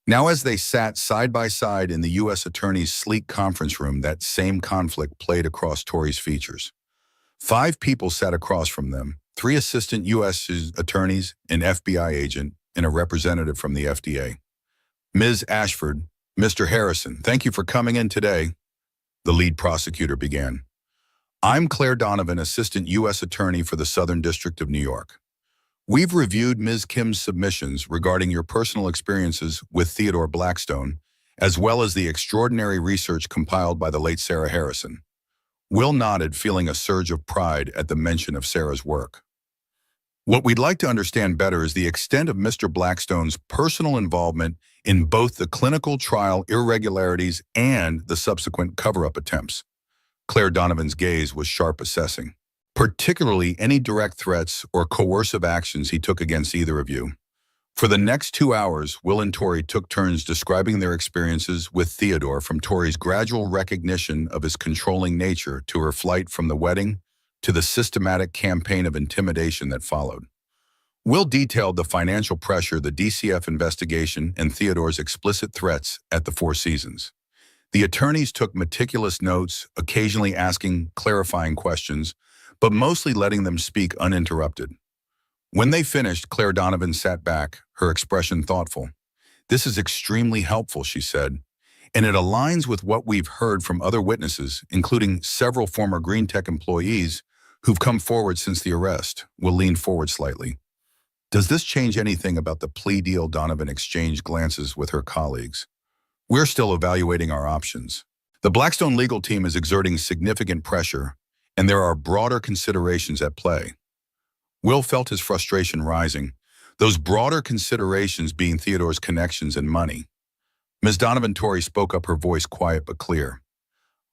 Now as they sat side by side in the U.S. Attorney's sleek conference room, that same conflict played across Tori's features. 5 people sat across from them, 3 assistant U.S. attorneys, an FBI agent, and a representative from the FDA. Ms. Ashford, Mr. Harrison, thank you for coming in today, the lead prosecutor began. I'm Claire Donovan, assistant U.S. attorney for the Southern District of New York. We've reviewed Ms. Kim's submissions regarding your personal experiences with Theodore Blackstone, as well as the extraordinary research compiled by the late Sarah Harrison. Will nodded, feeling a surge of pride at the mention of Sarah's work. What we'd like to understand better is the extent of Mr. Blackstone's personal involvement in both the clinical trial irregularities and the subsequent cover-up attempts. Claire Donovan's gaze was sharp, assessing, particularly any direct threats or coercive actions he took against either of you. For the next 2 hours, Will and Tori took turns describing their experiences with Theodore, from Tori's gradual recognition of his controlling nature to her flight from the wedding to the systematic campaign of intimidation that followed. Will detailed the financial pressure, the DCF investigation, and Theodore's explicit threats at the Four Seasons. The attorneys took meticulous notes, occasionally asking clarifying questions, but mostly letting them speak uninterrupted. When they finished, Claire Donovan sat back, her expression thoughtful. This is extremely helpful, she said, and it aligns with what we've heard from other witnesses, including several former Green Tech employees who've come forward since the arrest. Will leaned forward slightly. Does this change anything about the plea deal? Donovan exchanged glances with her colleagues. We're still evaluating our options. The Blackstone legal team is exerting significant pressure, and there are broader considerations at play. Will felt his frustration rising, those broader considerations being Theodore's connections and money. Ms. Donovan Tori spoke up, her voice quiet but clear.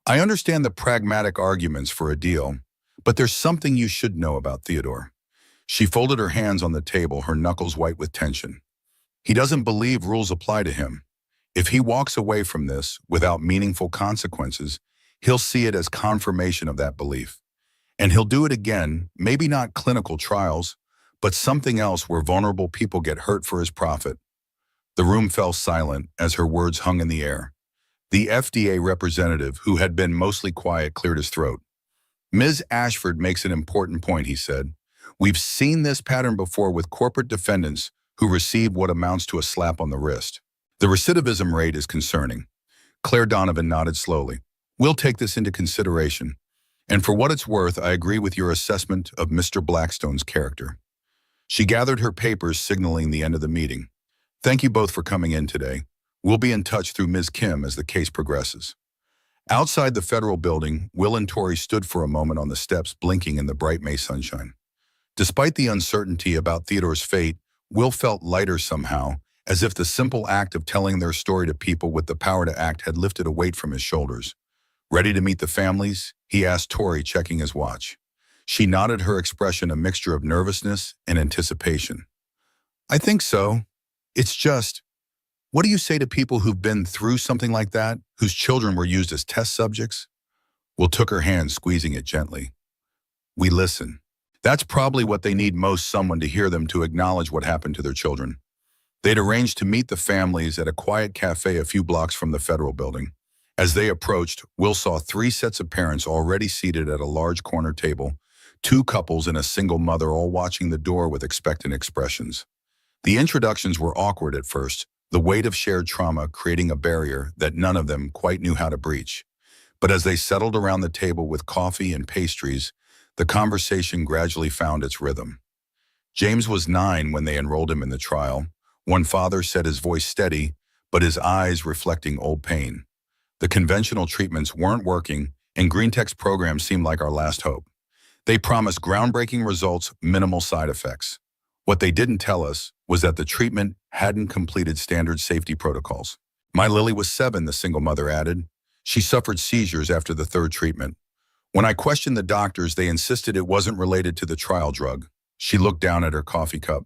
I understand the pragmatic arguments for a deal, but there's something you should know about Theodore. She folded her hands on the table, her knuckles white with tension. He doesn't believe rules apply to him. If he walks away from this without meaningful consequences, he'll see it as confirmation of that belief. And he'll do it again, maybe not clinical trials, but something else where vulnerable people get hurt for his profit. The room fell silent as her words hung in the air. The FDA representative, who had been mostly quiet, cleared his throat. Ms. Ashford makes an important point, he said. We've seen this pattern before with corporate defendants who receive what amounts to a slap on the wrist. The recidivism rate is concerning. Claire Donovan nodded slowly. We'll take this into consideration. And for what it's worth, I agree with your assessment of Mr. Blackstone's character. She gathered her papers, signaling the end of the meeting. Thank you both for coming in today. We'll be in touch through Ms. Kim as the case progresses. Outside the federal building, Will and Tori stood for a moment on the steps, blinking in the bright May sunshine. Despite the uncertainty about Theodore's fate, Will felt lighter somehow, as if the simple act of telling their story to people with the power to act had lifted a weight from his shoulders. Ready to meet the families? He asked Tori, checking his watch. She nodded, her expression a mixture of nervousness and anticipation. I think so. It's just, what do you say to people who've been through something like that, whose children were used as test subjects? Will took her hand, squeezing it gently. We listen. That's probably what they need most, someone to hear them, to acknowledge what happened to their children. They'd arranged to meet the families at a quiet cafe a few blocks from the federal building. As they approached, Will saw 3 sets of parents already seated at a large corner table, 2 couples and a single mother, all watching the door with expectant expressions. The introductions were awkward at first, the weight of shared trauma creating a barrier that none of them quite knew how to breach. But as they settled around the table with coffee and pastries, the conversation gradually found its rhythm. James was 9 when they enrolled him in the trial. One father said, his voice steady, but his eyes reflecting old pain. The conventional treatments weren't working, and GreenTech's program seemed like our last hope. They promised groundbreaking results, minimal side effects. What they didn't tell us was that the treatment hadn't completed standard safety protocols. My Lily was 7, the single mother added. She suffered seizures after the 3rd treatment. When I questioned the doctors, they insisted it wasn't related to the trial drug. She looked down at her coffee cup.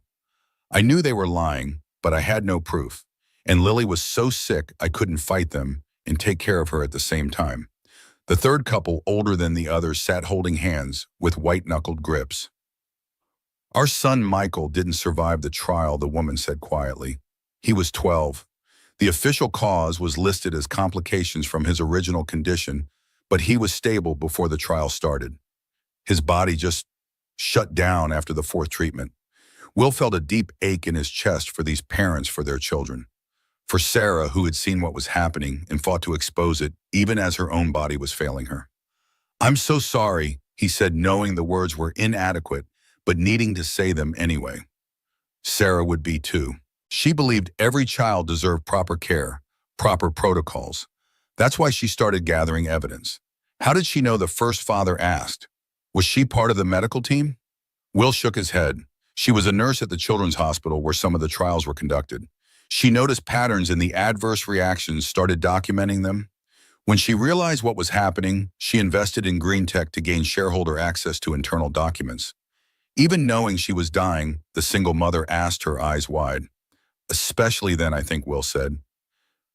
I knew they were lying, but I had no proof. And Lily was so sick I couldn't fight them and take care of her at the same time. The 3rd couple, older than the others, sat holding hands with white-knuckled grips. Our son Michael didn't survive the trial, the woman said quietly. He was 12. The official cause was listed as complications from his original condition, but he was stable before the trial started. His body just shut down after the 4th treatment. Will felt a deep ache in his chest for these parents, for their children. For Sarah, who had seen what was happening and fought to expose it, even as her own body was failing her. I'm so sorry, he said, knowing the words were inadequate, but needing to say them anyway. Sarah would be too. She believed every child deserved proper care, proper protocols. That's why she started gathering evidence. How did she know? The first father asked. Was she part of the medical team? Will shook his head. She was a nurse at the children's hospital where some of the trials were conducted. She noticed patterns in the adverse reactions, started documenting them. When she realized what was happening, she invested in GreenTech to gain shareholder access to internal documents. Even knowing she was dying, the single mother asked, her eyes wide. Especially then, I think, Will said.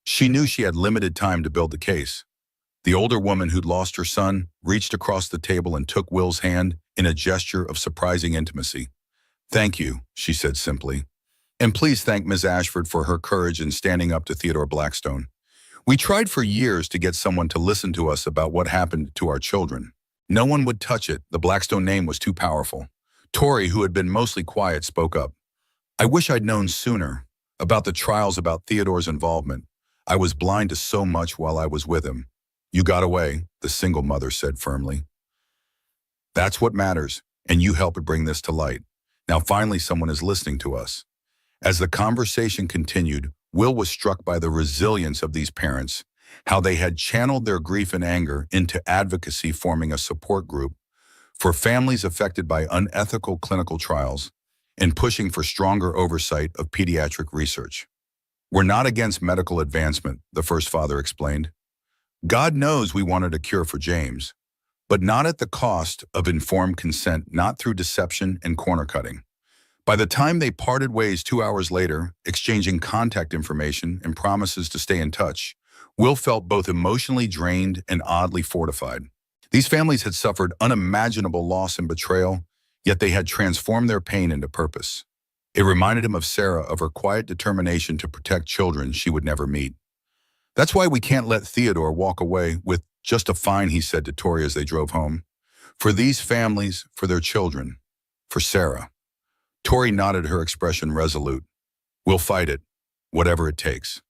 She knew she had limited time to build the case. The older woman who'd lost her son reached across the table and took Will's hand in a gesture of surprising intimacy. Thank you, she said simply. And please thank Ms. Ashford for her courage in standing up to Theodore Blackstone. We tried for years to get someone to listen to us about what happened to our children. No one would touch it. The Blackstone name was too powerful. Tori, who had been mostly quiet, spoke up. I wish I'd known sooner about the trials, about Theodore's involvement. I was blind to so much while I was with him. You got away, the single mother said firmly. That's what matters, and you helped bring this to light. Now finally someone is listening to us. As the conversation continued, Will was struck by the resilience of these parents, how they had channeled their grief and anger into advocacy, forming a support group for families affected by unethical clinical trials and pushing for stronger oversight of pediatric research. We're not against medical advancement, the first father explained. God knows we wanted a cure for James, but not at the cost of informed consent, not through deception and corner cutting. By the time they parted ways 2 hours later, exchanging contact information and promises to stay in touch, Will felt both emotionally drained and oddly fortified. These families had suffered unimaginable loss and betrayal, yet they had transformed their pain into purpose. It reminded him of Sarah, of her quiet determination to protect children she would never meet. That's why we can't let Theodore walk away with just a fine, he said to Tori as they drove home. For these families, for their children, for Sarah. Tori nodded, her expression resolute. We'll fight it, whatever it takes.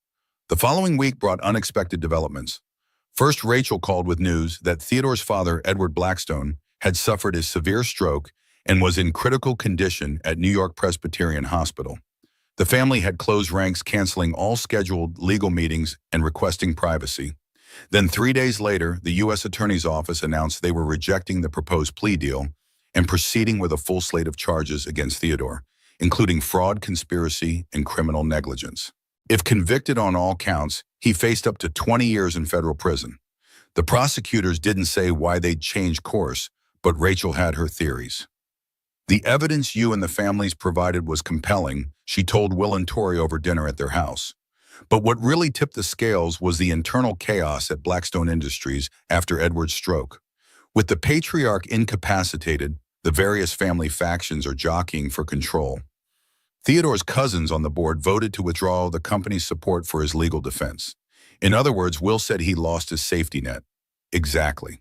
The following week brought unexpected developments. First, Rachel called with news that Theodore's father, Edward Blackstone, had suffered a severe stroke and was in critical condition at New York Presbyterian Hospital. The family had closed ranks, canceling all scheduled legal meetings and requesting privacy. Then 3 days later, the U.S. Attorney's Office announced they were rejecting the proposed plea deal and proceeding with a full slate of charges against Theodore, including fraud, conspiracy, and criminal negligence. If convicted on all counts, he faced up to 20 years in federal prison. The prosecutors didn't say why they'd changed course, but Rachel had her theories. The evidence you and the families provided was compelling, she told Will and Tori over dinner at their house. But what really tipped the scales was the internal chaos at Blackstone Industries after Edward's stroke. With the patriarch incapacitated, the various family factions are jockeying for control. Theodore's cousins on the board voted to withdraw the company's support for his legal defense. In other words, Will said he lost his safety net. Exactly.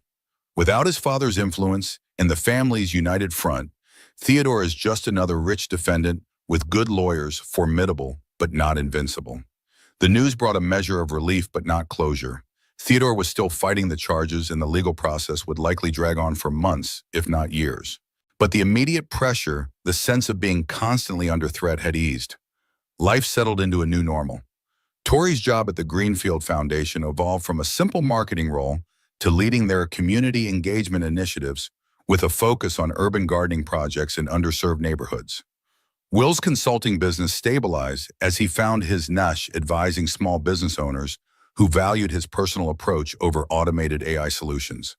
Without his father's influence and the family's united front, Theodore is just another rich defendant with good lawyers, formidable but not invincible. The news brought a measure of relief but not closure. Theodore was still fighting the charges, and the legal process would likely drag on for months, if not years. But the immediate pressure, the sense of being constantly under threat, had eased. Life settled into a new normal. Tori's job at the Greenfield Foundation evolved from a simple marketing role to leading their community engagement initiatives with a focus on urban gardening projects in underserved neighborhoods. Will's consulting business stabilized as he found his niche advising small business owners who valued his personal approach over automated AI solutions.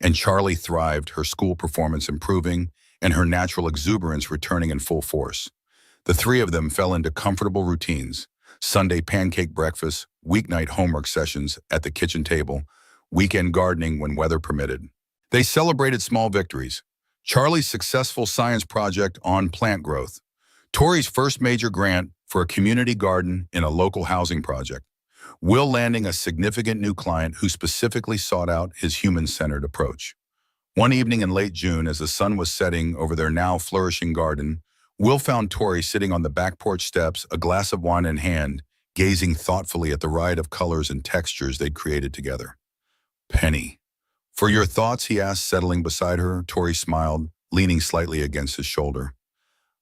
And Charlie thrived, her school performance improving and her natural exuberance returning in full force. The three of them fell into comfortable routines: Sunday pancake breakfast, weeknight homework sessions at the kitchen table, weekend gardening when weather permitted. They celebrated small victories: Charlie's successful science project on plant growth, Tori's first major grant for a community garden in a local housing project, Will landing a significant new client who specifically sought out his human-centered approach. One evening in late June, as the sun was setting over their now flourishing garden, Will found Tori sitting on the back porch steps, a glass of wine in hand, gazing thoughtfully at the riot of colors and textures they'd created together. "Penny, for your thoughts?" he asked, settling beside her. Tori smiled, leaning slightly against his shoulder.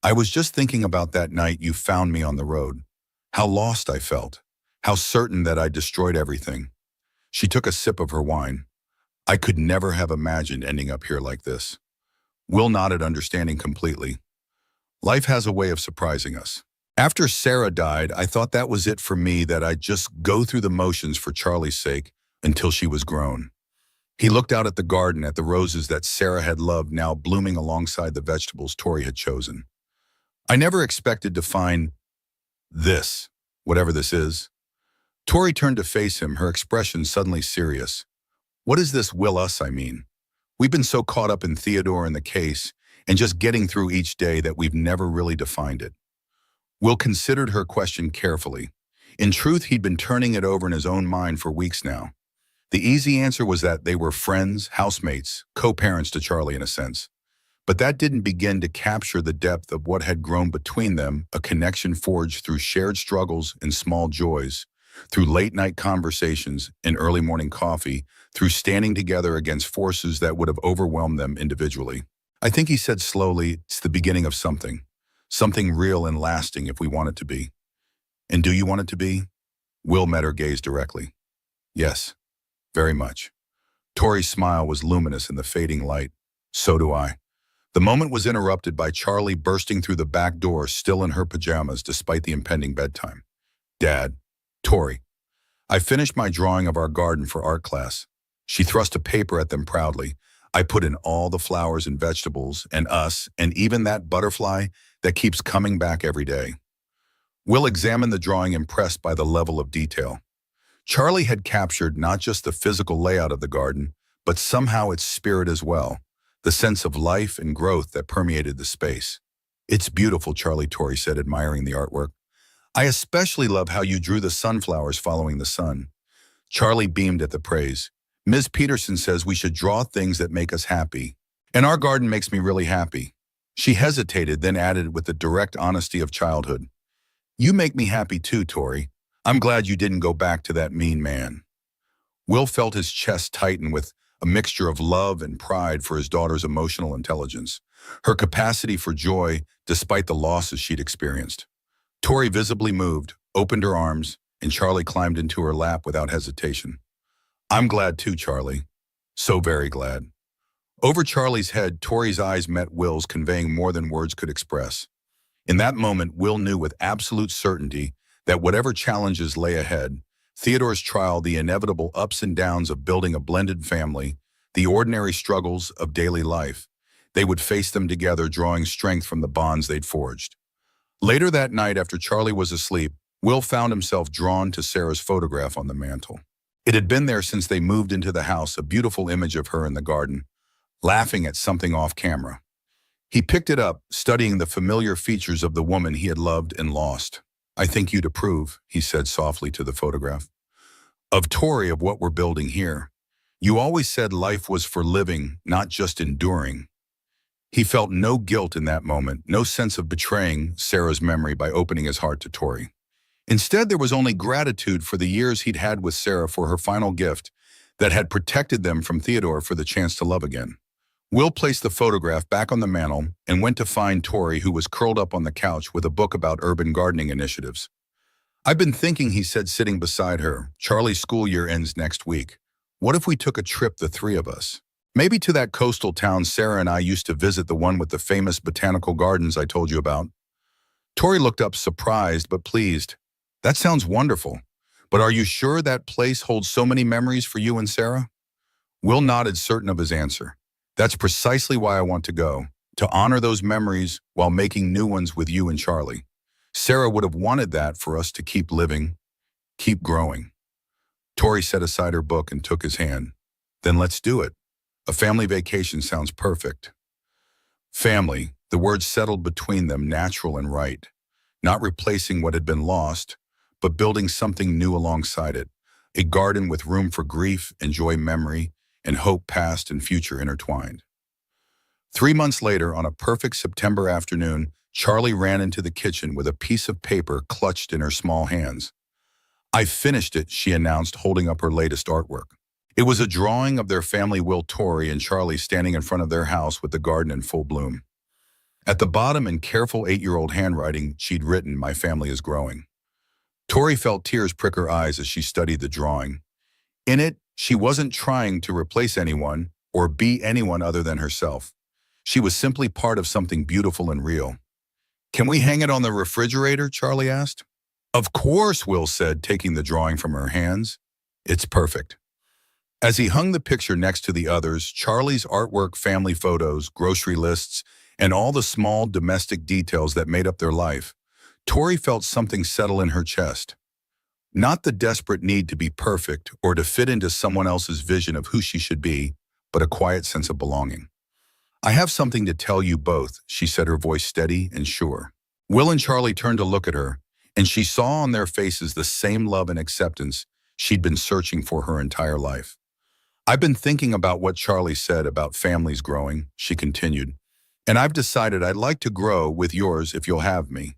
"I was just thinking about that night you found me on the road. How lost I felt. How certain that I destroyed everything." She took a sip of her wine. "I could never have imagined ending up here like this." Will nodded, understanding completely. Life has a way of surprising us. "After Sarah died, I thought that was it for me, that I'd just go through the motions for Charlie's sake until she was grown." He looked out at the garden, at the roses that Sarah had loved now blooming alongside the vegetables Tori had chosen. "I never expected to find this, whatever this is." Tori turned to face him, her expression suddenly serious. "What is this Will us, I mean? We've been so caught up in Theodore and the case and just getting through each day that we've never really defined it." Will considered her question carefully. In truth, he'd been turning it over in his own mind for weeks now. The easy answer was that they were friends, housemates, co-parents to Charlie in a sense. But that didn't begin to capture the depth of what had grown between them, a connection forged through shared struggles and small joys, through late-night conversations and early morning coffee, through standing together against forces that would have overwhelmed them individually. "I think," he said slowly, "it's the beginning of something. Something real and lasting if we want it to be." "And do you want it to be?" Will met her gaze directly. "Yes, very much." Tori's smile was luminous in the fading light. "So do I." The moment was interrupted by Charlie bursting through the back door, still in her pajamas despite the impending bedtime. "Dad." "Tori, I finished my drawing of our garden for art class." She thrust a paper at them proudly. "I put in all the flowers and vegetables and us and even that butterfly that keeps coming back every day." Will examined the drawing, impressed by the level of detail. Charlie had captured not just the physical layout of the garden, but somehow its spirit as well, the sense of life and growth that permeated the space. "It's beautiful," Tori said, admiring the artwork. "I especially love how you drew the sunflowers following the sun." Charlie beamed at the praise. "Ms. Peterson says we should draw things that make us happy. And our garden makes me really happy." She hesitated, then added with the direct honesty of childhood, "You make me happy too, Tori. I'm glad you didn't go back to that mean man." Will felt his chest tighten with a mixture of love and pride for his daughter's emotional intelligence, her capacity for joy despite the losses she'd experienced. Tori visibly moved, opened her arms, and Charlie climbed into her lap without hesitation. "I'm glad too, Charlie. So very glad." Over Charlie's head, Tori's eyes met Will's, conveying more than words could express. In that moment, Will knew with absolute certainty that whatever challenges lay ahead, Theodore's trial, the inevitable ups and downs of building a blended family, the ordinary struggles of daily life, they would face them together, drawing strength from the bonds they'd forged. Later that night, after Charlie was asleep, Will found himself drawn to Sarah's photograph on the mantel. It had been there since they moved into the house, a beautiful image of her in the garden, laughing at something off camera. He picked it up, studying the familiar features of the woman he had loved and lost. "I think you'd approve," he said softly to the photograph, "of Tori, of what we're building here. You always said life was for living, not just enduring." He felt no guilt in that moment, no sense of betraying Sarah's memory by opening his heart to Tori. Instead, there was only gratitude for the years he'd had with Sarah for her final gift that had protected them from Theodore for the chance to love again. Will placed the photograph back on the mantel and went to find Tori, who was curled up on the couch with a book about urban gardening initiatives. "I've been thinking," he said, sitting beside her. "Charlie's school year ends next week. What if we took a trip, the three of us? Maybe to that coastal town Sarah and I used to visit, the one with the famous botanical gardens I told you about." Tori looked up, surprised but pleased. "That sounds wonderful. But are you sure that place holds so many memories for you and Sarah?" Will nodded, certain of his answer. "That's precisely why I want to go, to honor those memories while making new ones with you and Charlie. Sarah would have wanted that for us to keep living, keep growing." Tori set aside her book and took his hand. "Then let's do it. A family vacation sounds perfect." Family, the word settled between them, natural and right. Not replacing what had been lost, but building something new alongside it. A garden with room for grief and joy, memory, and hope past and future intertwined. 3 months later, on a perfect September afternoon, Charlie ran into the kitchen with a piece of paper clutched in her small hands. "I finished it," she announced, holding up her latest artwork. It was a drawing of their family, Will, Tori, and Charlie, standing in front of their house with the garden in full bloom. At the bottom, in careful 8-year-old handwriting, she'd written, "My family is growing." Tori felt tears prick her eyes as she studied the drawing. In it, she wasn't trying to replace anyone or be anyone other than herself. She was simply part of something beautiful and real. "Can we hang it on the refrigerator?" Charlie asked. "Of course," Will said, taking the drawing from her hands. "It's perfect." As he hung the picture next to the others, Charlie's artwork, family photos, grocery lists, and all the small domestic details that made up their life, Tori felt something settle in her chest. Not the desperate need to be perfect or to fit into someone else's vision of who she should be, but a quiet sense of belonging. "I have something to tell you both," she said, her voice steady and sure. Will and Charlie turned to look at her, and she saw on their faces the same love and acceptance she'd been searching for her entire life. "I've been thinking about what Charlie said about families growing," she continued, "and I've decided I'd like to grow with yours if you'll have me."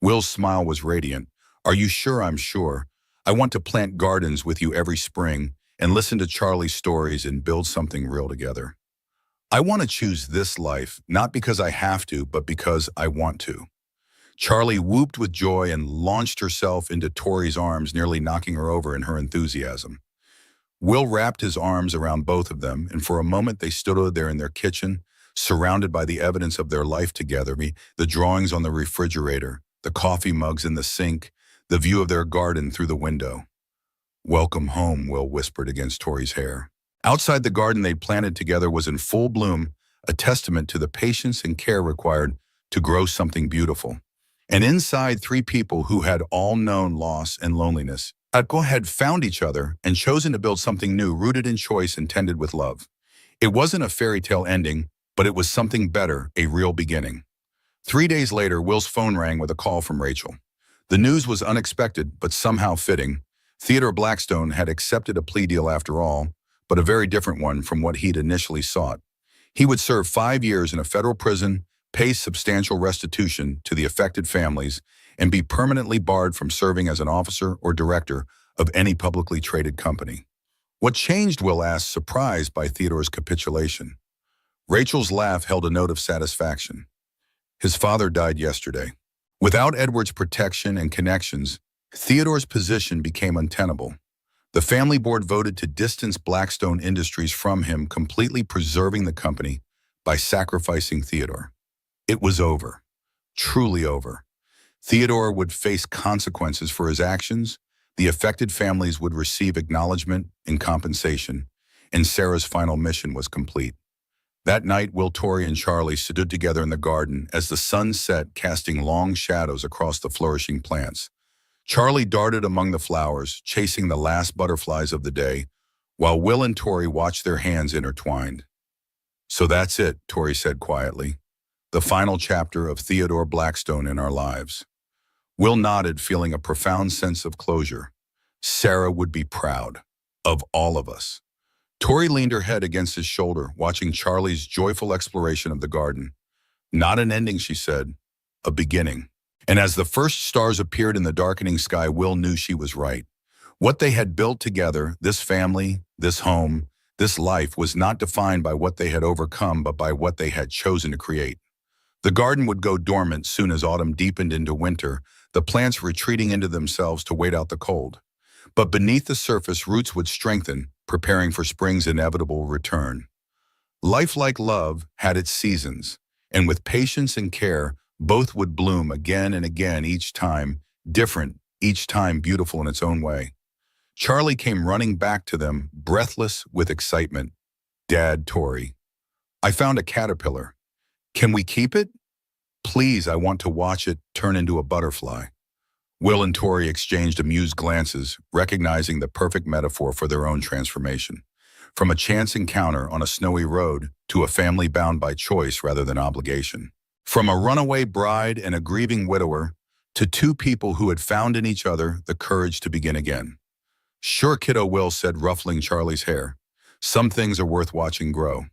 Will's smile was radiant. "Are you sure?" "I'm sure. I want to plant gardens with you every spring and listen to Charlie's stories and build something real together. I want to choose this life, not because I have to, but because I want to." Charlie whooped with joy and launched herself into Tori's arms, nearly knocking her over in her enthusiasm. Will wrapped his arms around both of them, and for a moment they stood there in their kitchen, surrounded by the evidence of their life together, the drawings on the refrigerator, the coffee mugs in the sink, the view of their garden through the window. "Welcome home," Will whispered against Tori's hair. Outside, the garden they'd planted together was in full bloom, a testament to the patience and care required to grow something beautiful. And inside, 3 people who had all known loss and loneliness had found each other and chosen to build something new, rooted in choice and tended with love. It wasn't a fairy tale ending, but it was something better, a real beginning. 3 days later, Will's phone rang with a call from Rachel. The news was unexpected, but somehow fitting. Theodore Blackstone had accepted a plea deal after all, but a very different one from what he'd initially sought. He would serve 5 years in a federal prison, pay substantial restitution to the affected families, and be permanently barred from serving as an officer or director of any publicly traded company. "What changed?" Will asked, surprised by Theodore's capitulation. Rachel's laugh held a note of satisfaction. "His father died yesterday. Without Edward's protection and connections, Theodore's position became untenable. The family board voted to distance Blackstone Industries from him, completely preserving the company by sacrificing Theodore. It was over. Truly over. Theodore would face consequences for his actions, the affected families would receive acknowledgement and compensation, and Sarah's final mission was complete. That night, Will, Tori, and Charlie stood together in the garden as the sun set, casting long shadows across the flourishing plants. Charlie darted among the flowers, chasing the last butterflies of the day, while Will and Tori watched their hands intertwined. "So that's it," Tori said quietly. "The final chapter of Theodore Blackstone in our lives." Will nodded, feeling a profound sense of closure. Sarah would be proud of all of us. Tori leaned her head against his shoulder, watching Charlie's joyful exploration of the garden. Not an ending, she said, a beginning. And as the first stars appeared in the darkening sky, Will knew she was right. What they had built together, this family, this home, this life, was not defined by what they had overcome, but by what they had chosen to create. The garden would go dormant soon as autumn deepened into winter, the plants retreating into themselves to wait out the cold. But beneath the surface, roots would strengthen, preparing for spring's inevitable return. Life, like love, had its seasons, and with patience and care, both would bloom again and again, each time different, each time beautiful in its own way. Charlie came running back to them, breathless with excitement. Dad, Tori, I found a caterpillar. Can we keep it? Please, I want to watch it turn into a butterfly. Will and Tori exchanged amused glances, recognizing the perfect metaphor for their own transformation. From a chance encounter on a snowy road to a family bound by choice rather than obligation. From a runaway bride and a grieving widower to two people who had found in each other the courage to begin again. Sure, kiddo, Will said, ruffling Charlie's hair. Some things are worth watching grow.